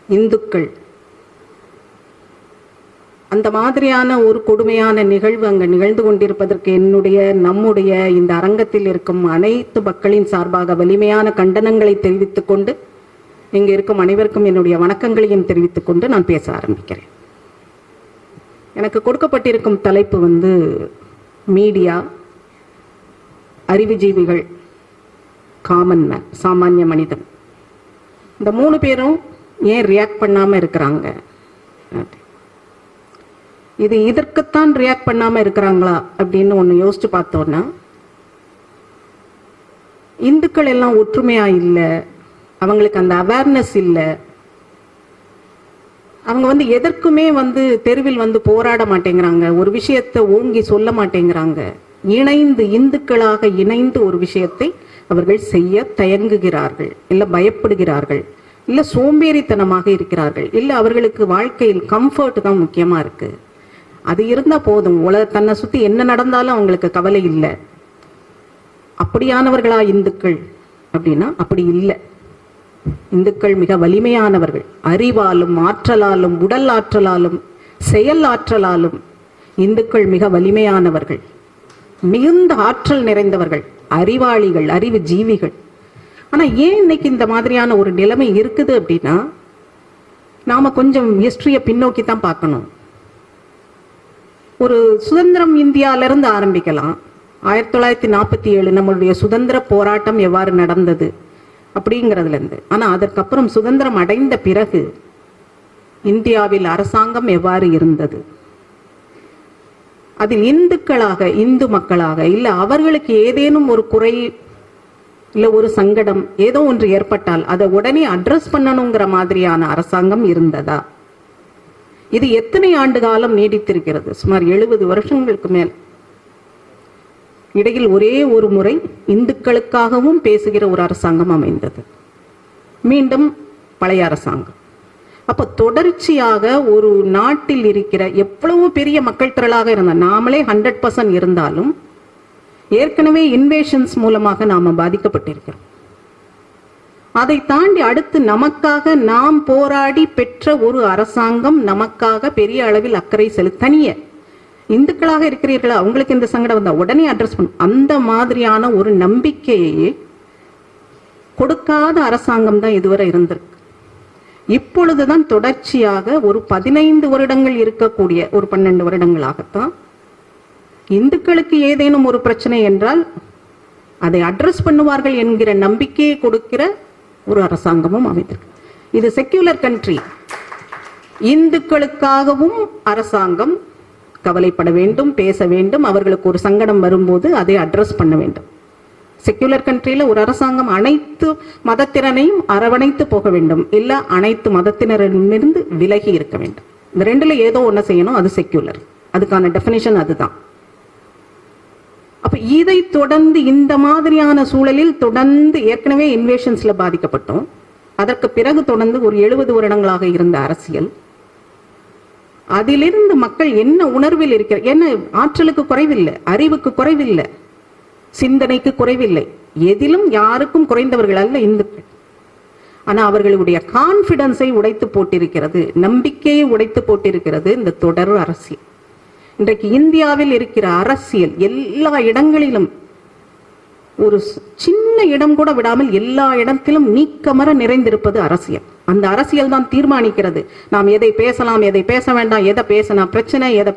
இந்துக்கள், அந்த மாதிரியான ஒரு கொடுமையான நிகழ்வு அங்கே நிகழ்ந்து கொண்டிருப்பதற்கு நம்முடைய இந்த அரங்கத்தில் இருக்கும் அனைத்து மக்களின் சார்பாக வலிமையான கண்டனங்களை தெரிவித்துக் கொண்டு, இங்கே இருக்கும் அனைவருக்கும் என்னுடைய வணக்கங்களையும் தெரிவித்துக் கொண்டு நான் பேச ஆரம்பிக்கிறேன். எனக்கு கொடுக்கப்பட்டிருக்கும் தலைப்பு மீடியா, அறிவுஜீவிகள், காமன் மேன், சாமானிய மனிதன். இந்த 3 பேரும் ஏன் ரியாக்ட் பண்ணாம இருக்கிறாங்க? இது இதற்குத்தான் ரியாக்ட் பண்ணாம இருக்கிறாங்களா அப்படின்னு ஒன்று யோசிச்சு பார்த்தோன்னா, இந்துக்கள் எல்லாம் ஒற்றுமையா இல்லை, அவங்களுக்கு அந்த அவேர்னஸ் இல்லை, அவங்க எதற்குமே தெருவில் போராட மாட்டேங்கிறாங்க, ஒரு விஷயத்தை ஓங்கி சொல்ல மாட்டேங்கிறாங்க. இணைந்து, இந்துக்களாக இணைந்து ஒரு விஷயத்தை அவர்கள் செய்ய தயங்குகிறார்கள், இல்ல பயப்படுகிறார்கள், இல்ல சோம்பேறித்தனமாக இருக்கிறார்கள், இல்ல அவர்களுக்கு வாழ்க்கையில் கம்ஃபர்ட் தான் முக்கியமா இருக்கு. அது இருந்தா போதும், தன்னை சுத்தி என்ன நடந்தாலும் அவங்களுக்கு கவலை இல்லை. அப்படியானவர்களா இந்துக்கள் அப்படின்னா அப்படி இல்லை. இந்துக்கள் மிக வலிமையானவர்கள். அறிவாலும், ஆற்றலாலும், உடல் ஆற்றலாலும், செயல் ஆற்றலாலும் இந்துக்கள் மிக வலிமையானவர்கள், மிகுந்த ஆற்றல் நிறைந்தவர்கள், அறிவாளிகள், அறிவு ஜீவிகள். ஆனா ஏன் இன்னைக்கு இந்த மாதிரியான ஒரு நிலைமை இருக்குது அப்படின்னா, நாம கொஞ்சம் ஹிஸ்டரிய பின்னோக்கி தான் பார்க்கணும். ஒரு சுதந்திரம் இந்தியாவிலிருந்து ஆரம்பிக்கலாம். 1947 நம்மளுடைய சுதந்திர போராட்டம் எவ்வாறு நடந்தது அப்படிங்கிறதுல இருந்து. ஆனா அதற்கப்புறம் சுதந்திரம் அடைந்த பிறகு இந்தியாவில் அரசாங்கம் எவ்வாறு இருந்தது, அதில் இந்துக்களாக, இந்து மக்களாக, இல்ல அவர்களுக்கு ஏதேனும் ஒரு குறை இல்ல ஒரு சங்கடம் ஏதோ ஒன்று ஏற்பட்டால் அதை உடனே அட்ரஸ் பண்ணணுங்கிற மாதிரியான அரசாங்கம் இருந்ததா? இது எத்தனை ஆண்டு காலம் நீடித்திருக்கிறது? சுமார் 70 வருஷங்களுக்கு மேல். இடையில் ஒரே ஒரு முறை இந்துக்களுக்காகவும் பேசுகிற ஒரு அரசாங்கம் அமைந்தது, மீண்டும் பழைய அரசாங்கம். அப்ப தொடர்ச்சியாக ஒரு நாட்டில் இருக்கிற எவ்வளவு பெரிய மக்கள் திரளாக இருந்த நாமளே 100% இருந்தாலும் ஏற்கனவே இன்வேஷன்ஸ் மூலமாக நாம பாதிக்கப்பட்டிருக்கிறோம். அதை தாண்டி அடுத்து நமக்காக நாம் போராடி பெற்ற ஒரு அரசாங்கம் நமக்காக பெரிய அளவில் அக்கறை செலுத்தனிய இந்துக்களாக இருக்கிறீர்களா, அவங்களுக்கு இந்த சங்கடம் வந்தா உடனே அட்ரஸ் பண்ணும், அந்த மாதிரியான ஒரு நம்பிக்கையை கொடுக்காத அரசாங்கம் தான் இதுவரை இருந்திருக்கு. இப்பொழுதுதான் தொடர்ச்சியாக ஒரு 15 வருடங்கள் இருக்கக்கூடிய ஒரு 12 வருடங்களாகத்தான் இந்துக்களுக்கு ஏதேனும் ஒரு பிரச்சனை என்றால் அதை அட்ரஸ் பண்ணுவார்கள் என்கிற நம்பிக்கையை கொடுக்கிற ஒரு அரசாங்கமும் அமைந்திருக்கு. இது செக்யூலர் கண்ட்ரி. இந்துக்களுக்காகவும் அரசாங்கம் கவலைப்பட வேண்டும், பேச வேண்டும், அவர்களுக்கு ஒரு சங்கடம் வரும்போது அதை அட்ரஸ் பண்ண வேண்டும். செக்யூலர் கண்ட்ரியில ஒரு அரசாங்கம் அனைத்து மதத்தினரையும் அரவணைத்து போக வேண்டும், இல்ல அனைத்து மதத்தினரிடமிருந்து விலகி இருக்க வேண்டும். இந்த ரெண்டுல ஏதோ ஒண்ணு செய்யணும், அது செக்யூலர். அதுக்கான டெபினிஷன் அதுதான். அப்ப இதை தொடர்ந்து இந்த மாதிரியான சூழலில் தொடர்ந்து ஏற்கனவே இன்வேஷன்ஸ்ல பாதிக்கப்பட்டோம். அதற்கு பிறகு தொடர்ந்து ஒரு 70 வருடங்களாக இருந்த அரசியல், அதிலிருந்து மக்கள் என்ன உணர்வில் இருக்கிற, என்ன ஆற்றலுக்கு குறைவில்லை, அறிவுக்கு குறைவில்லை, சிந்தனைக்கு குறைவில்லை, எதிலும் யாருக்கும் குறைந்தவர்கள் அல்ல இந்துக்கள். ஆனா அவர்களுடைய கான்பிடன்ஸை உடைத்து போட்டிருக்கிறது, நம்பிக்கையை உடைத்து போட்டிருக்கிறது இந்த தொடர் அரசியல். இன்றைக்கு இந்தியாவில் இருக்கிற அரசியல் எல்லா இடங்களிலும் ஒரு சின்ன இடம் கூட விடாமல் எல்லா இடத்திலும் நீக்கமர நிறைந்திருப்பது அரசியல். அந்த அரசியல் தான் தீர்மானிக்கிறது நாம் எதை பேசலாம், எதை பேச வேண்டாம், எதை பேசினா பிரச்சனை, எதை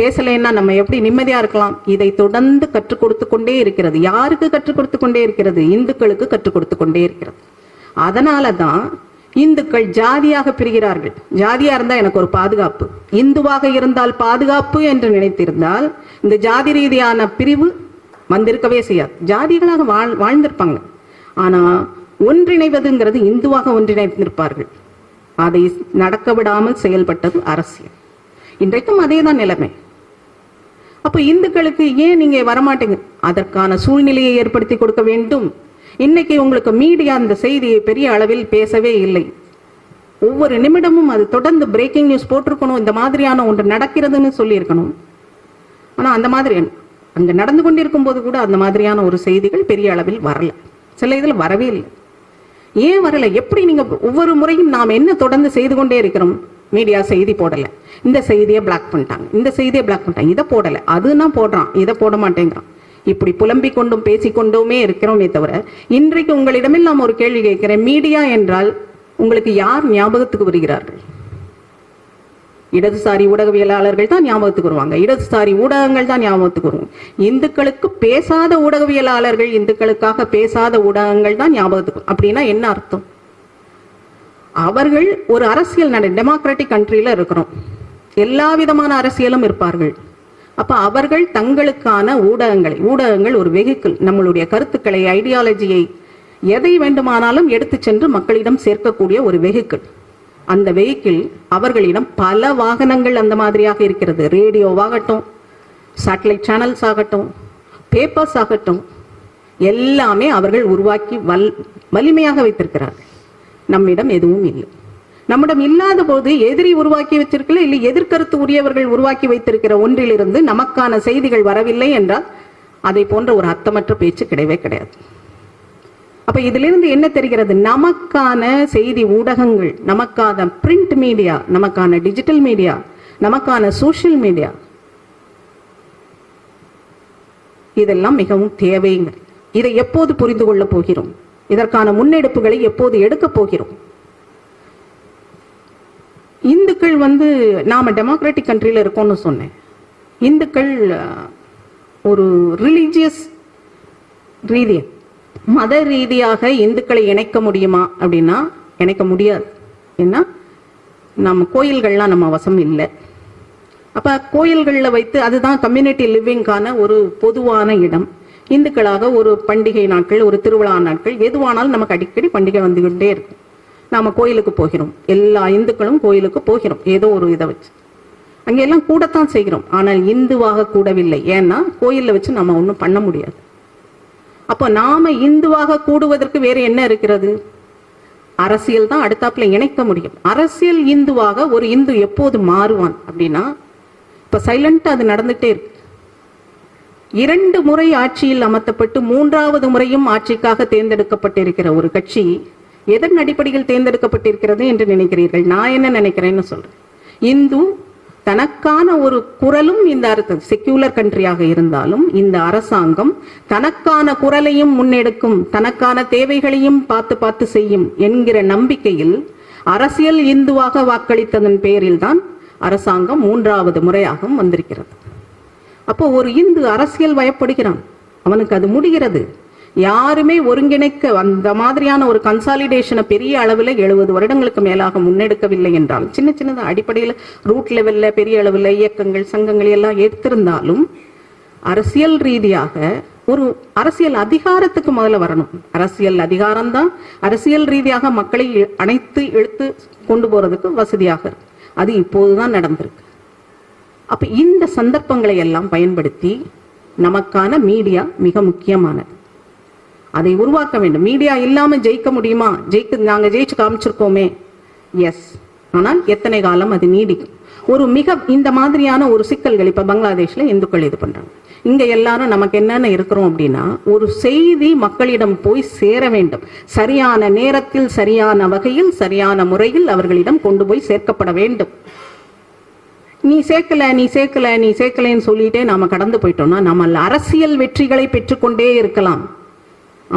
பேசலைன்னா நம்ம எப்படி நிம்மதியா இருக்கலாம். இதை தொடர்ந்து கற்றுக் கொடுத்து கொண்டே இருக்கிறது. யாருக்கு கற்றுக் கொடுத்து கொண்டே இருக்கிறது? இந்துக்களுக்கு கற்றுக் கொடுத்து கொண்டே இருக்கிறது. அதனாலதான் இந்துக்கள் ஜாதியாக பிரிகிறார்கள். ஜாதியா இருந்தா எனக்கு ஒரு பாதுகாப்பு, இந்துவாக இருந்தால் பாதுகாப்பு என்று நினைத்திருந்தால் இந்த ஜாதி ரீதியான பிரிவு வந்திருக்கவே செய்யாது. ஜாதிகளாக வாழ்ந்திருப்பாங்க. ஆனா ஒன்றிணைவதுங்கிறது இந்துவாக ஒன்றிணைந்திருப்பார்கள். அதை நடக்க விடாமல் செயல்பட்டது அரசியல். இன்றைக்கும் அதேதான் நிலைமை. அப்ப இந்துக்களுக்கு ஏன் நீங்க வரமாட்டீங்க? அதற்கான சூழ்நிலையை ஏற்படுத்தி கொடுக்க வேண்டும். இன்னைக்கு உங்களுக்கு மீடியா அந்த செய்தியை பெரிய அளவில் பேசவே இல்லை. ஒவ்வொரு நிமிடமும் அது தொடர்ந்து பிரேக்கிங் நியூஸ் போட்டிருக்கணும், இந்த மாதிரியான ஒன்று நடக்கிறதுன்னு சொல்லியிருக்கணும். ஆனா அந்த மாதிரி அங்க நடந்து கொண்டிருக்கும் போது கூட அந்த மாதிரியான ஒரு செய்திகள் பெரிய அளவில் வரல. சில இதுல வரவே இல்லை. ஏன் வரல? எப்படி நீங்க ஒவ்வொரு முறையும் நாம் என்ன தொடர்ந்து செய்து கொண்டே இருக்கிறோம்? மீடியா செய்தி போடல, இந்த செய்தியை பிளாக் பண்ணிட்டாங்க, இந்த செய்தியை பிளாக் பண்ணிட்டாங்க, இதை போடல, அதுனா போடுறான், இதை போட மாட்டேங்கிறான். இப்படி புலம்பிக் கொண்டும் பேசிக்கொண்டுமே இருக்கிறோமே தவிர, இன்றைக்கு உங்களிடமில் நாம் ஒரு கேள்வி கேட்கிறேன். மீடியா என்றால் உங்களுக்கு யார் ஞாபகத்துக்கு வருகிறார்கள்? இடதுசாரி ஊடகவியலாளர்கள் தான் ஞாபகத்துக்கு வருவாங்க, இடதுசாரி ஊடகங்கள் தான் ஞாபகத்துக்கு வருவாங்க. இந்துக்களுக்கு பேசாத ஊடகவியலாளர்கள், இந்துக்களுக்காக பேசாத ஊடகங்கள் தான் ஞாபகத்துக்கு. அப்படின்னா என்ன அர்த்தம்? அவர்கள் ஒரு அரசியல் டெமோக்ராட்டிக் கண்ட்ரியில இருக்கிறோம், எல்லா விதமான அரசியலும் இருப்பார்கள். அப்ப அவர்கள் தங்களுக்கான ஊடகங்கள் ஒரு வெஹிக்கிள், நம்மளுடைய கருத்துக்களை, ஐடியாலஜியை, எதை வேண்டுமானாலும் எடுத்து சென்று மக்களிடம் சேர்க்கக்கூடிய ஒரு வெஹிக்கிள். அந்த வெஹிக்கிள் அவர்களிடம் பல வாகனங்கள் அந்த மாதிரியாக இருக்கிறது. ரேடியோவாகட்டும், சேட்டலைட் சேனல்ஸ் ஆகட்டும், பேப்பர்ஸ் ஆகட்டும், எல்லாமே அவர்கள் உருவாக்கி வலிமையாக வைத்திருக்கிறார்கள். நம்மிடம் எதுவும் இல்லை. நம்மிடம் இல்லாத போது எதிரி உருவாக்கி வச்சிருக்கல, இல்லை எதிர்கருத்து உரியவர்கள் உருவாக்கி வைத்திருக்கிற ஒன்றிலிருந்து நமக்கான செய்திகள் வரவில்லை என்றால் அதை போன்ற ஒரு அர்த்தமற்ற பேச்சு கிடையவே கிடையாது. அப்ப இதிலிருந்து என்ன தெரிகிறது? நமக்கான செய்தி ஊடகங்கள், நமக்கான பிரிண்ட் மீடியா, நமக்கான டிஜிட்டல் மீடியா, நமக்கான சோசியல் மீடியா, இதெல்லாம் மிகவும் தேவைங்க. இதை எப்போது புரிந்து கொள்ள போகிறோம்? இதற்கான முன்னெடுப்புகளை எப்போது எடுக்க போகிறோம்? இந்துக்கள் நாம டெமோக்ராட்டிக் கண்ட்ரியில இருக்கோம்னு சொன்னேன். இந்துக்கள் ஒரு ரிலீஜியஸ் ரீதியா, மத ரீதியாக இந்துக்களை இணைக்க முடியுமா அப்படின்னா இணைக்க முடியாது. ஏன்னா நம்ம கோயில்கள்லாம் நம்ம வசம் இல்லை. அப்ப கோயில்களில் வைத்து அதுதான் கம்யூனிட்டி லிவிங்கான ஒரு பொதுவான இடம். இந்துக்களாக ஒரு பண்டிகை நாட்கள், ஒரு திருவிழா நாட்கள், எதுவானாலும் நமக்கு அடிக்கடி பண்டிகை வந்துகிட்டே இருக்கும். நாம கோயிலுக்கு போகிறோம், எல்லா இந்துக்களும் கோயிலுக்கு போகிறோம், ஏதோ ஒரு இதை வச்சு அங்கெல்லாம் கூடத்தான் செய்கிறோம். ஆனால் இந்துவாக கூடவில்லை. ஏன்னா கோயில்ல வச்சு நம்ம ஒன்றும் பண்ண முடியாது. அப்போ நாம இந்துவாக கூடுவதற்கு வேற என்ன இருக்கிறது? அரசியல் தான் அடுத்தாப்புல இணைக்க முடியும். அரசியல் இந்துவாக ஒரு இந்து எப்போது மாறுவான் அப்படின்னா, இப்ப சைலண்டா அது நடந்துட்டே இருக்கு. 2 முறை ஆட்சியில் அமர்த்தப்பட்டு 3வது முறையும் ஆட்சிக்காக தேர்ந்தெடுக்கப்பட்டிருக்கிற ஒரு கட்சி எதன் அடிப்படையில் தேர்ந்தெடுக்கப்பட்டிருக்கிறது என்று நினைக்கிறீர்கள்? நான் என்ன நினைக்கிறேன்னு சொல்றேன். இந்து தனக்கான ஒரு குரலும், இந்த செக்யூலர் கண்ட்ரியாக இருந்தாலும் இந்த அரசாங்கம் தனக்கான குரலையும் முன்னெடுக்கும், தனக்கான தேவைகளையும் பார்த்து செய்யும் என்கிற நம்பிக்கையில் அரசியல் இந்துவாக வாக்களித்ததன் பேரில் தான் அரசாங்கம் 3வது முறையாக வந்திருக்கிறது. அப்போ ஒரு இந்து அரசியல் வயப்படுகிறான், அவனுக்கு அது முடிகிறது. யாருமே ஒருங்கிணைக்க அந்த மாதிரியான ஒரு கன்சாலிடேஷனை பெரிய அளவில் 70 வருடங்களுக்கு மேலாக முன்னெடுக்கவில்லை என்றால், சின்ன சின்னதா அடிப்படையில் ரூட் லெவல்ல பெரிய அளவில் இயக்கங்கள், சங்கங்கள் எல்லாம் எடுத்திருந்தாலும், அரசியல் ரீதியாக ஒரு அரசியல் அதிகாரத்துக்கு முதல்ல வரணும். அரசியல் அதிகாரம் தான் அரசியல் ரீதியாக மக்களை அனைத்து இழுத்து கொண்டு போறதுக்கு வசதியாக இருக்கு. அது இப்போதுதான் நடந்திருக்கு. அப்ப இந்த சந்தர்ப்பங்களை எல்லாம் பயன்படுத்தி நமக்கான மீடியா மிக முக்கியமானது. அதை உருவாக்க வேண்டும். மீடியா இல்லாம ஜெயிக்க முடியுமா? நாங்க ஜெயிச்சு காமிச்சிருக்கோமே, எஸ். ஆனால் எத்தனை காலம் அது நீடிக்கும்? ஒரு இந்த மாதிரியான ஒரு சிக்கல்கள் இப்ப பங்களாதேஷ்ல இந்துக்கள் இது பண்றாங்க. இங்க எல்லாரும் நமக்கு என்னென்ன இருக்கிறோம் அப்படின்னா, ஒரு செய்தி மக்களிடம் போய் சேர வேண்டும். சரியான நேரத்தில், சரியான வகையில், சரியான முறையில் அவர்களிடம் கொண்டு போய் சேர்க்கப்பட வேண்டும். நீ சேர்க்கலன்னு சொல்லிட்டே நாம கடந்து போயிட்டோம்னா நம்ம அரசியல் வெற்றிகளை பெற்றுக்கொண்டே இருக்கலாம்.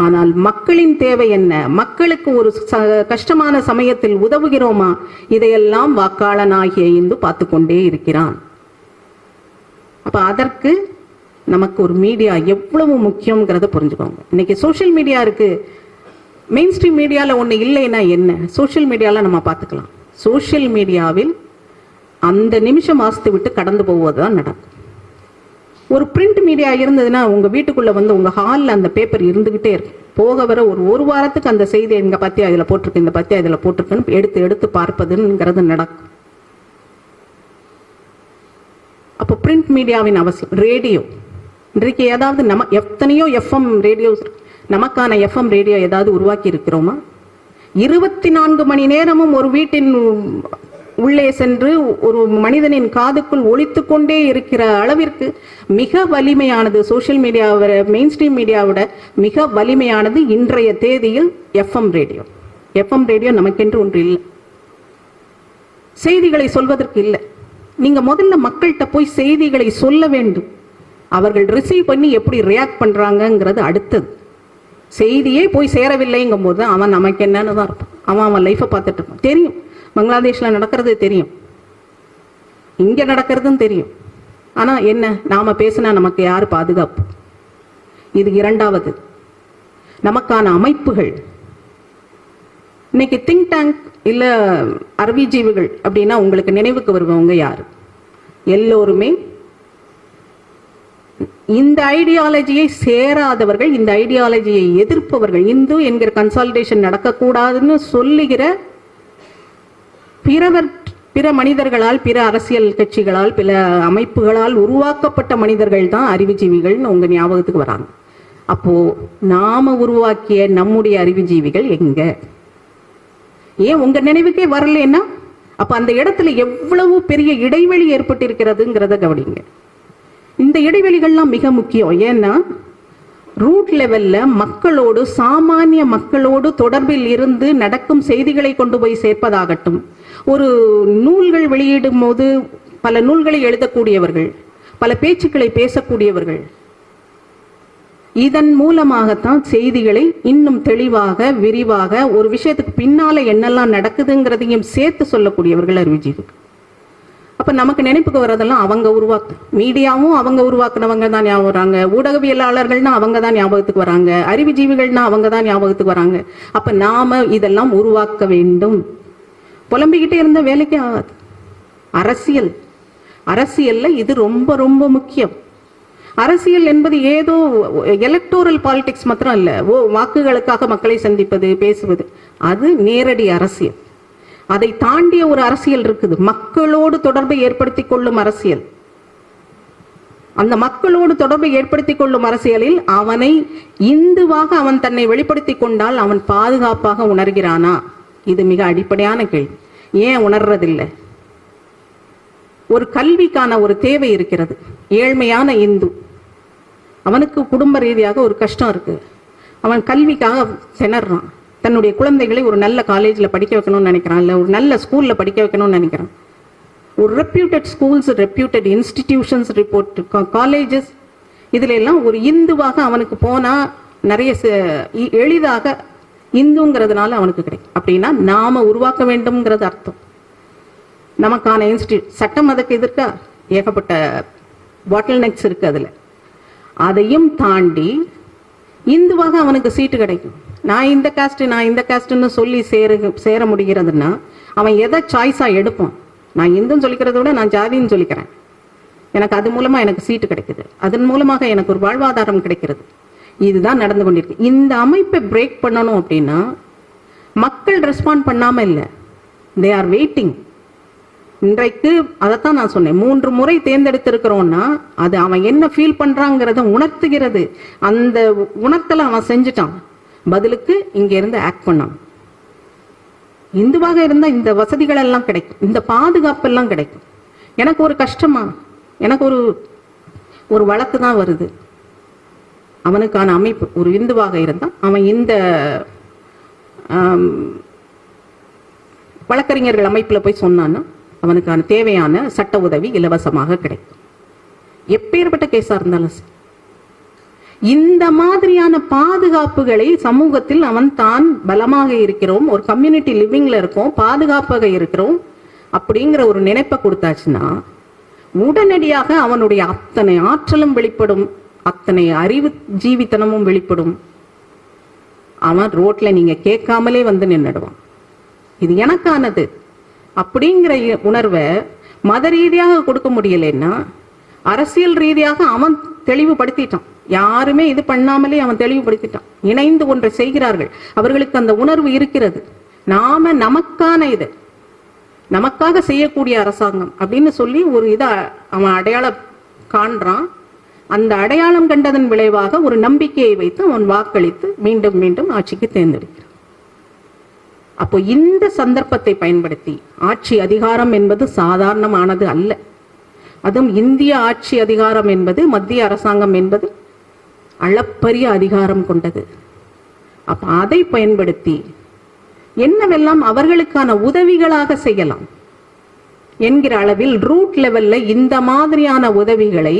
ஆனால் மக்களின் தேவை என்ன, மக்களுக்கு ஒரு கஷ்டமான சமயத்தில் உதவுகிறோமா, இதையெல்லாம் வாக்காளனாகிய இந்து பார்த்து கொண்டே இருக்கிறான். அப்ப அதற்கு நமக்கு ஒரு மீடியா எவ்வளவு முக்கியங்கிறத புரிஞ்சுக்கோங்க. இன்னைக்கு சோசியல் மீடியா இருக்கு, மெயின் ஸ்ட்ரீம் மீடியால ஒண்ணு இல்லைன்னா என்ன, சோசியல் மீடியால நம்ம பார்த்துக்கலாம். சோசியல் மீடியாவில் அந்த நிமிஷம் வாசித்து விட்டு கடந்து போவதுதான் நடக்கும். ஒரு பிரிண்ட் மீடியா இருந்ததுன்னா உங்க வீட்டுக்குள்ள வந்து உங்க ஹாலில் அந்த பேப்பர் இருந்துகிட்டே இருக்கும். போக வர ஒரு வாரத்துக்கு அந்த செய்தி இங்க பத்தியா இதுல போட்டிருக்கு, இந்த பத்தியா இதுல போட்டிருக்குன்னு எடுத்து எடுத்து பார்ப்பதுங்கிறது நடக்கும். அப்போ பிரிண்ட் மீடியாவின் அவசியம். ரேடியோ இன்றைக்கு ஏதாவது எத்தனையோ எஃப்எம் ரேடியோ, நமக்கான எஃப்எம் ரேடியோ ஏதாவது உருவாக்கி இருக்கிறோமா? 24 மணி நேரமும் ஒரு வீட்டின் உள்ளே சென்று ஒரு மனிதனின் காதுக்குள் ஒலித்துக் கொண்டே இருக்கிற அளவிற்கு மிக வலிமையானது சோசியல் மீடியாவை மெயின் ஸ்ட்ரீம் மீடியாவோட மிக வலிமையானது இன்றைய தேதியில் எஃப்எம் ரேடியோ. எஃப்எம் ரேடியோ நமக்கென்று ஒன்று இல்லை, செய்திகளை சொல்வதற்கு இல்லை. நீங்க முதல்ல மக்கள்கிட்ட போய் செய்திகளை சொல்ல வேண்டும். அவர்கள் ரிசீவ் பண்ணி எப்படி ரியாக்ட் பண்றாங்கிறது அடுத்தது. செய்தியே போய் சேரவில்லைங்கும் போது அவன் நமக்கு என்னன்னு தான் இருப்பான். அவன் லைஃபை பார்த்துட்டு இருப்பான். தெரியும், பங்களாதேஷ்ல நடக்கிறது தெரியும், இங்க நடக்கிறதும் தெரியும். ஆனா என்ன, நாம பேசினா நமக்கு யாரு பாதுகாப்பு? இது இரண்டாவது. நமக்கான அமைப்புகள் இன்னைக்கு திங்க் டேங்க் இல்ல அறிவுஜீவிகள் அப்படின்னா உங்களுக்கு நினைவுக்கு வருவவங்க யாரு? எல்லோருமே இந்த ஐடியாலஜியை சேராதவர்கள், இந்த ஐடியாலஜியை எதிர்ப்பவர்கள். இந்து என்கிற கன்சாலிடேஷன் நடக்கக்கூடாதுன்னு சொல்லுகிற பிற மனிதர்களால், பிற அரசியல் கட்சிகளால், பிற அமைப்புகளால் உருவாக்கப்பட்ட மனிதர்கள் தான் அறிவுஜீவிகள்னு உங்க ஞாபகத்துக்கு வராங்க. அப்போ நாம உருவாக்கிய நம்முடைய அறிவுஜீவிகள் எங்க? ஏன் உங்க நினைவுக்கே வரலன்னா அப்ப அந்த இடத்துல எவ்வளவு பெரிய இடைவெளி ஏற்பட்டிருக்கிறதுங்கிறத கவனிங்க. இந்த இடைவெளிகள்லாம் மிக முக்கியம். ஏன்னா ரூட் லெவல்ல மக்களோடு, சாமானிய மக்களோடு தொடர்பில் இருந்து நடக்கும் செய்திகளை கொண்டு போய் சேர்ப்பதாகட்டும், ஒரு நூல்கள் வெளியிடும் போது பல நூல்களை எழுதக்கூடியவர்கள், பல பேச்சுக்களை பேசக்கூடியவர்கள், இதன் மூலமாகத்தான் செய்திகளை இன்னும் தெளிவாக, விரிவாக, ஒரு விஷயத்துக்கு பின்னால என்னெல்லாம் நடக்குதுங்கிறதையும் சேர்த்து சொல்லக்கூடியவர்கள் அறிவுஜீவிகள். அப்ப நமக்கு நினைப்புக்கு வர்றதெல்லாம் அவங்க மீடியாவும் அவங்க உருவாக்குனவங்க தான் ஞாபகம் வராங்க, ஊடகவியலாளர்கள்னா அவங்க தான் ஞாபகத்துக்கு வராங்க, அறிவுஜீவிகள்னா அவங்க தான் ஞாபகத்துக்கு வராங்க. அப்ப நாம இதெல்லாம் உருவாக்க வேண்டும். புலம்பிக்கிட்டே இருந்த வேலைக்கு ஆகாது. அரசியல்ல இது ரொம்ப ரொம்ப முக்கியம். அரசியல் என்பது ஏதோ எலக்டோரல் பாலிடிக்ஸ் மாத்திரம் இல்ல. வாக்குகளுக்காக மக்களை சந்திப்பது, பேசுவது, அது நேரடி அரசியல். அதை தாண்டிய ஒரு அரசியல் இருக்குது, மக்களோடு தொடர்பை ஏற்படுத்திக் கொள்ளும் அரசியல். அந்த மக்களோடு தொடர்பை ஏற்படுத்திக் கொள்ளும் அரசியலில் அவனை இந்துவாக அவன் தன்னை வெளிப்படுத்திக் கொண்டால் அவன் பாதுகாப்பாக உணர்கிறானா? இது மிக அடிப்படையான கேள்வி. ஏன் உணர்றதில்லை? ஒரு கல்விக்கான ஒரு தேவை இருக்கிறது. ஏழ்மையான இந்து, அவனுக்கு குடும்ப ரீதியாக ஒரு கஷ்டம் இருக்கு, அவன் கல்விக்காக திணறான். தன்னுடைய குழந்தைகளை ஒரு நல்ல காலேஜ்ல படிக்க வைக்கணும்னு நினைக்கிறான், இல்ல ஒரு நல்ல ஸ்கூல்ல படிக்க வைக்கணும்னு நினைக்கிறான். ஒரு reputed schools, reputed institutions, report colleges, இதுல எல்லாம் ஒரு இந்துவாக அவனுக்கு போனா நிறைய எளிதாக இந்துங்கிறதுனால அவனுக்கு கிடைக்கும். அப்படின்னா நாம உருவாக்க வேண்டும்ங்கிறது அர்த்தம். நமக்கான சட்டம் அதுக்கு எதிர்க்கா ஏகப்பட்ட பாட்டில் நெக்ஸ் இருக்கு. அதுல அதையும் தாண்டி இந்துவாக அவனுக்கு சீட்டு கிடைக்கும். நான் இந்த காஸ்ட்னு சொல்லி சேர முடிகிறதுன்னா அவன் எதை சாய்ஸா எடுப்பான்? நான் இந்துன்னு சொல்லிக்கிறத விட நான் ஜாதின்னு சொல்லிக்கிறேன், எனக்கு அது மூலமா எனக்கு சீட்டு கிடைக்குது, அதன் மூலமாக எனக்கு ஒரு வாழ்வாதாரம் கிடைக்கிறது. இதுதான் நடந்து கொண்டிருக்கு. இந்த அமைப்பை பிரேக் பண்ணணும் அப்படின்னா மக்கள் ரெஸ்பாண்ட் பண்ணாம இல்லை, தே ஆர் வெயிட்டிங். இன்றைக்கு அதைத்தான் நான் சொன்னேன், 3 முறை தேர்ந்தெடுத்திருக்கிறோம்னா அது அவன் என்ன ஃபீல் பண்றாங்கிறத உணர்த்துகிறது. அந்த உணர்த்தல அவன் செஞ்சுட்டான், பதிலுக்கு இங்க இருந்து ஆக்ட் பண்ணான். இந்துவாக இருந்தா இந்த வசதிகள் எல்லாம் கிடைக்கும், இந்த பாதுகாப்பு எல்லாம் கிடைக்கும். எனக்கு ஒரு கஷ்டமா, எனக்கு ஒரு வழக்கு தான் வருது, அவனுக்கான அமைப்பு ஒரு இந்துவாக இருந்தா அவன் இந்த வழக்கறிஞர்கள் அமைப்புல போய் சொன்னான்னா அவனுக்கான தேவையான சட்ட உதவி இலவசமாக கிடைக்கும். எப்பேற்பட்ட கேஸா இருந்தாலும் இந்த மாதிரியான பாதுகாப்புகளை சமூகத்தில் அவன் தான் பலமாக இருக்கிறோம், ஒரு கம்யூனிட்டி லிவிங்ல இருக்கோம், பாதுகாப்பாக இருக்கிறோம் அப்படிங்கிற ஒரு நினைப்பை கொடுத்தாச்சுன்னா உடனடியாக அவனுடைய அத்தனை ஆற்றலும் வெளிப்படும், அத்தனை அறிவு ஜீவித்தனமும் வெளிப்படும். அவன் ரோட்ல நீங்க கேட்காமலே வந்து நின்னுடுவான். இது எனக்கானது அப்படிங்கிற உணர்வை மத ரீதியாக கொடுக்க முடியலன்னா அரசியல் ரீதியாக அவன் தெளிவுபடுத்திட்டான். யாருமே இது பண்ணாமலே அவன் தெளிவுபடுத்திட்டான். இணைந்து ஒன்றை செய்கிறார்கள், அவர்களுக்கு அந்த உணர்வு இருக்கிறது. நாம நமக்கான இது, நமக்காக செய்யக்கூடிய அரசாங்கம் அப்படின்னு சொல்லி ஒரு இதை அவன் அடையாளம் காண்றான். அந்த அடையாளம் கண்டதன் விளைவாக ஒரு நம்பிக்கையை வைத்து அவன் வாக்களித்து மீண்டும் மீண்டும் ஆட்சிக்கு தேர்ந்தெடுக்கிறான். அப்போ இந்த சந்தர்ப்பத்தை பயன்படுத்தி ஆட்சி அதிகாரம் என்பது சாதாரணமானது அல்ல. அதுவும் இந்திய ஆட்சி அதிகாரம் என்பது, மத்திய அரசாங்கம் என்பது அளப்பரிய அதிகாரம் கொண்டது. அப்ப அதை பயன்படுத்தி என்னவெல்லாம் அவர்களுக்கான உதவிகளாக செய்யலாம் என்கிற அளவில் ரூட் லெவல்ல இந்த மாதிரியான உதவிகளை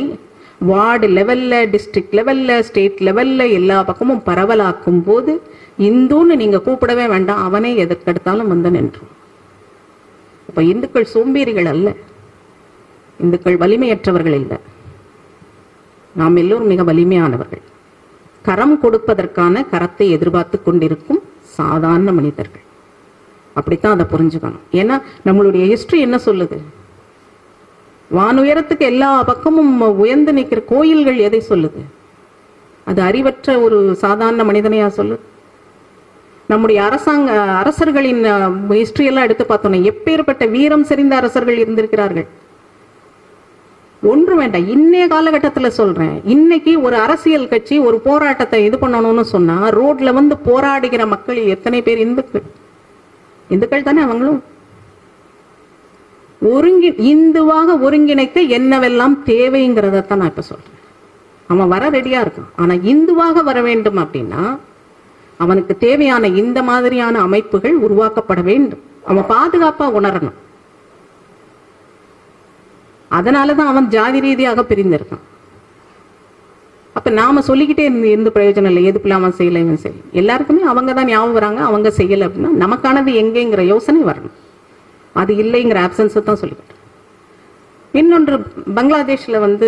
வார்டு லெவல்ல, டிஸ்ட்ரிக்ட் லெவல்ல, ஸ்டேட் லெவல்ல எல்லா பக்கமும் பரவலாக்கும் போது இந்துன்னு நீங்க கூப்பிடவே வேண்டாம், அவனே எதற்கெடுத்தாலும் வந்து நின்றும். இப்ப இந்துக்கள் சோம்பேறிகள் அல்ல, இந்துக்கள் வலிமையற்றவர்கள் இல்லை, நாம் எல்லோரும் மிக வலிமையானவர்கள். கரம் கொடுப்பதற்கான கரத்தை எதிர்பார்த்து கொண்டிருக்கும் சாதாரண மனிதர்கள். அப்படித்தான் அதை புரிஞ்சுக்கணும். ஏன்னா நம்மளுடைய ஹிஸ்டரி என்ன சொல்லுது? வானுயரத்துக்கு எல்லா பக்கமும் உயர்ந்து நிற்கிற கோயில்கள் எதை சொல்லுது? அது அறிவற்ற ஒரு சாதாரண மனிதனையா சொல்லுது? நம்முடைய அரசர்களின் ஹிஸ்டரி எல்லாம் எடுத்து பார்த்தோம்னா எப்பேற்பட்ட வீரம் செறிந்த அரசர்கள் இருந்திருக்கிறார்கள். ஒன்று வேண்டாம், இன்னைய காலகட்டத்தில் சொல்றேன், இன்னைக்கு ஒரு அரசியல் கட்சி ஒரு போராட்டத்தை இது பண்ணணும்னு சொன்னா ரோட்ல வந்து போராடுகிற மக்கள் எத்தனை பேர்? இந்துக்கள் தானே அவங்களும். இந்துவாக ஒருங்கிணைக்க என்னவெல்லாம் தேவைங்கிறதான் நான் இப்ப சொல்றேன். அவன் வர ரெடியா இருக்கான். ஆனா இந்துவாக வர வேண்டும் அப்படின்னா அவனுக்கு தேவையான இந்த மாதிரியான அமைப்புகள் உருவாக்கப்பட வேண்டும். அவன் பாதுகாப்பா உணரணும். அதனாலதான் அவன் ஜாதி ரீதியாக பிரிந்திருக்கான். அப்ப நாம சொல்லிக்கிட்டே இருந்து பிரயோஜனம் இல்லை. எதுக்குள்ள அவன் செய்யல, இவன் செய்யல, எல்லாருக்குமே அவங்க தான் ஞாபகம் வராங்க. அவங்க செய்யல அப்படின்னா நமக்கானது எங்கேங்கிற யோசனை வரணும். அது இல்லைங்கிற ஆப்சன்ஸை தான் சொல்லிக்கிட்டேன். இன்னொன்று, பங்களாதேஷ்ல வந்து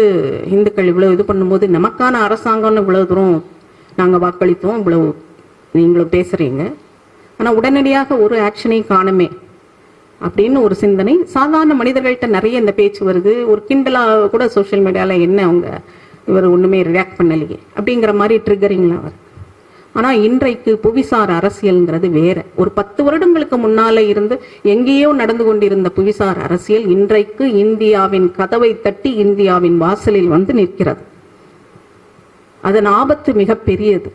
இந்துக்கள் இவ்வளவு இது பண்ணும்போது நமக்கான அரசாங்கம்னு இவ்வளவு தூரம் நாங்க வாக்களித்தோம், இவ்வளவு நீங்களும் பேசுறீங்க, ஆனா உடனடியாக ஒரு ஆக்ஷனையும் காணுமே அப்படின்னு ஒரு சிந்தனை சாதாரண மனிதர்கள்ட்ட நிறைய இந்த பேச்சு வருது. ஒரு கிண்டலா கூட சோசியல் மீடியால என்ன அவங்க இவர் ஒண்ணுமே ரியாக்ட் பண்ணலையே அப்படிங்கிற மாதிரி ட்ரிகரிங்லாம் வருது. ஆனா இன்றைக்கு புவிசார் அரசியல்ங்கிறது வேற. ஒரு 10 வருடங்களுக்கு முன்னால இருந்து எங்கேயோ நடந்து கொண்டிருந்த புவிசார் அரசியல் இன்றைக்கு இந்தியாவின் கதவை தட்டி இந்தியாவின் வாசலில் வந்து நிற்கிறது. அதன் ஆபத்து மிக பெரியது.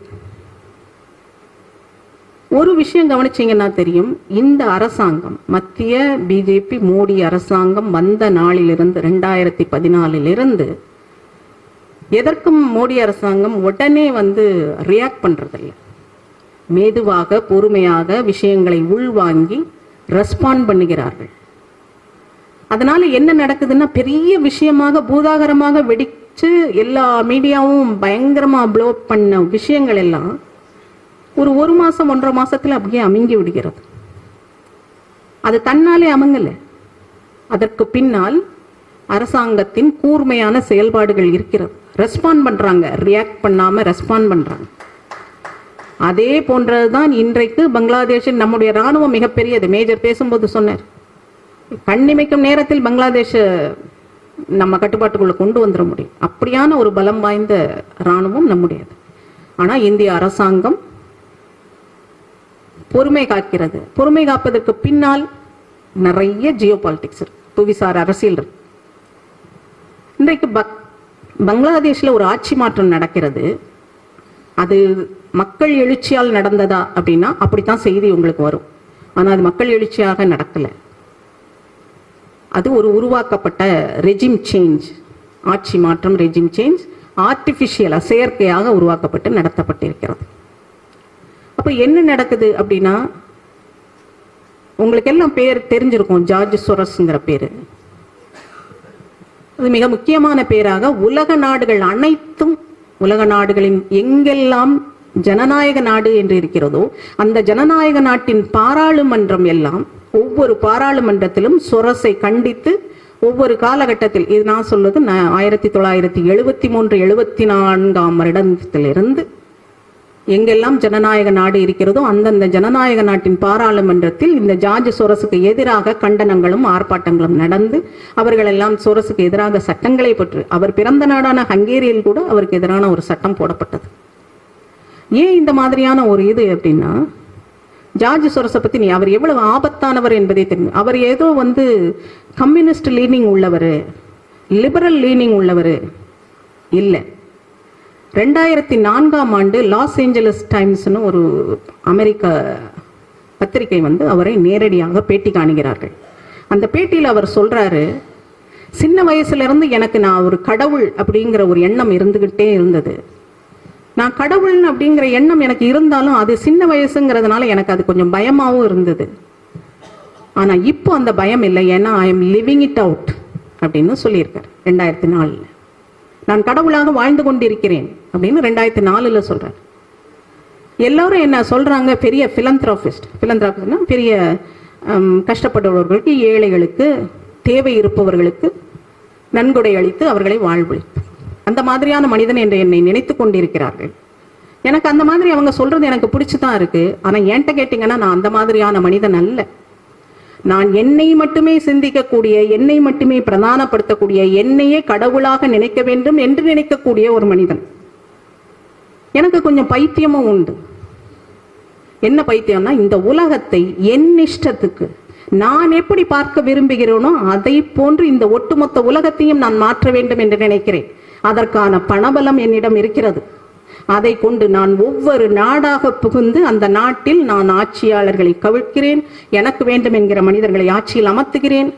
ஒரு விஷயம் கவனிச்சீங்கன்னா தெரியும், இந்த அரசாங்கம், மத்திய பிஜேபி மோடி அரசாங்கம் வந்த நாளிலிருந்து 2014 எதற்கும் மோடி அரசாங்கம் உடனே வந்து ரியாக்ட் பண்றதில்லை. மெதுவாக பொறுமையாக விஷயங்களை உள்வாங்கி ரெஸ்பாண்ட் பண்ணுகிறார்கள். அதனால என்ன நடக்குதுன்னா, பெரிய விஷயமாக பூதாகரமாக வெடிச்சு எல்லா மீடியாவும் பயங்கரமா ப்ளோ பண்ண விஷயங்கள் எல்லாம் ஒரு மாசம் 1.5 மாசத்துல அப்படியே அமுங்கி விடுகிறது. அது தன்னாலே அமங்கல. அதற்கு பின்னால் அரசாங்கத்தின் கூர்மையான செயல்பாடுகள் இருக்கிறது. ரெஸ்பாண்ட் பண்றாங்க, ரியாக்ட் பண்ணாம ரெஸ்பாண்ட் பண்றாங்க. அதே போன்றதுதான் இன்றைக்கு பங்களாதேஷில் நம்முடைய ராணுவம் மிகப்பெரியது. மேஜர் பேசும்போது சொன்னார், கண்ணிமைக்கும் நேரத்தில் பங்களாதேஷ் நம்ம கட்டுப்பாட்டுக்குள்ள கொண்டு வந்துட முடியும். அப்படியான ஒரு பலம் வாய்ந்த ராணுவம் நம்முடையது. ஆனா இந்திய அரசாங்கம் பொறுமை காக்கிறது. பொறுமை காப்பதற்கு பின்னால் நிறைய ஜியோ பாலிடிக்ஸ் இருக்கு, புவிசார் அரசியல் இருக்கு. இன்றைக்கு பங்களாதேஷ்ல ஒரு ஆட்சி மாற்றம் நடக்கிறது. அது மக்கள் எழுச்சியால் நடந்ததா அப்படின்னா அப்படித்தான் செய்தி உங்களுக்கு வரும். ஆனா அது மக்கள் எழுச்சியாக நடக்கல. அது ஒரு உருவாக்கப்பட்ட ரெஜிம் சேஞ்ச், ஆட்சி மாற்றம், ரெஜிம் சேஞ்ச் ஆர்டிபிஷியலா, செயற்கையாக உருவாக்கப்பட்டு நடத்தப்பட்டிருக்கிறது. அப்ப என்ன நடக்குது அப்படின்னா, உங்களுக்கு எல்லாம் பேர் தெரிஞ்சிருக்கும், ஜார்ஜ் சோரஸ்ங்கிற பேரு. அது மிக முக்கியமான பேராக உலக நாடுகள் அனைத்தும் உலக நாடுகளின் எங்கெல்லாம் ஜனநாயக நாடு என்று இருக்கிறதோ அந்த ஜனநாயக நாட்டின் பாராளுமன்றம் எல்லாம் ஒவ்வொரு பாராளுமன்றத்திலும் சொரசை கண்டித்து ஒவ்வொரு காலகட்டத்தில், இது நான் சொல்வது 1973-74 வருடத்திலிருந்து எங்கெல்லாம் ஜனநாயக நாடு இருக்கிறதோ அந்தந்த ஜனநாயக நாட்டின் பாராளுமன்றத்தில் இந்த ஜார்ஜ் சோரஸுக்கு எதிராக கண்டனங்களும் ஆர்ப்பாட்டங்களும் நடந்து அவர்கள் எல்லாம் சோரஸுக்கு எதிராக சட்டங்களை பற்றி, அவர் பிறந்த நாடான ஹங்கேரியில் கூட அவருக்கு எதிரான ஒரு சட்டம் போடப்பட்டது. ஏன் இந்த மாதிரியான ஒரு இது அப்படின்னா, ஜார்ஜ் சோரஸை பத்தி அவர் எவ்வளவு ஆபத்தானவர் என்பதை தெரியும். அவர் ஏதோ கம்யூனிஸ்ட் லீனிங் உள்ளவர், லிபரல் லீனிங் உள்ளவர் இல்லை. 2004 லாஸ் ஏஞ்சலஸ் டைம்ஸ்னு ஒரு அமெரிக்க பத்திரிகை அவரை நேரடியாக பேட்டி காணுகிறார்கள். அந்த பேட்டியில் அவர் சொல்றாரு, சின்ன வயசுல இருந்து எனக்கு நான் ஒரு கடவுள் அப்படிங்கிற ஒரு எண்ணம் இருந்துகிட்டே இருந்தது. நான் கடவுள் அப்படிங்கிற எண்ணம் எனக்கு இருந்தாலும் அது சின்ன வயசுங்கிறதுனால எனக்கு அது கொஞ்சம் பயமாவும் இருந்தது. ஆனா இப்போ அந்த பயம் இல்லை, ஏன்னா I am living it out அப்படின்னு சொல்லியிருக்காரு 2004. நான் கடவுளாக வாழ்ந்து கொண்டிருக்கிறேன் அப்படின்னு 2004 சொல்றாரு. எல்லாரும் என்ன சொல்றாங்க, பெரிய பிலந்த்ராபிஸ்ட்னா பெரிய கஷ்டப்படுபவர்களுக்கு, ஏழைகளுக்கு, தேவை இருப்பவர்களுக்கு நன்கொடை அளித்து அவர்களை வாழ்வழிப்பு, அந்த மாதிரியான மனிதன் என்று என்னை நினைத்து கொண்டிருக்கிறார்கள். எனக்கு அந்த மாதிரி அவங்க சொல்றது எனக்கு பிடிச்சுதான் இருக்கு. ஆனா என்கிட்ட கேட்டீங்கன்னா நான் அந்த மாதிரியான மனிதன் அல்ல. நான் என்னை மட்டுமே சிந்திக்கக்கூடிய, என்னை மட்டுமே பிரதானப்படுத்தக்கூடிய, என்னையே கடவுளாக நினைக்க வேண்டும் என்று நினைக்கக்கூடிய ஒரு மனிதன். எனக்கு கொஞ்சம் பைத்தியமும் உண்டு. என்ன பைத்தியம்னா, இந்த உலகத்தை என் இஷ்டத்துக்கு நான் எப்படி பார்க்க விரும்புகிறேனோ அதை போன்று இந்த ஒட்டுமொத்த உலகத்தையும் நான் மாற்ற வேண்டும் என்று நினைக்கிறேன். அதற்கான பணபலம் என்னிடம் இருக்கிறது. அதை கொண்டு நான் ஒவ்வொரு நாடாக புகுந்து அந்த நாட்டில் நான் ஆட்சியாளர்களை கவிழ்க்கிறேன், எனக்கு வேண்டும் என்கிற மனிதர்களை ஆட்சியில் அமர்த்துகிறேன்.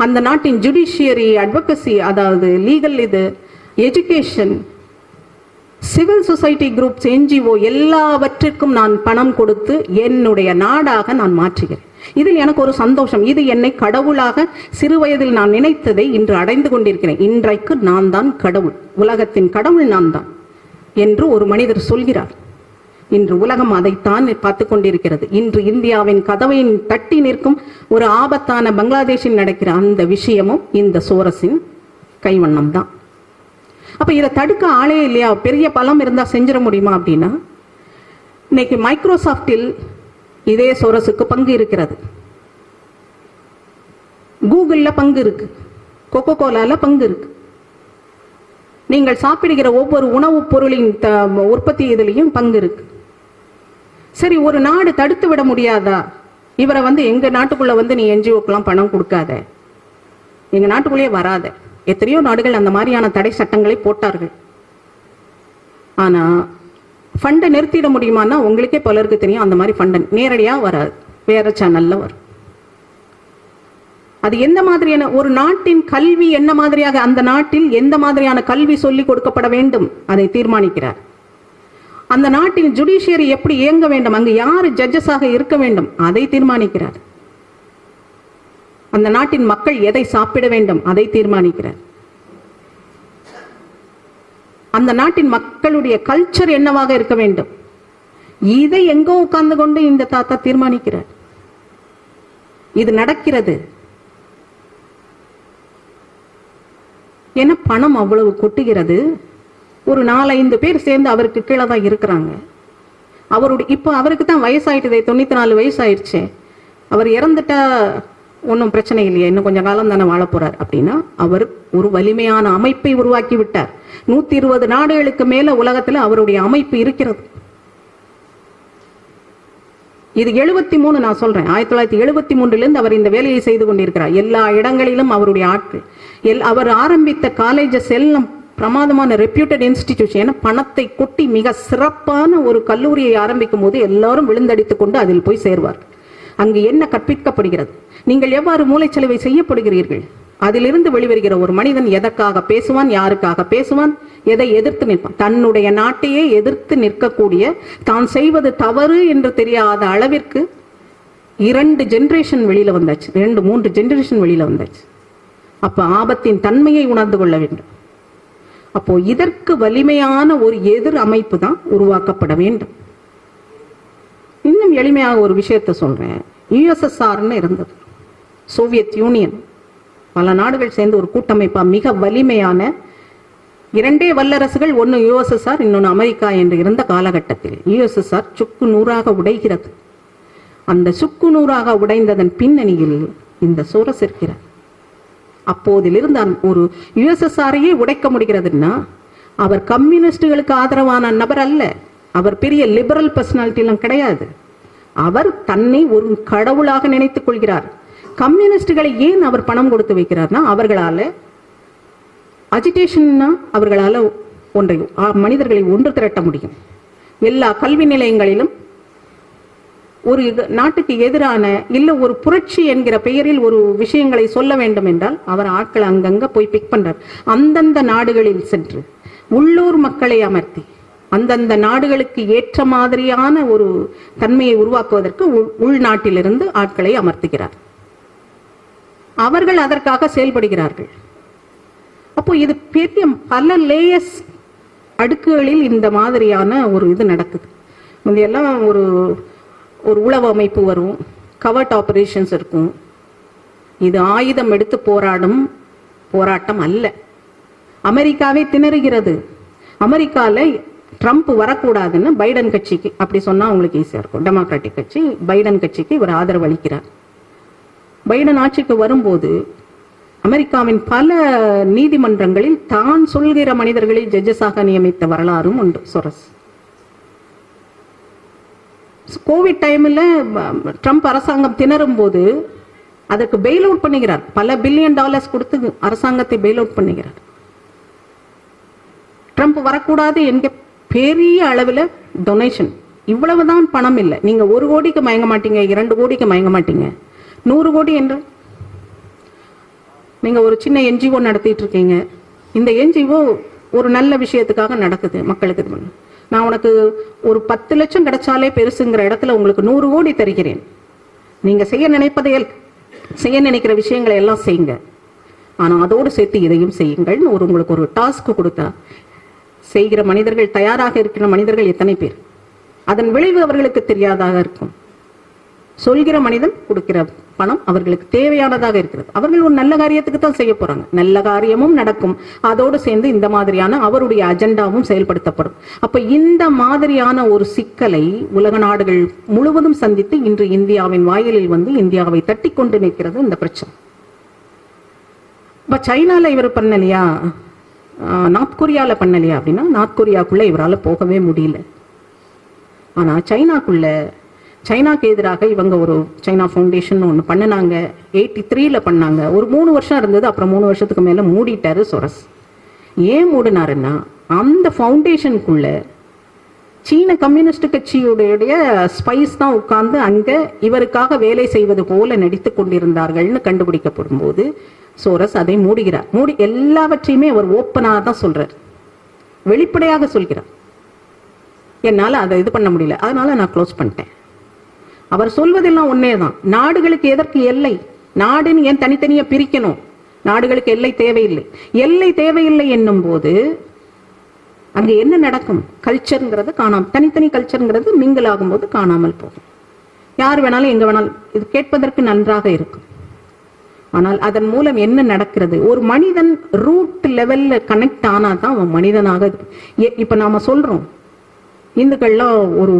அந்த நாட்டின் ஜுடிஷியரி, அட்வொகசி, அதாவது லீகல், இது education, civil society groups, NGO எல்லாவற்றிற்கும் நான் பணம் கொடுத்து என்னுடைய நாடாக நான் மாற்றுகிறேன். இதில் எனக்கு ஒரு சந்தோஷம். இது என்னை கடவுளாக சிறு வயதில் நான் நினைத்ததை இன்று அடைந்து கொண்டிருக்கிறேன். இன்றைக்கு நான் தான் கடவுள், உலகத்தின் கடவுள் நான் தான் என்று ஒரு மனிதர் சொல்கிறார். இன்று உலகம் அதைத்தான் பார்த்து கொண்டிருக்கிறது. இன்று இந்தியாவின் கதவை தட்டி நிற்கும் ஒரு ஆபத்தான பங்களாதேஷில் நடக்கிற அந்த விஷயமும் இந்த சோரஸின் கைவண்ணம் தான். அப்ப இதை தடுக்க ஆளே இல்லையா? பெரிய பலம் இருந்தா செஞ்சிட முடியுமா அப்படின்னா, இன்னைக்கு மைக்ரோசாப்டில் இதே சோரஸுக்கு பங்கு இருக்கிறது, கூகுள்ல பங்கு இருக்கு, கொக்கோ கோலால பங்கு இருக்கு. நீங்கள் சாப்பிடுகிற ஒவ்வொரு உணவுப் பொருளின் உற்பத்தி இதிலையும் பங்கு இருக்கு. சரி, ஒரு நாடு தடுத்து விட முடியாதா? இவரை எங்க நாட்டுக்குள்ள நீ NGOக்கெல்லாம் பணம் கொடுக்காத, எங்க நாட்டுக்குள்ளேயே வராத. எத்தனையோ நாடுகள் அந்த மாதிரியான தடை சட்டங்களை போட்டார்கள். ஆனா ஃபண்டை நிறுத்திட முடியுமான்னா உங்களுக்கே பலருக்கு தெரியும், அந்த மாதிரி ஃபண்டை நேரடியா வராது, வேற சேனல்ல வரும். அது எந்த மாதிரியான ஒரு நாட்டின் கல்வி, என்ன மாதிரியாக அந்த நாட்டில் எந்த மாதிரியான கல்வி சொல்லி கொடுக்கப்பட வேண்டும் அதை தீர்மானிக்கிறார். அந்த நாட்டின் ஜுடிஷியரி எப்படி இயங்க வேண்டும், அங்கு யாரு ஜட்ஜஸாக இருக்க வேண்டும் அதை தீர்மானிக்கிறார். அந்த நாட்டின் மக்கள் எதை சாப்பிட வேண்டும் அதை தீர்மானிக்கிறார். அந்த நாட்டின் மக்களுடைய கல்ச்சர் என்னவாக இருக்க வேண்டும், இதை எங்கோ உட்கார்ந்து கொண்டு இந்த தாத்தா தீர்மானிக்கிறார். இது நடக்கிறது. ஏன்னா பணம் அவ்வளவு கொட்டுகிறது. ஒரு 4-5 பேர் சேர்ந்து அவருக்கு கீழே தான் இருக்கிறாங்க. இப்ப அவருக்கு தான் வயசாயிட்டுதே, 94 வயசு ஆயிடுச்சு. அவர் இறந்துட்டா ஒன்றும் பிரச்சனை இல்லையா, இன்னும் கொஞ்சம் காலம் தானே வாழ போறார் அப்படின்னா, அவர் ஒரு வலிமையான அமைப்பை உருவாக்கி விட்டார். 120 நாடுகளுக்கு மேல உலகத்துல அவருடைய அமைப்பு இருக்கிறது. இது 73 நான் சொல்றேன், 1973 அவர் இந்த வேலையை செய்து கொண்டிருக்கிறார். எல்லா இடங்களிலும் அவருடைய ஆட்கள், அவர் ஆரம்பித்த காலேஜஸ் எல்லாம் பிரமாதமான ரெப்யூட்டட் இன்ஸ்டிடியூஷன். ஏன்னா பணத்தை கொட்டி மிக சிறப்பான ஒரு கல்லூரியை ஆரம்பிக்கும் போது எல்லாரும் விழுந்தடித்துக் கொண்டு அதில் போய் சேர்வார். அங்கு என்ன கற்பிக்கப்படுகிறது, நீங்கள் எவ்வாறு மூளைச்சலவை செய்யப்படுகிறீர்கள், அதிலிருந்து வெளிவருகிற ஒரு மனிதன் எதற்காக பேசுவான், யாருக்காக பேசுவான், எதை எதிர்த்து நிற்பான். தன்னுடைய நாட்டையே எதிர்த்து நிற்கக்கூடிய, தான் செய்வது தவறு என்று தெரியாத அளவிற்கு 2 ஜெனரேஷன் வெளியில வந்தாச்சு, 2-3 ஜெனரேஷன் வெளியில வந்தாச்சு. அப்ப ஆபத்தின் தன்மையை உணர்ந்து கொள்ள வேண்டும். அப்போ இதற்கு வலிமையான ஒரு எதிர் அமைப்பு தான் உருவாக்கப்பட வேண்டும். இன்னும் எளிமையாக ஒரு விஷயத்த சொல்றேன். யுஎஸ்எஸ்ஆர்னு இருந்தது, சோவியத் யூனியன். பல நாடுகள் சேர்ந்து ஒரு கூட்டமைப்பா மிக வலிமையான இரண்டே வல்லரசுகள், ஒன்னு யுஎஸ்எஸ்ஆர் இன்னொன்னு அமெரிக்கா என்று இருந்த காலகட்டத்தில் யுஎஸ்எஸ்ஆர் சுக்கு நூறாக உடைகிறது. அந்த சுக்கு நூறாக உடைந்ததன் பின்னணியில் இந்த சோரஸ் இருக்கிறார். அப்போதிலிருந்து ஒரு யுஎஸ்எஸ்ஆரையே உடைக்க முடிகிறதுன்னா அவர் கம்யூனிஸ்டுகளுக்கு ஆதரவான நபர் அல்ல, அவர் பெரிய லிபரல் பர்சனாலிட்டிலாம் கிடையாது. அவர் தன்னை ஒரு கடவுளாக நினைத்துக் கொள்கிறார். கம்யூனிஸ்டுகளை ஏன் அவர் பணம் கொடுத்து வைக்கிறார்னா, அவர்களால அஜிடேஷன்னா அவர்களால மனிதர்களை ஒன்று திரட்ட முடியும். எல்லா கல்வி நிலையங்களிலும் ஒரு நாட்டுக்கு எதிரான இல்ல ஒரு புரட்சி என்கிற பெயரில் ஒரு விஷயங்களை சொல்ல வேண்டும் என்றால் அவர் ஆட்களை அங்கங்க போய் பிக் பண்றார். அந்தந்த நாடுகளில் சென்று உள்ளூர் மக்களை அமர்த்தி அந்தந்த நாடுகளுக்கு ஏற்ற மாதிரியான ஒரு தன்மையை உருவாக்குவதற்கு உள்நாட்டிலிருந்து ஆட்களை அமர்த்துகிறார். அவர்கள் அதற்காக செயல்படுகிறார்கள். அப்போ இது பெரிய பல லேயர்ஸ், அடுக்குகளில் இந்த மாதிரியான ஒரு இது நடக்குது. முந்தையெல்லாம் ஒரு ஒரு உளவு அமைப்பு வரும், கவர்ட் ஆபரேஷன்ஸ் இருக்கும். இது ஆயுதம் எடுத்து போராடும் போராட்டம் அல்ல. அமெரிக்காவே திணறுகிறது. அமெரிக்கால ட்ரம்ப் வரக்கூடாதுன்னு பைடன் கட்சிக்கு, அப்படி சொன்னா உங்களுக்கு ஈஸியா இருக்கும், டெமோக்ராட்டிக் கட்சி பைடன் கட்சிக்கு இவர் ஆதரவு அளிக்கிறார். பைடன் ஆட்சிக்கு வரும்போது அமெரிக்காவின் பல நீதிமன்றங்களில் தான் சொல்கிற மனிதர்களை ஜட்ஜஸாக நியமித்த வரலாறும் உண்டு சோரஸ். கோவிட் டைம்ல ட்ரம்ப் அரசாங்கம் திணறும் போது அதற்கு பெயில் அவுட் பண்ணுகிறார். பல பில்லியன் டாலர்ஸ் கொடுத்து அரசாங்கத்தை பெயில் அவுட் பண்ணுகிறார். ட்ரம்ப் வரக்கூடாது என்க பெரிய அளவில் டொனேஷன். இவ்வளவுதான் பணம் இல்லை. நீங்க 1 கோடிக்கு மயங்க மாட்டீங்க, 2 கோடிக்கு மயங்க மாட்டீங்க, 100 கோடி என்று நீங்க ஒரு சின்ன என்ஜிஓ நடத்திட்டு இருக்கீங்க. இந்த என்ஜிஓ ஒரு நல்ல விஷயத்துக்காக நடக்குது, மக்களுக்கு. நான் உனக்கு ஒரு 10 லட்சம் கிடைச்சாலே பெருசுங்கிற இடத்துல உங்களுக்கு 100 கோடி தருகிறேன். நீங்க செய்ய நினைக்கிற விஷயங்களை எல்லாம் செய்யுங்க, ஆனா அதோடு சேர்த்து இதையும் செய்யுங்கள். உங்களுக்கு ஒரு டாஸ்க் கொடுத்தா செய்கிற மனிதர்கள், தயாராக இருக்கிற மனிதர்கள் எத்தனை பேர்? அதன் விளைவு அவர்களுக்கு தெரியாதாக இருக்கும். சொல்கிற மனிதன் கொடுக்கிற பணம் அவர்களுக்கு தேவையானதாக இருக்கிறது. அவர்கள் ஒரு நல்ல காரியத்துக்கு தான் செய்ய போறாங்க, நல்ல காரியமும் நடக்கும். அதோடு சேர்ந்து இந்த மாதிரியான அவருடைய அஜெண்டாவும் செயல்படுத்தப்படும். அப்ப இந்த மாதிரியான ஒரு சிக்கலை உலக நாடுகள் முழுவதும் சந்தித்து இன்று இந்தியாவின் வாயிலில் வந்து இந்தியாவை தட்டி கொண்டு நிற்கிறது இந்த பிரச்சனை. இப்ப சைனால இவர் பண்ணலையா, நார்த் கொரியால பண்ணலையா அப்படின்னா, நார்த் கொரியாக்குள்ள இவரால் போகவே முடியல. ஆனா சைனாக்கு எதிராக இவங்க ஒரு சைனா ஃபவுண்டேஷன் ஒன்று பண்ணினாங்க. 83ல பண்ணாங்க. ஒரு 3 வருஷம் இருந்தது. அப்புறம் 3 வருஷத்துக்கு மேல மூடிட்டாரு சோரஸ். ஏன் மூடினாருன்னா, அந்த ஃபவுண்டேஷனுக்குள்ள சீன கம்யூனிஸ்ட் கட்சியுடைய ஸ்பைஸ் தான் உட்கார்ந்து அங்க இவருக்காக வேலை செய்வது போல நடித்து கொண்டிருந்தார்கள்னு கண்டுபிடிக்கப்படும் போது சோரஸ் அதை மூடுகிறார். எல்லாவற்றையுமே அவர் ஓப்பனாக தான் சொல்றார், வெளிப்படையாக சொல்கிறார். என்னால அதை இது பண்ண முடியல, அதனால நான் க்ளோஸ் பண்ணிட்டேன். அவர் சொல்வதெல்லாம் ஒன்னேதான். நாடுகளுக்கு எதற்கு எல்லை? நாடுன்னு ஏன் தனித்தனியா பிரிக்கணும்? நாடுகளுக்கு எல்லை தேவையில்லை. எல்லை தேவையில்லை என்னும் போது அங்க என்ன நடக்கும்? கல்ச்சர்ங்கிறது காணாமல், தனித்தனி கல்ச்சர்ங்கிறது மிங்கிள் ஆகும் போது காணாமல் போகும். யார் வேணாலும் எங்க வேணாலும் இது கேட்பதற்கு நன்றாக இருக்கும். ஆனால் அதன் மூலம் என்ன நடக்கிறது? ஒரு மனிதன் ரூட் லெவல்ல கனெக்ட் ஆனாதான் அவன் மனிதனாக. இப்ப நாம சொல்றோம் இந்துக்கள்லாம் ஒரு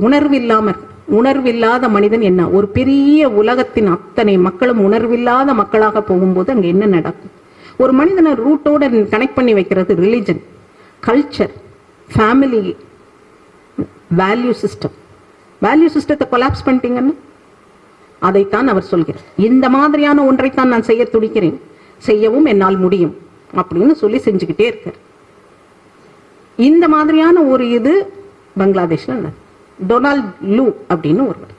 உணர்வில்லாத மனிதன். என்ன ஒரு பெரிய உலகத்தின் அத்தனை மக்களும் உணர்வில்லாத மக்களாக போகும்போது அங்க என்ன நடக்கும்? ஒரு மனிதனை ரூட்டோட கனெக்ட் பண்ணி வைக்கிறது religion, culture, family, value system. Value சிஸ்டத்தை கொலாப்ஸ் பண்ணிட்டீங்கன்னு அதைத்தான் அவர் சொல்கிறார். இந்த மாதிரியான ஒன்றைத்தான் நான் செய்ய துடிக்கிறேன், செய்யவும் என்னால் முடியும் அப்படின்னு சொல்லி செஞ்சுக்கிட்டே இருக்கார். இந்த மாதிரியான ஒரு இது பங்களாதேஷ்ல டொனால்ட் லூ அப்படின்னு ஒருவர்,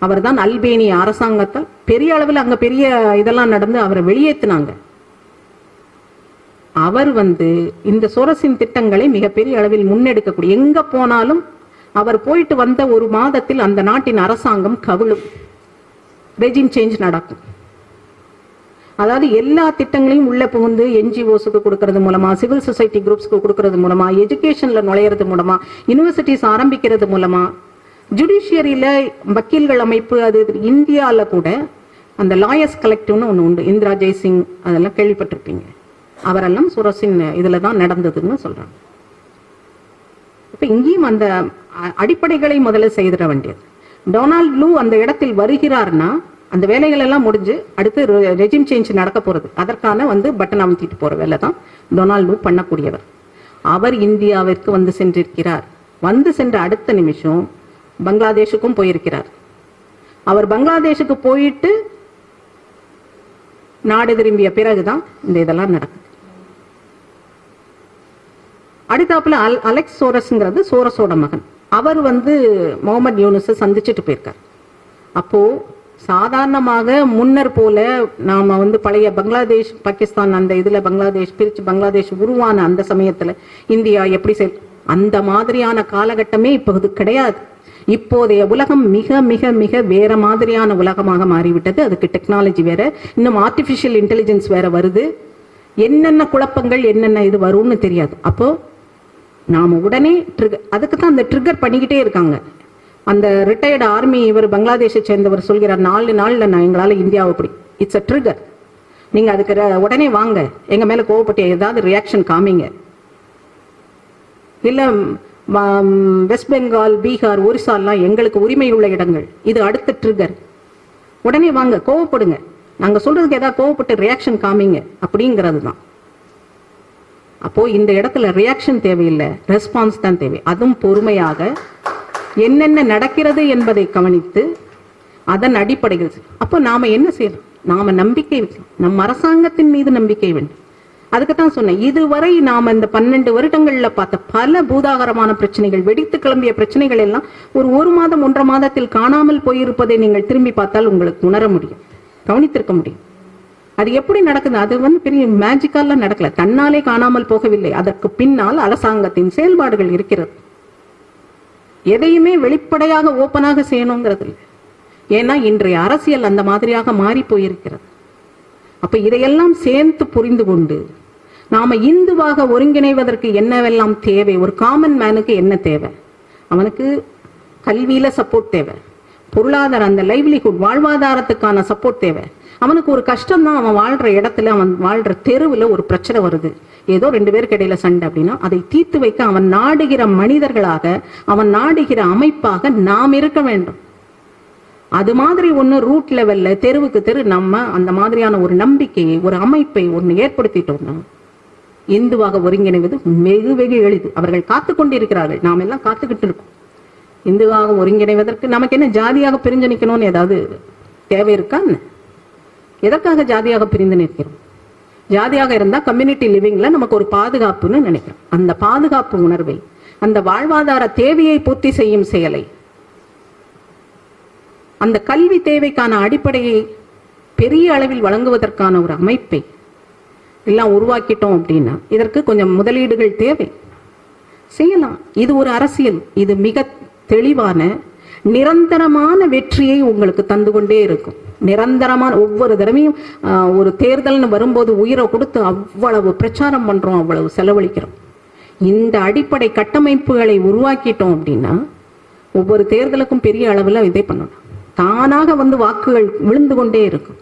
அவர் தான் அல்பேனிய அரசாங்கத்தால் பெரிய அளவில் அங்க பெரிய இதெல்லாம் நடந்து அவரை வெளியேற்றினாங்க. அவர் இந்த சோரஸின் திட்டங்களை மிகப்பெரிய அளவில் முன்னெடுக்கக்கூடிய, எங்க போனாலும் அவர் போயிட்டு வந்த ஒரு மாதத்தில் அந்த நாட்டின் அரசாங்கம் கவிழும், ரெஜிம் சேஞ்ச் நடக்கும். அதாவது எல்லா திட்டங்களையும் உள்ள புகுந்து என்ஜிஓஸுக்கு கொடுக்கறது மூலமா, சிவில் சொசைட்டி குரூப்ஸ்க்கு கொடுக்கறது மூலமா, எஜுகேஷன்ல நுழையிறது மூலமா, யூனிவர்சிட்டிஸ் ஆரம்பிக்கிறது மூலமா, ஜுடிஷியரியில வக்கீல்கள் அமைப்பு, அது இந்தியால கூட அந்த லாயர்ஸ் கலெக்டிவ்னு ஒன்று உண்டு. இந்திரா ஜெய்சிங் அதெல்லாம் கேள்விப்பட்டிருப்பீங்க. அவரெல்லாம் சோரோஸின் இதுல தான் நடந்ததுன்னு சொல்றாங்க. இப்ப இங்கேயும் அந்த அடிப்படைகளை முதல்ல செய்திட வேண்டியது. டொனால்ட் லூ அந்த இடத்தில் வருகிறார்னா அந்த வேலைகள் எல்லாம் முடிஞ்சு அடுத்து ரெஜிம் சேஞ்ச் நடக்க போறது, அதற்கான பட்டன் அமுத்திட்டு போற வேலை தான் டொனால்ட் லூ பண்ணக்கூடியவர். அவர் இந்தியாவிற்கு வந்து சென்றிருக்கிறார். வந்து சென்ற அடுத்த நிமிஷம் பங்களாதேஷுக்கும் போயிருக்கிறார். அவர் பங்களாதேஷுக்கு போயிட்டு நாடு திரும்பிய பிறகுதான் இந்த இதெல்லாம் நடக்குது. அடுத்தாப்புல அலெக்ஸ் சோரஸ்ங்கிறது சோரஸோட மகன். அவர் முகமது யூனுஸை சந்திச்சுட்டு போயிருக்கார். அப்போ சாதாரணமாக முன்னர் போல நாம பழைய பங்களாதேஷ் பாகிஸ்தான் அந்த இதுல பங்களாதேஷ் பிரிச்சு பங்களாதேஷ் உருவான அந்த சமயத்துல இந்தியா எப்படி அந்த மாதிரியான காலகட்டமே இப்போது கிடையாது. இப்போதைய உலகம் மிக மிக மிக வேற மாதிரியான உலகமாக மாறிவிட்டது. அதுக்கு டெக்னாலஜி வேற, இன்னும் ஆர்டிபிஷியல் இன்டெலிஜென்ஸ் வேற வருது. என்னென்ன குழப்பங்கள் என்னென்ன இது வரும்னு தெரியாது. அப்போ நாம உடனே அதுக்கு தான் அந்த ட்ரிகர் பண்ணிக்கிட்டே இருக்காங்க. அந்த ரிட்டையர்டு ஆர்மி இவர் பங்களாதேஷை சேர்ந்தவர் சொல்கிறார், 4 நாள்ல நான் எங்களால இந்தியாவை அப்படி, இட்ஸ் அ ட்ரிகர். நீங்க அதுக்கு உடனே வாங்க, எங்க மேல கோவப்பட்டு ஏதாவது ரியாக்ஷன் காமிங்க. இல்ல வெஸ்ட் பெங்கால், பீகார், ஒரிசாலாம் எங்களுக்கு உரிமை உள்ள இடங்கள், இது அடுத்த ட்ரிகர். உடனே வாங்க, கோவப்படுங்க, நாங்க சொல்றதுக்கு ஏதாவது கோவப்பட்டு ரியாக்ஷன் காமிங்க அப்படிங்கிறது தான். அப்போ இந்த இடத்துல ரியாக்ஷன் தேவையில்லை, ரெஸ்பான்ஸ் தான் தேவை. அதுவும் பொறுமையாக என்னென்ன நடக்கிறது என்பதை கவனித்து அதன் அடிப்படையில். அப்போ நாம என்ன செய்யணும்? நாம நம்பிக்கை வைக்கலாம், நம் அரசாங்கத்தின் மீது நம்பிக்கை வேண்டும். அதுக்குத்தான் சொன்னேன், இதுவரை நாம இந்த 12 வருடங்கள்ல பார்த்த பல பூதாகரமான பிரச்சனைகள், வெடித்து கிளம்பிய பிரச்சனைகள் எல்லாம் ஒரு மாதம் 1.5 மாதத்தில் காணாமல் போயிருப்பதை நீங்கள் திரும்பி பார்த்தால் உங்களுக்கு உணர முடியும், கவனித்திருக்க முடியும். அது எப்படி நடக்குது? அது பெரிய மேஜிக்கெல்லாம் நடக்கல, தன்னாலே காணாமல் போகவில்லை. அதற்கு பின்னால் அரசாங்கத்தின் செயல்பாடுகள் இருக்கிறது. எதையுமே வெளிப்படையாக ஓப்பனாக செய்யணுங்கிறது இல்லை. ஏன்னா இன்றைய அரசியல் அந்த மாதிரியாக மாறி போயிருக்கிறது. அப்ப இதையெல்லாம் சேர்த்து புரிந்து கொண்டு நாம இந்துவாக ஒருங்கிணைவதற்கு என்னவெல்லாம் தேவை, ஒரு காமன் மேனுக்கு என்ன தேவை, அவனுக்கு கல்வியில சப்போர்ட் தேவை, பொருளாதார அந்த லைவ்லிஹுட் வாழ்வாதாரத்துக்கான சப்போர்ட் தேவை. அவனுக்கு ஒரு கஷ்டம் தான், அவன் வாழ்ற இடத்துல, அவன் வாழ்ற தெருவுல ஒரு பிரச்சனை வருது, ஏதோ 2 பேருக்கு இடையில சண்டை அப்படின்னா அதை தீர்த்து வைக்க அவன் நாடுகிற மனிதர்களாக, அவன் நாடுகிற அமைப்பாக நாம் இருக்க வேண்டும். அது மாதிரி ஒண்ணு ரூட் லெவல்ல தெருவுக்கு தெரு நம்ம அந்த மாதிரியான ஒரு நம்பிக்கையை, ஒரு அமைப்பை ஒண்ணு ஏற்படுத்திட்டோம்னா இந்துவாக ஒருங்கிணைவது வெகு வெகு எளிது. அவர்கள் காத்து கொண்டிருக்கிறார்கள், நாம் எல்லாம் காத்துக்கிட்டு இருக்கோம். இந்துவாக ஒருங்கிணைவதற்கு நமக்கு என்ன ஜாதியாக பிரிஞ்சு நிற்கணும்னு ஏதாவது தேவை இருக்கா? எதற்காக ஜாதியாக பிரிந்து நிற்கிறோம்? ஜாதியாக இருந்தா கம்யூனிட்டி லிவிங்ல நமக்கு ஒரு பாதுகாப்புன்னு நினைக்கிறோம். அந்த பாதுகாப்பு உணர்வை, அந்த வாழ்வாதார தேவையை பூர்த்தி செய்யும் செயலை, அந்த கல்வி தேவைக்கான அடிப்படையை பெரிய அளவில் வழங்குவதற்கான ஒரு அமைப்பை எல்லாம் உருவாக்கிட்டோம் அப்படின்னா இதற்கு கொஞ்சம் முதலீடுகள் தேவை, செய்யலாம். இது ஒரு அரசியல். இது மிக தெளிவான நிரந்தரமான வெற்றியை உங்களுக்கு தந்து கொண்டே இருக்கும். நிரந்தரமான ஒவ்வொரு தடவையும் ஒரு தேர்தல்னு வரும்போது உயிரை கொடுத்து அவ்வளவு பிரச்சாரம் பண்றோம், அவ்வளவு செலவழிக்கிறோம். இந்த அடிப்படை கட்டமைப்புகளை உருவாக்கிட்டோம் அப்படின்னா ஒவ்வொரு தேர்தலுக்கும் பெரிய அளவில் இதை பண்ணணும். தானாக வாக்குகள் விழுந்து கொண்டே இருக்கும்.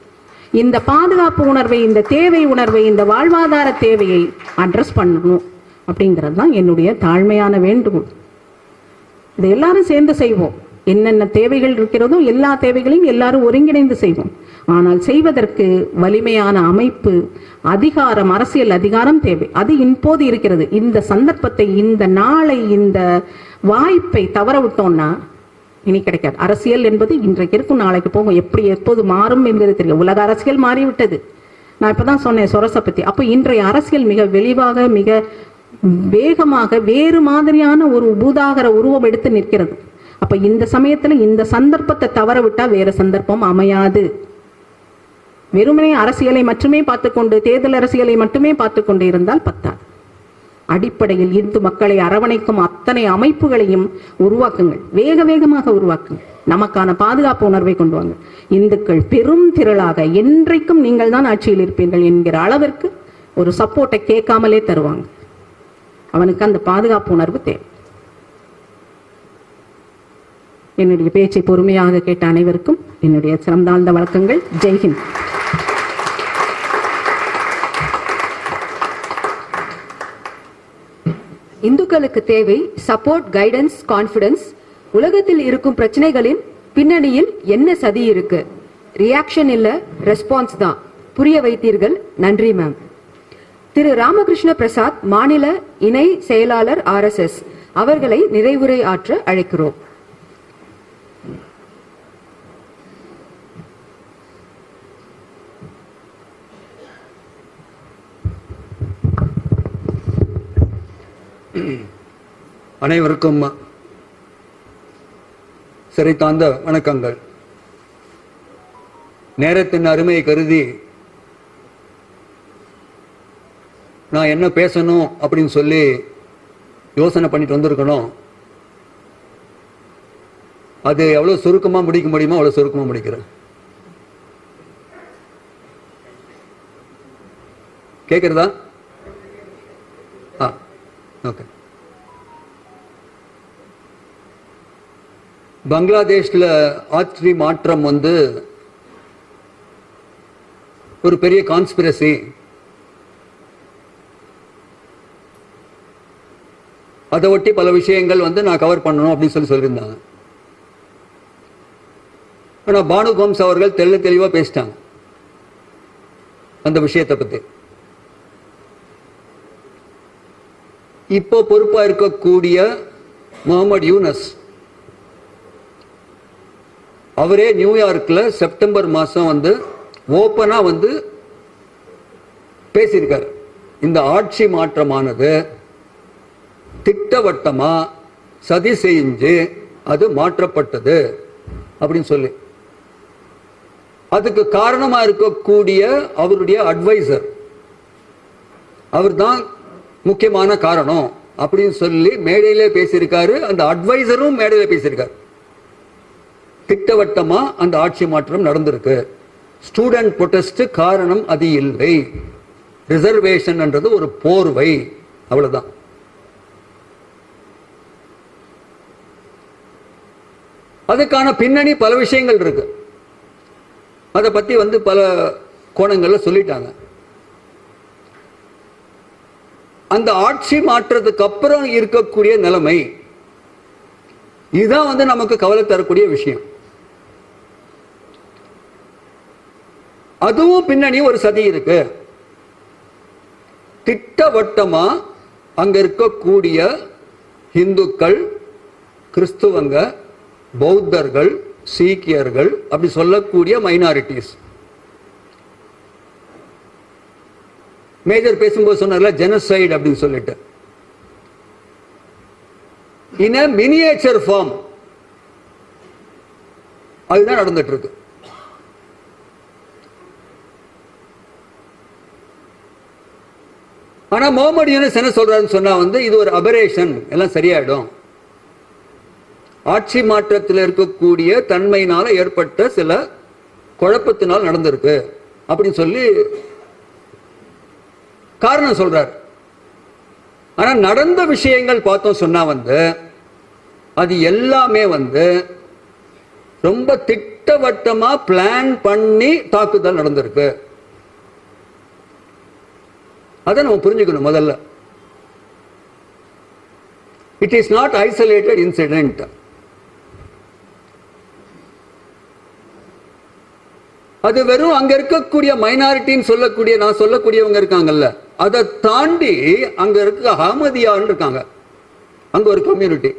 இந்த பாதுகாப்பு உணர்வை, இந்த தேவை உணர்வை, இந்த வாழ்வாதார தேவையை அட்ரஸ் பண்ணணும் அப்படிங்கிறது தான் என்னுடைய தாழ்மையான வேண்டுகோள். இதை எல்லாரும் சேர்ந்து செய்வோம். என்னென்ன தேவைகள் இருக்கிறதோ எல்லா தேவைகளையும் எல்லாரும் ஒருங்கிணைந்து செய்வோம். ஆனால் செய்வதற்கு வலிமையான அமைப்பு, அதிகாரம், அரசியல் அதிகாரம் தேவை. அது இப்போது இருக்கிறது. இந்த சந்தர்ப்பத்தை, இந்த நாளை, இந்த வாய்ப்பை தவற விட்டோம்னா இனி கிடைக்காது. அரசியல் என்பது இன்றைக்கு இருக்கும், நாளைக்கு போகும், எப்படி எப்போது மாறும் என்பது தெரியும். உலக அரசியல் மாறிவிட்டது. நான் இப்பதான் சொன்னேன் சொரசை பத்தி. அப்போ இன்றைய அரசியல் மிக வெளிவாக, மிக வேகமாக வேறு மாதிரியான ஒரு பூதாகர உருவம் எடுத்து நிற்கிறது. அப்ப இந்த சமயத்துல இந்த சந்தர்ப்பத்தை தவற விட்டா வேற சந்தர்ப்பம் அமையாது. வெறுமனே அரசியலை மட்டுமே பார்த்துக்கொண்டு, தேர்தல் அரசியலை மட்டுமே பார்த்துக்கொண்டு இருந்தால் பத்தாது. அடிப்படையில் இந்து மக்களை அரவணைக்கும் அத்தனை அமைப்புகளையும் உருவாக்குங்கள், வேக வேகமாக உருவாக்குங்கள். நமக்கான பாதுகாப்பு உணர்வை கொண்டு வாங்க. இந்துக்கள் பெரும் திரளாக என்றைக்கும் நீங்கள் தான் ஆட்சியில் இருப்பீர்கள் என்கிற அளவிற்கு ஒரு சப்போர்ட்டை கேட்காமலே தருவாங்க. அவனுக்கு அந்த பாதுகாப்பு உணர்வு தேவை. என்னுடைய பேச்சை பொறுமையாக கேட்ட அனைவருக்கும் என்னுடைய சிறந்தாழ்ந்த வணக்கங்கள். ஜெய்ஹிந்த். இந்துக்களுக்கு தேவை சப்போர்ட், கைடன்ஸ், கான்பிடன்ஸ். உலகத்தில் இருக்கும் பிரச்சனைகளின் பின்னணியில் என்ன சதி இருக்கு? ரியாக்ஷன் இல்ல, ரெஸ்பான்ஸ் தான். புரிய வைத்தீர்கள், நன்றி மேம். திரு ராமகிருஷ்ண பிரசாத், மாநில இணை செயலாளர் RSS அவர்களை நிறைவுரை ஆற்ற அழைக்கிறோம். அனைவருக்கும் சிறைத்தாழ்ந்த வணக்கங்கள். நேரத்தின் அருமையை கருதி நான் என்ன பேசணும் அப்படின்னு சொல்லி யோசனை பண்ணிட்டு வந்திருக்கணும். அது எவ்வளவு சுருக்கமா முடிக்க முடியுமோ அவ்வளவு சுருக்கமா முடிக்கிறேன். கேட்கிறதா? ஓகே. பங்களாதேஷ்ல ஆட்சி மாற்றம் ஒரு பெரிய கான்ஸ்பிரசி. அதை ஒட்டி பல விஷயங்கள் நான் கவர் பண்ணணும் அப்படின்னு சொல்லியிருந்தாங்க. ஆனா பானு கோம்ஸ் அவர்கள் தெளிவா பேசிட்டாங்க அந்த விஷயத்தை பத்தி. இப்போ பொறுப்பா இருக்கக்கூடிய முகமது யூனஸ் அவரே நியூயார்க்ல செப்டம்பர் மாசம் ஓப்பனா பேசியிருக்காரு. இந்த ஆட்சி மாற்றமானது திட்டவட்டமா சதி செஞ்சு அது மாற்றப்பட்டது அப்படின்னு சொல்லி, அதுக்கு காரணமா இருக்கக்கூடிய அவருடைய அட்வைசர் அவர் தான் முக்கியமான காரணம் அப்படின்னு சொல்லி மேடையிலே பேசியிருக்காரு. அந்த அட்வைசரும் மேடையில பேசியிருக்காரு. திட்டவட்டமா அந்த ஆட்சி மாற்றம் நடந்திருக்கு. ஸ்டூடெண்ட் புரொட்டஸ்ட் காரணம் அது இல்லை. ரிசர்வேஷன் என்றது ஒரு போர்வை, அவ்வளவுதான். அதுக்கான பின்னணி பல விஷயங்கள் இருக்கு. அதை பத்தி பல கோணங்கள்ல சொல்லிட்டாங்க. அந்த ஆட்சி மாற்றத்துக்கு அப்புறம் இருக்கக்கூடிய நிலைமை இதுதான் நமக்கு கவலை தரக்கூடிய விஷயம். அதுவும் பின்னணி ஒரு சதி இருக்கு. திட்டவட்டமா அங்க இருக்கக்கூடிய இந்துக்கள், கிறிஸ்துவங்க, பௌத்தர்கள், சீக்கியர்கள் அப்படி சொல்லக்கூடிய மைனாரிட்டிஸ். மேஜர் பேசும்போது சொன்னார்ல ஜெனசைட் அப்படின்னு சொல்லிட்டு, இன் a miniature form அதுதான் நடந்துட்டு இருக்கு. ஆனா முகமது யூனஸ் என்ன சொல்றாருன்னு சொன்னா இது ஒரு அபரேஷன், எல்லாம் சரியாயிடும். ஆட்சி மாற்றத்தில் இருக்கக்கூடிய தன்மையினால ஏற்பட்ட சில குழப்பத்தினால் நடந்திருக்கு அப்படின்னு சொல்லி காரணம் சொல்றார். ஆனா நடந்த விஷயங்கள் பார்த்தோம் சொன்னா அது எல்லாமே ரொம்ப திட்டவட்டமா பிளான் பண்ணி தாக்குதல் நடந்திருக்கு. அதை நம்ம புரிஞ்சுக்கணும் முதல்ல. It is not isolated incident. அது வெறும் அங்க இருக்கக்கூடிய மைனாரிட்டின்னு சொல்லக்கூடிய நான் சொல்லக்கூடியவங்க இருக்காங்கல்ல, அதை தாண்டி அங்க இருக்க அஹமதியான்னு இருக்காங்க. அங்க ஒரு கம்யூனிட்டி,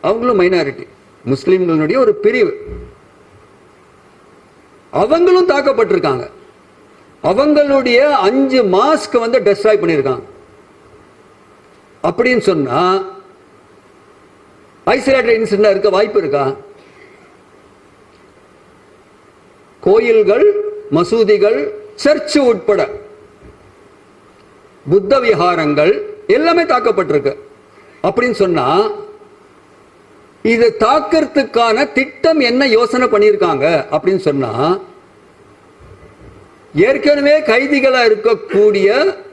அவங்களும் மைனாரிட்டி, முஸ்லிம்களுடைய ஒரு பிரிவு, அவங்களும் தாக்கப்பட்டிருக்காங்க. அவங்களுடைய 5 மாஸ்க் டெஸ்ட்ராய் பண்ணிருக்காங்க. அப்படின்னு சொன்னா ஐசோலேட்டட் இன்சிடென்ட் இருக்க வாய்ப்பு இருக்கா? கோயில்கள், மசூதிகள், சர்ச் உட்பட புத்த விஹாரங்கள் எல்லாமே தாக்கப்பட்டிருக்கு. அப்படின்னு சொன்னா இதை தாக்கிறதுக்கான திட்டம் என்ன யோசனை பண்ணியிருக்காங்க அப்படின்னு சொன்னா, ஏற்கனவே கைதிகளா இருக்கக்கூடிய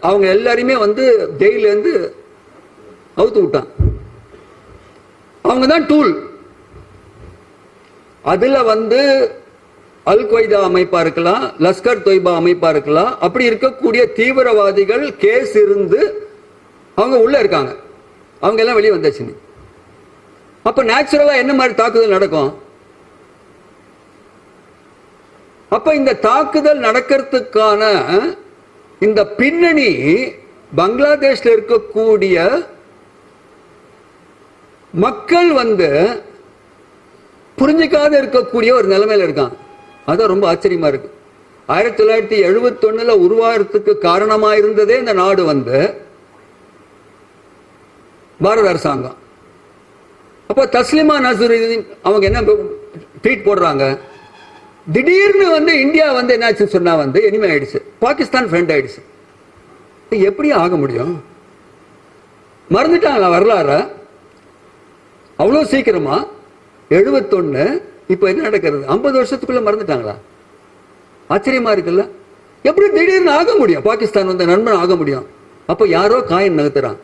அவங்க எல்லாருமே வந்து ஜெயில இருந்து அவுத்து விட்டான். அவங்க தான் டூல். அதுல வந்து அல் கொய்தா அமைப்பா இருக்கலாம், லஷ்கர் தொய்பா அமைப்பா இருக்கலாம், அப்படி இருக்கக்கூடிய தீவிரவாதிகள் கேஸ் இருந்து அவங்க உள்ள இருக்காங்க. அவங்க எல்லாம் வெளியே வந்தாச்சு. அப்ப நேச்சுரலா என்ன மாதிரி தாக்குதல் நடக்கும்? அப்ப இந்த தாக்குதல் நடக்கிறதுக்கான இந்த பின்னணி பங்களாதேஷ்ல இருக்கக்கூடிய மக்கள் வந்து புரிஞ்சிக்காத இருக்கக்கூடிய ஒரு நிலைமையில இருக்காங்க. அதான் ரொம்ப ஆச்சரியமா இருக்கு. 1971 உருவாகிறதுக்கு காரணமா இருந்ததே இந்த நாடு வந்து பாரத அரசாங்கம். அப்ப தஸ்லிமா நஸ்ருதீன் அவங்க என்ன ட்வீட் போடுறாங்க, திடீர்னு வந்து இந்தியா வந்து என்னாச்சு சொன்னா வந்து எனிமே ஆயிடுச்சு, பாகிஸ்தான் ஃப்ரெண்ட் ஆயிடுச்சு. எப்படி ஆக முடியும்? மறந்துட்டாங்களா வரலாற? அவ்வளவு சீக்கிரமா 71 இப்ப என்ன நடக்கிறது? 50 வருஷத்துக்குள்ள மறந்துட்டாங்களா? ஆச்சரியமா இருக்குல்ல. எப்படி திடீர்னு ஆக முடியும்? பாகிஸ்தான் வந்து நண்பன் ஆக முடியும்? அப்ப யாரோ காயம் நகர்த்துறாங்க.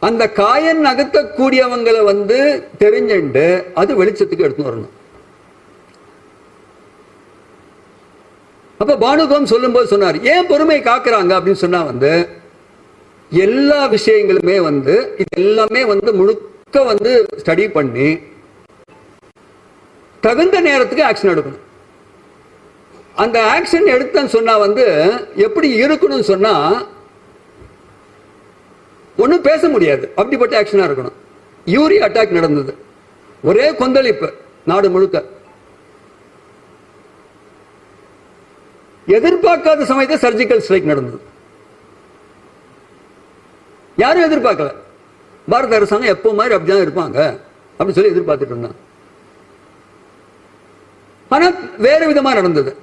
அந்த காயம் நகர்த்தக்கூடியவங்களை வந்து தெரிஞ்சுண்டு அது வெளிச்சத்துக்கு எடுத்து வரணும். அப்ப பானுகம் சொல்லும் போது சொன்னார், ஏன் பொறுமை காக்குறாங்க அப்படின்னு சொன்னா வந்து எல்லா விஷயங்களுமே வந்து இது எல்லாமே வந்து முழுக்க வந்து ஸ்டடி பண்ணி தகுந்த நேரத்துக்கு ஆக்ஷன் எடுக்கணும். அந்த ஆக்ஷன் எடுத்தன்னு சொன்னா வந்து எப்படி இருக்கணும்னு சொன்னா ஒன்னும் பேச முடியாது, அப்படிப்பட்ட ஆக்ஷனா இருக்கணும். யூரி அட்டாக் நடந்தது, ஒரே கொந்தளிப்பு நாடு முழுக்க. எதிர்பார்க்காத சமயத்தில் சர்ஜிக்கல் ஸ்ட்ரைக் நடந்தது. யாரும் எதிர்பார்க்கல. பாரத அரசாங்கம் எப்போ மாதிரி அப்படிதான் இருப்பாங்க அப்படின்னு சொல்லி எதிர்பார்த்துட்டு இருந்தாங்க. ஆனா வேற விதமா நடந்தது.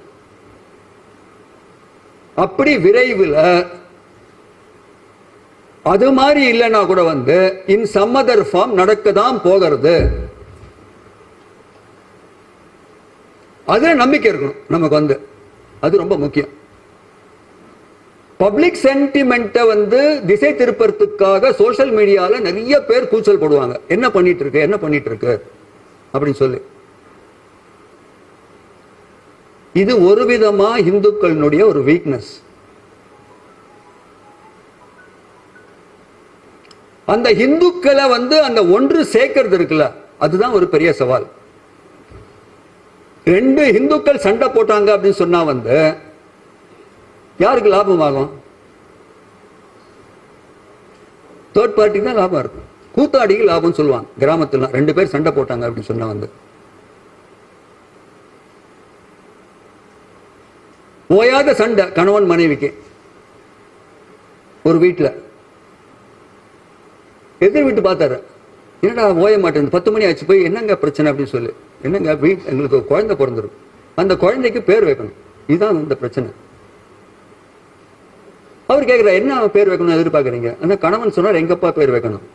அப்படி விரைவில் அது மாதிரி இல்லைன்னா கூட வந்து இன் சம் அதர் ஃபார்ம் நடக்கதான் போகிறது. அதுல நம்பிக்கை இருக்கணும் நமக்கு வந்து, அது ரொம்ப முக்கியம். பப்ளிக் சென்டிமெண்ட்டை வந்து திசை திருப்பறதுக்காக சோசியல் மீடியால நிறைய பேர் கூச்சல் போடுவாங்க, என்ன பண்ணிட்டு இருக்கு என்ன பண்ணிட்டு இருக்கு அப்படின்னு சொல்லி. இது ஒரு விதமா இந்துக்களுடைய ஒரு வீக்னஸ். அந்த இந்துக்களை வந்து அந்த ஒன்று சேர்க்கிறது இருக்குல்ல, அதுதான் ஒரு பெரிய சவால். 2 இந்துக்கள் சண்டை போட்டாங்க அப்படின்னு சொன்னா வந்து யாருக்கு லாபம் ஆகும்? தேர்ட் பார்ட்டி தான் லாபம் இருக்கும். கூத்தாடிக்கு லாபம் சொல்லுவாங்க கிராமத்துல. 2 பேர் சண்டை போட்டாங்க அப்படின்னு சொன்னா வந்து ஓயாத சண்டை கணவன் மனைவிக்கு ஒரு வீட்டுல. எதிர் வீட்டு பார்த்தாரு, என்னடா ஓய மாட்டேன், 10 மணி ஆச்சு, போய் என்னங்க பிரச்சனை அப்படின்னு சொல்லி, என்னங்க எங்களுக்கு குழந்தை பிறந்திருக்கும், அந்த குழந்தைக்கு பேர் வைக்கணும், இதுதான் இந்த பிரச்சனை. அவர் கேட்கிறார், என்ன பேர் வைக்கணும் எதிர்பார்க்கறீங்க? அந்த கணவன் சொன்னார் எங்கப்பா பேர் வைக்கணும்,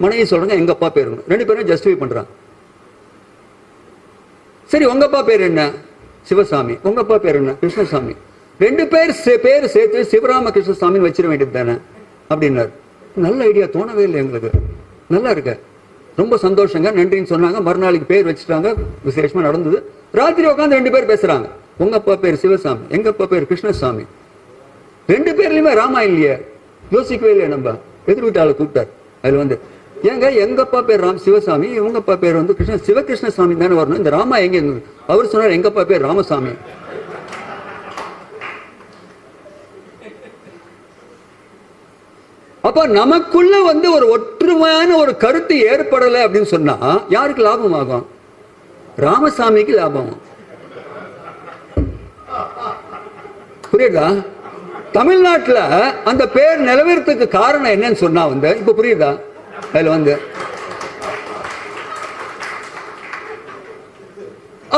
மனைவி சொல்றாங்க எங்கப்பா பேர் வைக்கணும். 2 பேரும் ஜஸ்டிஃபை பண்றாங்க. சரி உங்கப்பா பேர் என்ன? சிவசாமி. உங்கப்பா பேர் என்ன? கிருஷ்ணசாமி. 2 பேர் சேர்த்து சிவராம கிருஷ்ணசாமி வச்சிட வேண்டியது தானே அப்படின்னாரு. நல்ல ஐடியா, தோணவே இல்லை எங்களுக்கு, நல்லா இருக்க, ரொம்ப சந்தோஷங்க, நன்றின்னு சொன்னாங்க. மறுநாளைக்கு பேர் வச்சுட்டாங்க, விசேஷமா நடந்தது. ராத்திரி உட்காந்து 2 பேர் பேசுறாங்க, உங்க அப்பா பேர் சிவசாமி, எங்க அப்பா பேர் கிருஷ்ணசாமி. 2 பேர்லயுமே ராமா இல்லையே, யோசிக்கவே இல்லையா? நம்ம எதிர் வீட்டாளை கூப்பிட்டார். அதுல வந்து ஏங்க எங்க அப்பா பேர் சிவசாமி, உங்க அப்பா பேர் வந்து சிவகிருஷ்ணசாமி தானே வரணும், இந்த ராமா எங்க இருந்தது? அவர் சொன்னார் எங்க அப்பா பேர் ராமசாமி. அப்ப நமக்குள்ள வந்து ஒரு ஒற்றுமையான ஒரு கருத்து ஏற்படலை அப்படின்னு சொன்னா யாருக்கு லாபம் ஆகும்? ராமசாமிக்கு லாபம். புரியுதா? தமிழ்நாட்டுல அந்த பேர் நிலவரத்துக்கு காரணம் என்னன்னு சொன்னா வந்து இப்ப புரியுதா? அதுல வந்து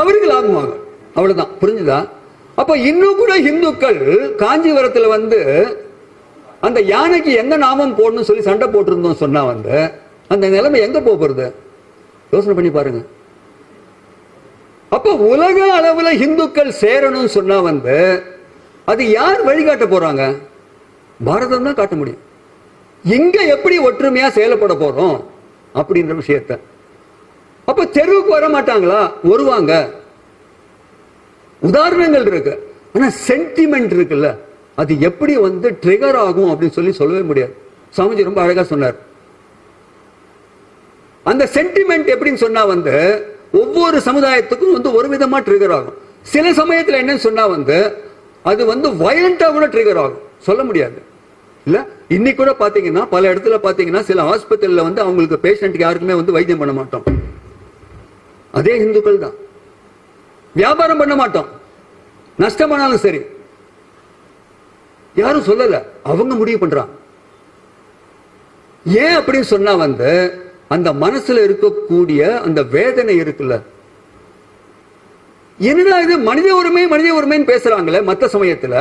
அவருக்கு லாபம் ஆகும், அவ்வளவுதான். புரிஞ்சுதா? அப்ப இன்னும் கூட இந்துக்கள் காஞ்சிபுரத்துல வந்து அந்த யானைக்கு எங்க நாமம் போடணும்னு சொல்லி சண்டை போட்டிருந்தோம் சொன்னா வந்து அந்த நிலைமை எங்க போறது? யோசனை பண்ணி பாருங்க. அப்ப உலக அளவுல இந்துக்கள் சேரணும் சொன்னா வந்து அது யார் வழிகாட்ட போறாங்க? பாரதம் தான் காட்ட முடியும். இங்க எப்படி ஒற்றுமையா செயல்பட போறோம் அப்படின்ற விஷயத்த. அப்ப தெருவுக்கு வர மாட்டாங்களா? வருவாங்க. உதாரணங்கள் இருக்கு. ஆனா சென்டிமெண்ட் இருக்குல்ல, அது எப்படி வந்து ட்ரிகர் ஆகும் அப்படின்னு சொல்லவே முடியாது. சாமிஜி ரொம்ப அழகா சொன்னார். அந்த சென்டிமெண்ட் எப்படின்னு சொன்னா வந்து ஒவ்வொரு சமுதாயத்துக்கும் வந்து ஒரு விதமா ட்ரிகர் ஆகும். சில சமயத்துல என்னன்னு சொன்னா வந்து அது வந்து வயலண்டா கூட ட்ரிகர் ஆகும், சொல்ல முடியாது இல்ல. இன்னைக்கு கூட பாத்தீங்கன்னா பல இடத்துல பாத்தீங்கன்னா சில ஹாஸ்பிட்டல்ல வந்து அவங்களுக்கு பேஷண்ட்க்கு யாருக்குமே வந்து வைத்தியம் பண்ண மாட்டோம். அதே இந்துக்கள் தான். வியாபாரம் பண்ண மாட்டோம், நஷ்டமானாலும் சரி, யாரும் சொல்லல, அவங்க முடிவு பண்றாங்க. ஏன் அப்படின்னு சொன்னா வந்து அந்த மனசுல இருக்கக்கூடிய அந்த வேதனை இருக்குல்ல. என்னடா இது மனித உரிமை மனித உரிமைன்னு பேசுறாங்களே மற்ற சமயத்துல,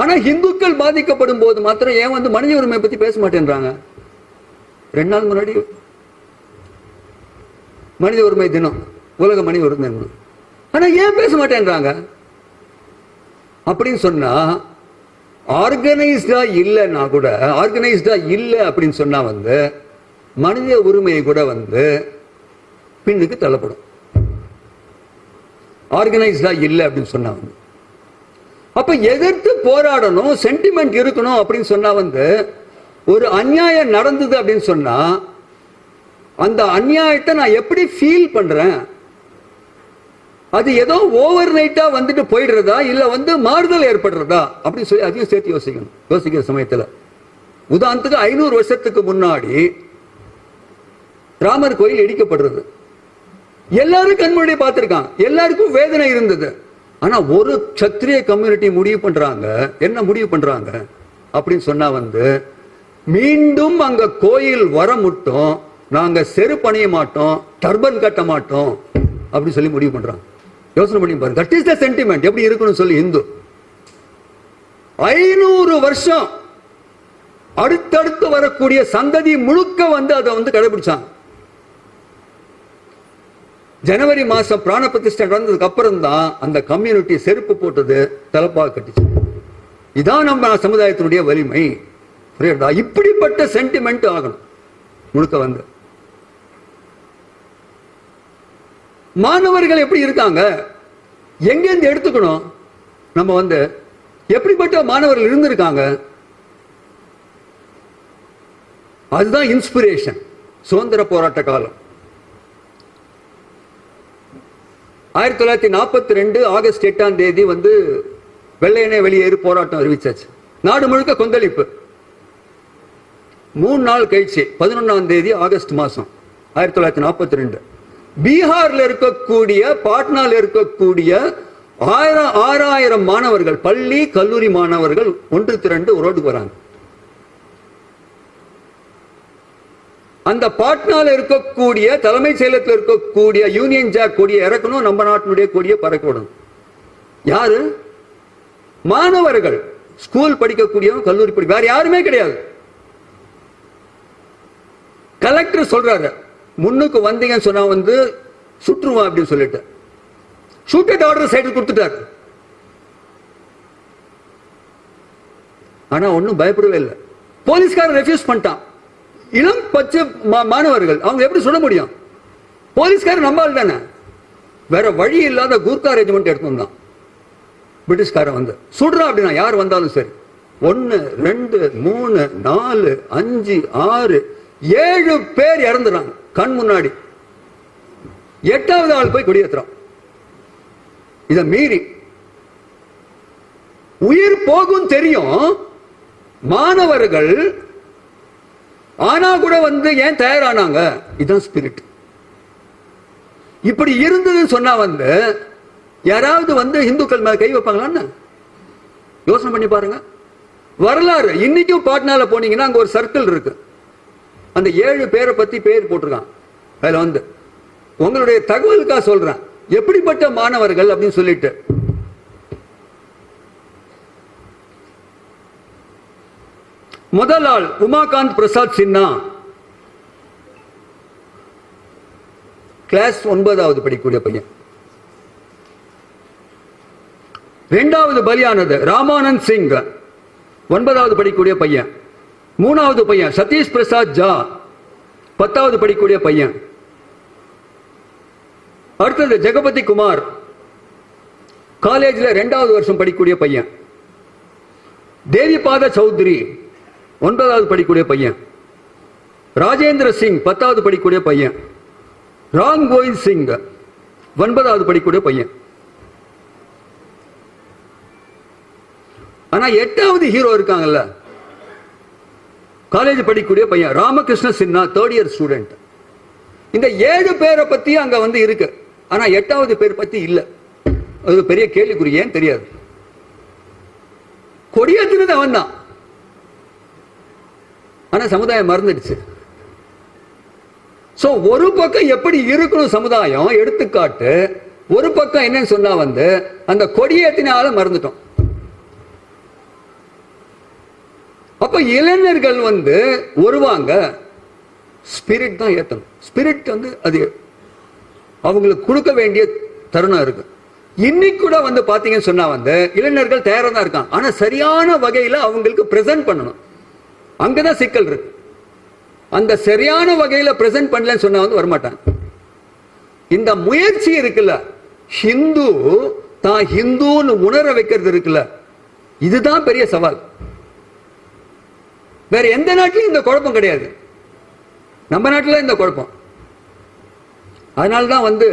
ஆனா இந்துக்கள் பாதிக்கப்படும் போது மாத்திரம் ஏன் வந்து மனித உரிமை பத்தி பேச மாட்டேன்றாங்க? 2 நாள் முன்னாடி மனித உரிமை தினம், உலக மனித உரிமை தினம், ஆனா ஏன் பேச மாட்டேன்றாங்க அப்படின்னு சொன்னா ஆர்கனைஸ்டா இல்லைன்னா கூட, ஆர்கனைஸ்டா இல்லை அப்படின்னு சொன்னா வந்து மனித உரிமையை கூட வந்து பின்னுக்கு தள்ளப்படும். ஆர்கனைஸ்டா இல்லை அப்படின்னு சொன்னா வந்து அப்ப எதிர்த்து போராடணும், சென்டிமெண்ட் இருக்கணும் அப்படின்னு சொன்னா வந்து ஒரு அநியாயம் நடந்தது அப்படின்னு சொன்னா அந்த அநியாயத்தை நான் எப்படி ஃபீல் பண்றேன்? அது ஏதோ ஓவர் நைட்டா வந்துட்டு போயிடுறதா இல்ல வந்து மாறுதல் ஏற்படுறதா அப்படின்னு சொல்லி அதையும் சேர்த்து யோசிக்கணும். யோசிக்கிற சமயத்துல உதாரணத்துக்கு 500 வருஷத்துக்கு முன்னாடி ராமர் கோயில் இடிக்கப்படுறது எல்லாரும் கண்முன்னாடி பார்த்திருக்காங்க, எல்லாருக்கும் வேதனை இருந்தது. ஆனா ஒரு சத்திரிய கம்யூனிட்டி முடிவு பண்றாங்க, என்ன முடிவு பண்றாங்க அப்படின்னு சொன்னா வந்து மீண்டும் அங்க கோயில் வர மட்டும் நாங்க செருப்பணிய மாட்டோம், டர்பன் கட்ட மாட்டோம் அப்படின்னு சொல்லி முடிவு பண்றாங்க. யோசனை பண்ணி பாருங்க, தட் இஸ் த சென்டிமெண்ட் எப்படி இருக்கணும் சொல்லி இந்து 500 வருஷம் அடுத்தடுத்து வரக்கூடிய சந்ததி முழுக்க வந்து அதை வந்து கடைபிடிச்சாங்க. ஜனவரி மாசம் பிராண பிரதிஷ்டை நடந்ததுக்கு அப்புறம் தான் அந்த கம்யூனிட்டி செருப்பு போட்டது தலப்பாக கட்டிச்சு. இதான் நம்ம சமுதாயத்தினுடைய வலிமை. இப்படிப்பட்ட சென்டிமெண்ட் ஆகணும் முழுக்க வந்து. மாணவர்கள் எப்படி இருக்காங்க, எங்கிருந்து எடுத்துக்கணும், நம்ம வந்து எப்படிப்பட்ட மாணவர்கள் இருந்திருக்காங்க, அதுதான் இன்ஸ்பிரேஷன். சுதந்திர போராட்ட காலம் 1942 ஆகஸ்ட் 8ஆம் தேதி வந்து வெள்ளையனே வெளியேறு போராட்டம் அறிவிச்சாச்சு. நாடு முழுக்க கொந்தளிப்பு. 3 நாள் கழிச்சு 11ஆம் தேதி ஆகஸ்ட் மாசம் 1942 பீகார்ல இருக்கக்கூடிய பாட்னால இருக்கக்கூடிய 6000 மாணவர்கள், பள்ளி கல்லூரி மாணவர்கள் ஒன்று திரண்டு ரோட்டுக்கு வராங்க. அந்த பாட்னால இருக்கக்கூடிய தலைமைச் செயலகத்தில் இருக்கக்கூடிய யூனியன் ஜாக் கொடியை இறக்கணும், நம்ம நாட்டினுடைய கொடியை பறக்க விடணும். யாரு? மாணவர்கள், ஸ்கூல் படிக்கக்கூடியவங்க, கல்லூரி படிக்க, வேற யாருமே கிடையாது. கலெக்டர் சொல்றாரு, முன்னுக்கு வந்தீங்கன்னு சொன்னா வந்து சுற்றுவான் அப்படின்னு சொல்லிட்டு ஷூட்டட் ஆர்டர் சைடு கொடுத்துட்டாரு. ஆனா ஒன்னும் பயப்படவே இல்லை. போலீஸ்காரன் ரெஃப்யூஸ் பண்ணிட்டான். இளம் பச்சை மாணவர்கள், அவங்க எப்படி சொல்ல முடியும்? போலீஸ்காரன் நம்பால் தானே, வேற வழி இல்லாத கூர்கா ரெஜிமெண்ட் எடுத்து வந்தான். பிரிட்டிஷ்காரன் வந்து சுடுறான் அப்படின்னா யார் வந்தாலும் சரி, 1 2 3 4 5 6 7 பேர் இறந்துறாங்க கண் முன்னாடி. 8வது ஆள் போய் கொடியேற்றுறான். இத மீறி உயிர் போகும் தெரியும், மாணவர்கள் ஆனா கூட வந்து ஏன் தயாரானாங்க? இதுதான் ஸ்பிரிட். இப்படி இருந்ததுன்னு சொன்னா வந்து யாராவது வந்து இந்துக்கள் மேல கை வைப்பாங்களான்னு யோசனை பண்ணி பாருங்க. வரலாறு இன்னைக்கும் பாட்னால போனீங்கன்னா அங்க ஒரு சர்க்கிள் இருக்கு, அந்த 7 பேரை பத்தி பேர் போட்டிருக்கான். அதுல வந்து உங்களுடைய தகவலுக்காக சொல்றேன், எப்படிப்பட்ட மாணவர்கள் அப்படின்னு சொல்லிட்டு முதல் ஆள் உமாகாந்த் பிரசாத் சின்ஹா, கிளாஸ் 9வது படிக்கக்கூடிய பையன். இரண்டாவது பலியானது ராமானந்த் சிங், 9வது படிக்கக்கூடிய பையன். மூணாவது பையன் சதீஷ் பிரசாத் ஜா, 10வது படிக்கக்கூடிய பையன். அடுத்தது ஜெகபதி குமார், காலேஜில் 2வது வருஷம் படிக்கக்கூடிய பையன். தேவிபாத சௌத்ரி, 9வது படிக்கக்கூடிய பையன். ராஜேந்திர சிங், 10வது படிக்கக்கூடிய பையன். ராம் கோவிந்த் சிங், 9வது படிக்கக்கூடிய பையன். ஆனா 8வது ஹீரோ இருக்காங்கல்ல, காலேஜ் படிக்கக்கூடிய பையன் Ramakrishna Sinha, 3rd year student. இந்த 7 பேரை பத்தி அங்க வந்து இருக்கு. ஆனா 8வது பேர் பத்தி இல்ல. அது பெரிய கேள்விக்குறி, ஏன் தெரியாது. கொடியேற்றினது அவன் தான். ஆனா சமுதாயம் மறந்துடுச்சு. சோ ஒரு பக்கம் எப்படி இருக்கணும் சமுதாயம், எடுத்துக்காட்டு. ஒரு பக்கம் என்னன்னு சொன்னா வந்து அந்த கொடியேற்றினால மறந்துட்டோம். அப்ப இளைஞர்கள் வந்து வருவாங்க, ஸ்பிரிட் தான் ஏத்தணும். ஸ்பிரிட் வந்து அது அவங்களுக்கு கொடுக்க வேண்டிய தருணம் இருக்கு. இன்னைக்கு கூட வந்து பாத்தீங்கன்னு சொன்னா வந்து இளைஞர்கள் தயாரா தான் இருக்காங்க. ஆனா சரியான வகையில அவங்களுக்கு பிரசன்ட் பண்ணணும். அங்கதான் சிக்கல் இருக்கு. அந்த சரியான வகையில பிரசன்ட் பண்ணலன்னு சொன்னா வந்து வரமாட்டாங்க. இந்த முயற்சி இருக்குல்ல, ஹிந்து தான் ஹிந்துன்னு உணர வைக்கிறது இருக்குல்ல, இதுதான் பெரிய சவால். வேற எந்த நாட்டிலும் இந்த குழப்பம் கிடையாது, நம்ம நாட்டில் இந்த குழப்பம். அதனால்தான் வந்து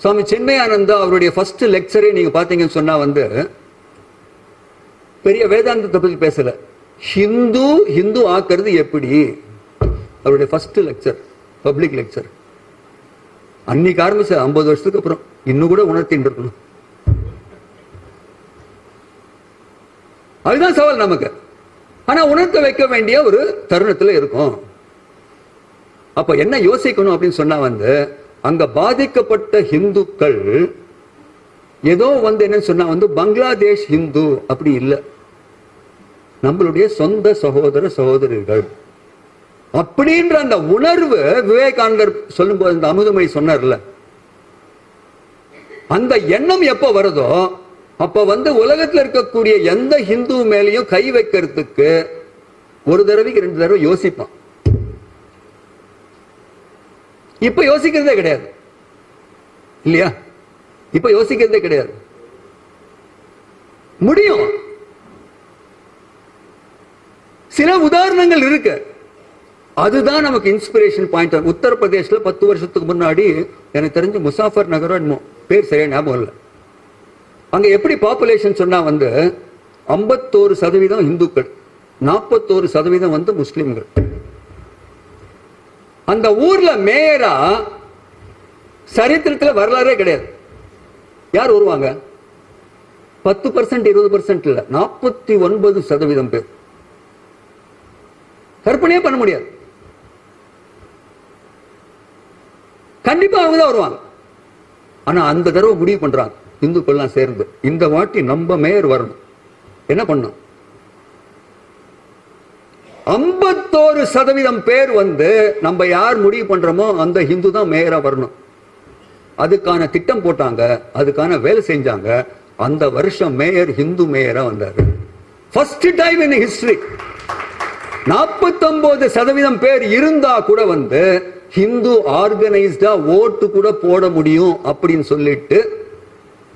சுவாமி சின்மயானந்தா அவருடைய ஃபர்ஸ்ட் லெக்சரே நீங்க பாத்தீங்கன்னு சொன்னா வந்து பெரிய வேதாந்தத்தை பத்தி பேசல, ஹிந்து ஹிந்து ஆக்குறது எப்படி. அவருடைய ஃபர்ஸ்ட் லெக்சர், பப்ளிக் லெக்சர். அன்னைக்கு ஆரம்பிச்ச 50 வருஷத்துக்கு அப்புறம் இன்னும் கூட உணர்த்திட்டு இருக்கணும். அதுதான் சவால் நமக்கு. ஆனா உணர்த்த வைக்க வேண்டிய ஒரு தருணத்துல இருக்கும். அப்ப என்ன யோசிக்கணும் அப்படின்னு சொன்னா வந்து அங்க பாதிக்கப்பட்ட ஹிந்துக்கள் ஏதோ வந்து என்ன சொன்னா வந்து பங்களாதேஷ் ஹிந்து அப்படி இல்லை, நம்மளுடைய சொந்த சகோதர சகோதரிகள் அப்படின்ற அந்த உணர்வு விவேகானந்தர் சொல்லும்போது அந்த அமுதமொழி சொன்னார்ல, அந்த எண்ணம் எப்ப வருதோ அப்ப வந்து உலகத்தில் இருக்கக்கூடிய எந்த ஹிந்து மேலையும் கை வைக்கிறதுக்கு ஒரு தடவைக்கு 2 தடவை யோசிப்பான். இப்ப யோசிக்கிறதே கிடையாது இல்லையா? இப்ப யோசிக்கிறதே கிடையாது. முடியும். சில உதாரணங்கள் இருக்கு, அதுதான் நமக்கு இன்ஸ்பிரேஷன் பாயிண்ட். உத்தரப்பிரதேஷ்ல 10 வருஷத்துக்கு முன்னாடி எனக்கு தெரிஞ்சு முசாஃபர் நகர் பேர் சரியா ஞாபகம் இல்லை. அங்க எப்படி பாப்புலேஷன் சொன்னா வந்து 51% இந்துக்கள், 41% வந்து முஸ்லிம்கள். அந்த ஊர்ல மேயரா சரித்திரத்துல வரலாறே கிடையாது. யார் வருவாங்க? 10% 20% இல்ல, 49% பேர். கற்பனையே பண்ண முடியாது. கண்டிப்பா அவங்க தான் வருவாங்க. ஆனா அந்த தடவை முடிவு பண்றாங்க இந்துக்கள்லாம் சேர்ந்து, இந்த வாட்டி நம்ம மேயர் வரணும். என்ன பண்ணும்? 51% பேர் வந்து நம்ம யார் முடிவு பண்றோமோ அந்த ஹிந்து தான் மேயரா வரணும். அதுக்கான திட்டம் போட்டாங்க, அதுக்கான வேலை செஞ்சாங்க. அந்த வருஷம் மேயர் ஹிந்து மேயரா வந்தாரு. First time in history. 49% பேர் இருந்தா கூட வந்து ஹிந்து ஆர்கனைஸ்டா ஓட்டு கூட போட முடியும் அப்படின்னு சொல்லிட்டு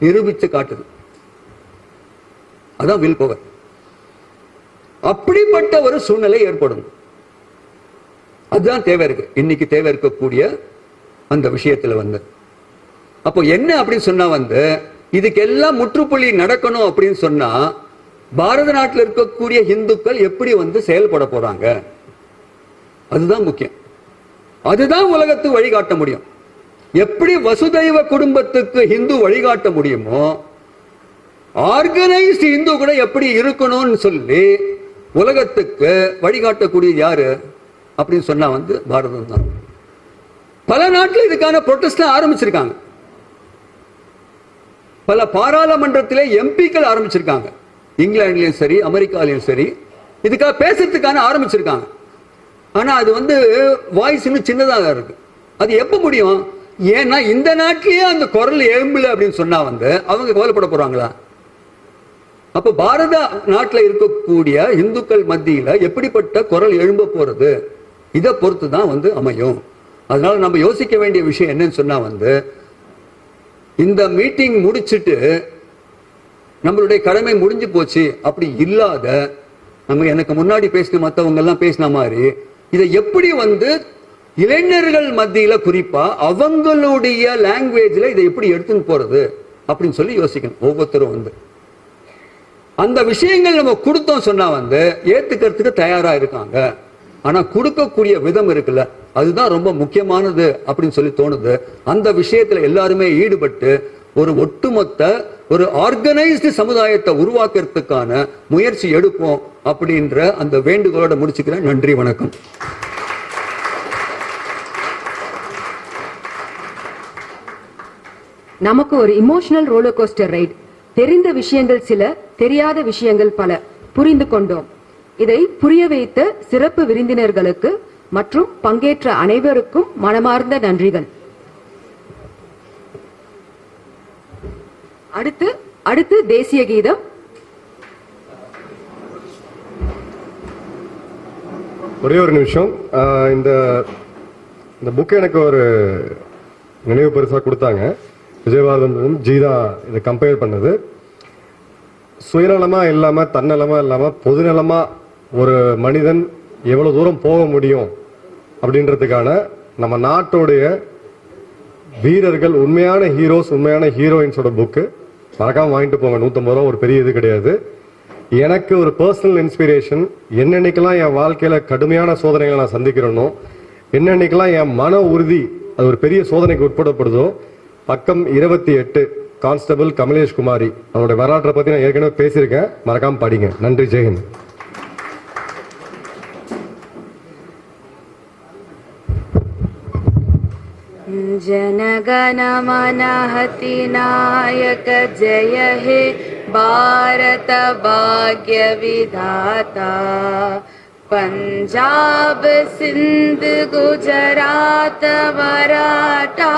நிரூபிச்சு காட்டுது. அதான் வில் பவர். அப்படிப்பட்ட ஒரு சூழ்நிலை ஏற்படும். அதுதான் தேவை இருக்கு, இன்னைக்கு தேவை இருக்கக்கூடிய அந்த விஷயத்துல வந்து. அப்போ என்ன அப்படின்னு சொன்னா வந்து இதுக்கு எல்லாம் முற்றுப்புள்ளி நடக்கணும் அப்படின்னு சொன்னா பாரத நாட்டில் இருக்கக்கூடிய இந்துக்கள் எப்படி வந்து செயல்பட போறாங்க, அதுதான் முக்கியம். அதுதான் உலகத்துக்கு வழிகாட்ட முடியும். எப்படி வசுதைவ குடும்பத்துக்கு இந்து வழிகாட்ட முடியுமோ ஆர்கனைஸ்ட் இந்து கூட எப்படி இருக்கணும்னு சொல்லி உலகத்துக்கு வழிகாட்டக்கூடிய யாரு அப்படின்னு சொன்னா வந்து பாரதம் தான். பல நாட்டில் இதுக்கான புரோட்டஸ்ட் ஆரம்பிச்சிருக்காங்க. பல பாராளுமன்றத்திலே எம்பிக்கள் ஆரம்பிச்சிருக்காங்க. இங்கிலாந்துலயும் சரி, அமெரிக்காலையும் சரி, இதுக்காக பேசுறதுக்கான ஆரம்பிச்சிருக்காங்க. ஆனா அது வாய்ஸ் இன்னும் சின்னதாக இருக்கு. அது எப்ப முடியும்? ஏன்னா இந்த நாட்டிலேயே அந்த குரல் எழும்பல அப்படின்னு சொன்னா அவங்க கவலைப்பட போறாங்களா? அப்ப பாரத நாட்டில் இருக்கக்கூடிய இந்துக்கள் மத்தியில எப்படிப்பட்ட குரல் எழும்ப போறது, இதை பொறுத்து தான் அமையும். அதனால நம்ம யோசிக்க வேண்டிய விஷயம் என்னன்னு சொன்னா இந்த மீட்டிங் முடிச்சுட்டு நம்மளுடைய கடமை முடிஞ்சு போச்சு அப்படி இல்லாத, நம்ம எனக்கு முன்னாடி பேசின மற்றவங்க எல்லாம் பேசின மாதிரி இதை எப்படி இளைஞர்கள் மத்தியில குறிப்பா அவங்களுடைய லாங்குவேஜ்ல இதை எப்படி எடுத்துன்னு போறது அப்படின்னு சொல்லி யோசிக்கணும். ஒவ்வொருத்தரும் அந்த விஷயங்கள் நம்ம கொடுத்தோம் சொன்னா ஏத்துக்கிறதுக்கு தயாரா இருக்காங்க. ஆனா கொடுக்கக்கூடிய விதம் இருக்குல்ல, அதுதான் ரொம்ப முக்கியமானது அப்படின்னு சொல்லி தோணுது. அந்த விஷயத்துல எல்லாருமே ஈடுபட்டு ஒரு ஒட்டுமொத்த ஒரு ஆர்கனைஸ்டு சமுதாயத்தை உருவாக்குறதுக்கான முயற்சி எடுப்போம் அப்படின்ற அந்த வேண்டுகோளோட முடிச்சுக்கிறேன். நன்றி, வணக்கம். நமக்கு ஒரு இமோஷனல் ரோலர் கோஸ்டர் ரைட். தெரிந்த விஷயங்கள் சில, தெரியாத விஷயங்கள் பல புரிந்து கொண்டோம். இதை புரிய வைத்த சிறப்பு விருந்தினர்களுக்கு மற்றும் பங்கேற்ற அனைவருக்கும் மனமார்ந்த நன்றிகள். அடுத்து தேசிய கீதம். ஒரே ஒரு நிமிஷம். இந்த புக் எனக்கு ஒரு நினைவு பரிசா கொடுத்தாங்க. விஜயபாரதம் ஜீதா இதை கம்பேர் பண்ணது. சுயநலமா இல்லாம, தன்னலமா இல்லாம, பொதுநலமா ஒரு மனிதன் எவ்வளவு தூரம் போக முடியும் அப்படின்றதுக்கான நம்ம நாட்டோடைய வீரர்கள், உண்மையான ஹீரோஸ், உண்மையான ஹீரோயின்ஸோட புக்கு மறக்காம வாங்கிட்டு போங்க. 150 ரூபா ஒரு பெரிய இது கிடையாது. எனக்கு ஒரு பர்சனல் இன்ஸ்பிரேஷன். என்னன்னைக்கெல்லாம் என் வாழ்க்கையில கடுமையான சோதனைகளை நான் சந்திக்கிறேனோ, என்னன்னைக்கெல்லாம் என் மன உறுதி அது ஒரு பெரிய சோதனைக்கு உட்படப்படுதோ, பக்கம் 28 கான்ஸ்டபிள் கமலேஷ் குமாரி அவருடைய வரலாற்றை பத்தி நான் ஏற்கனவே பேசியிருக்கேன். மறக்காம படிங்க. நன்றி. ஜெயஹிந்த். जनगण मन नायक जय हे भारत भाग्य विधाता, पंजाब सिंध गुजरात मराठा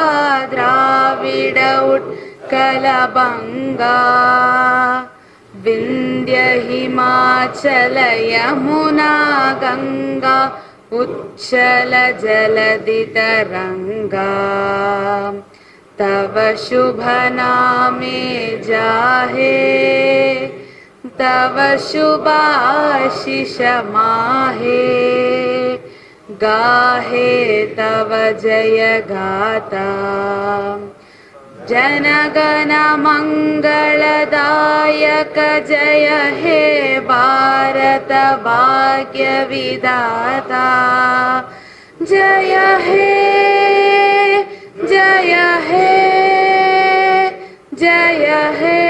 द्राविड उत्कल बंगा, विंध्य हिमाचल यमुना गंगा उच्चल जलधि तरंगा, तव शुभ नामे जाहे, तव शुभाशिष माहे, गाहे तव जय गाता, जनगण मंगलदायक जय हे भारत भाग्य विधाता, जय हे जय हे जय हे,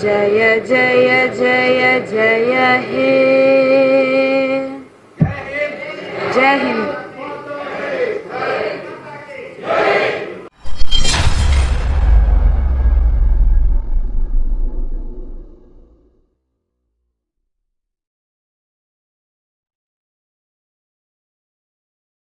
जय जय जय जय हे। जय हिंद।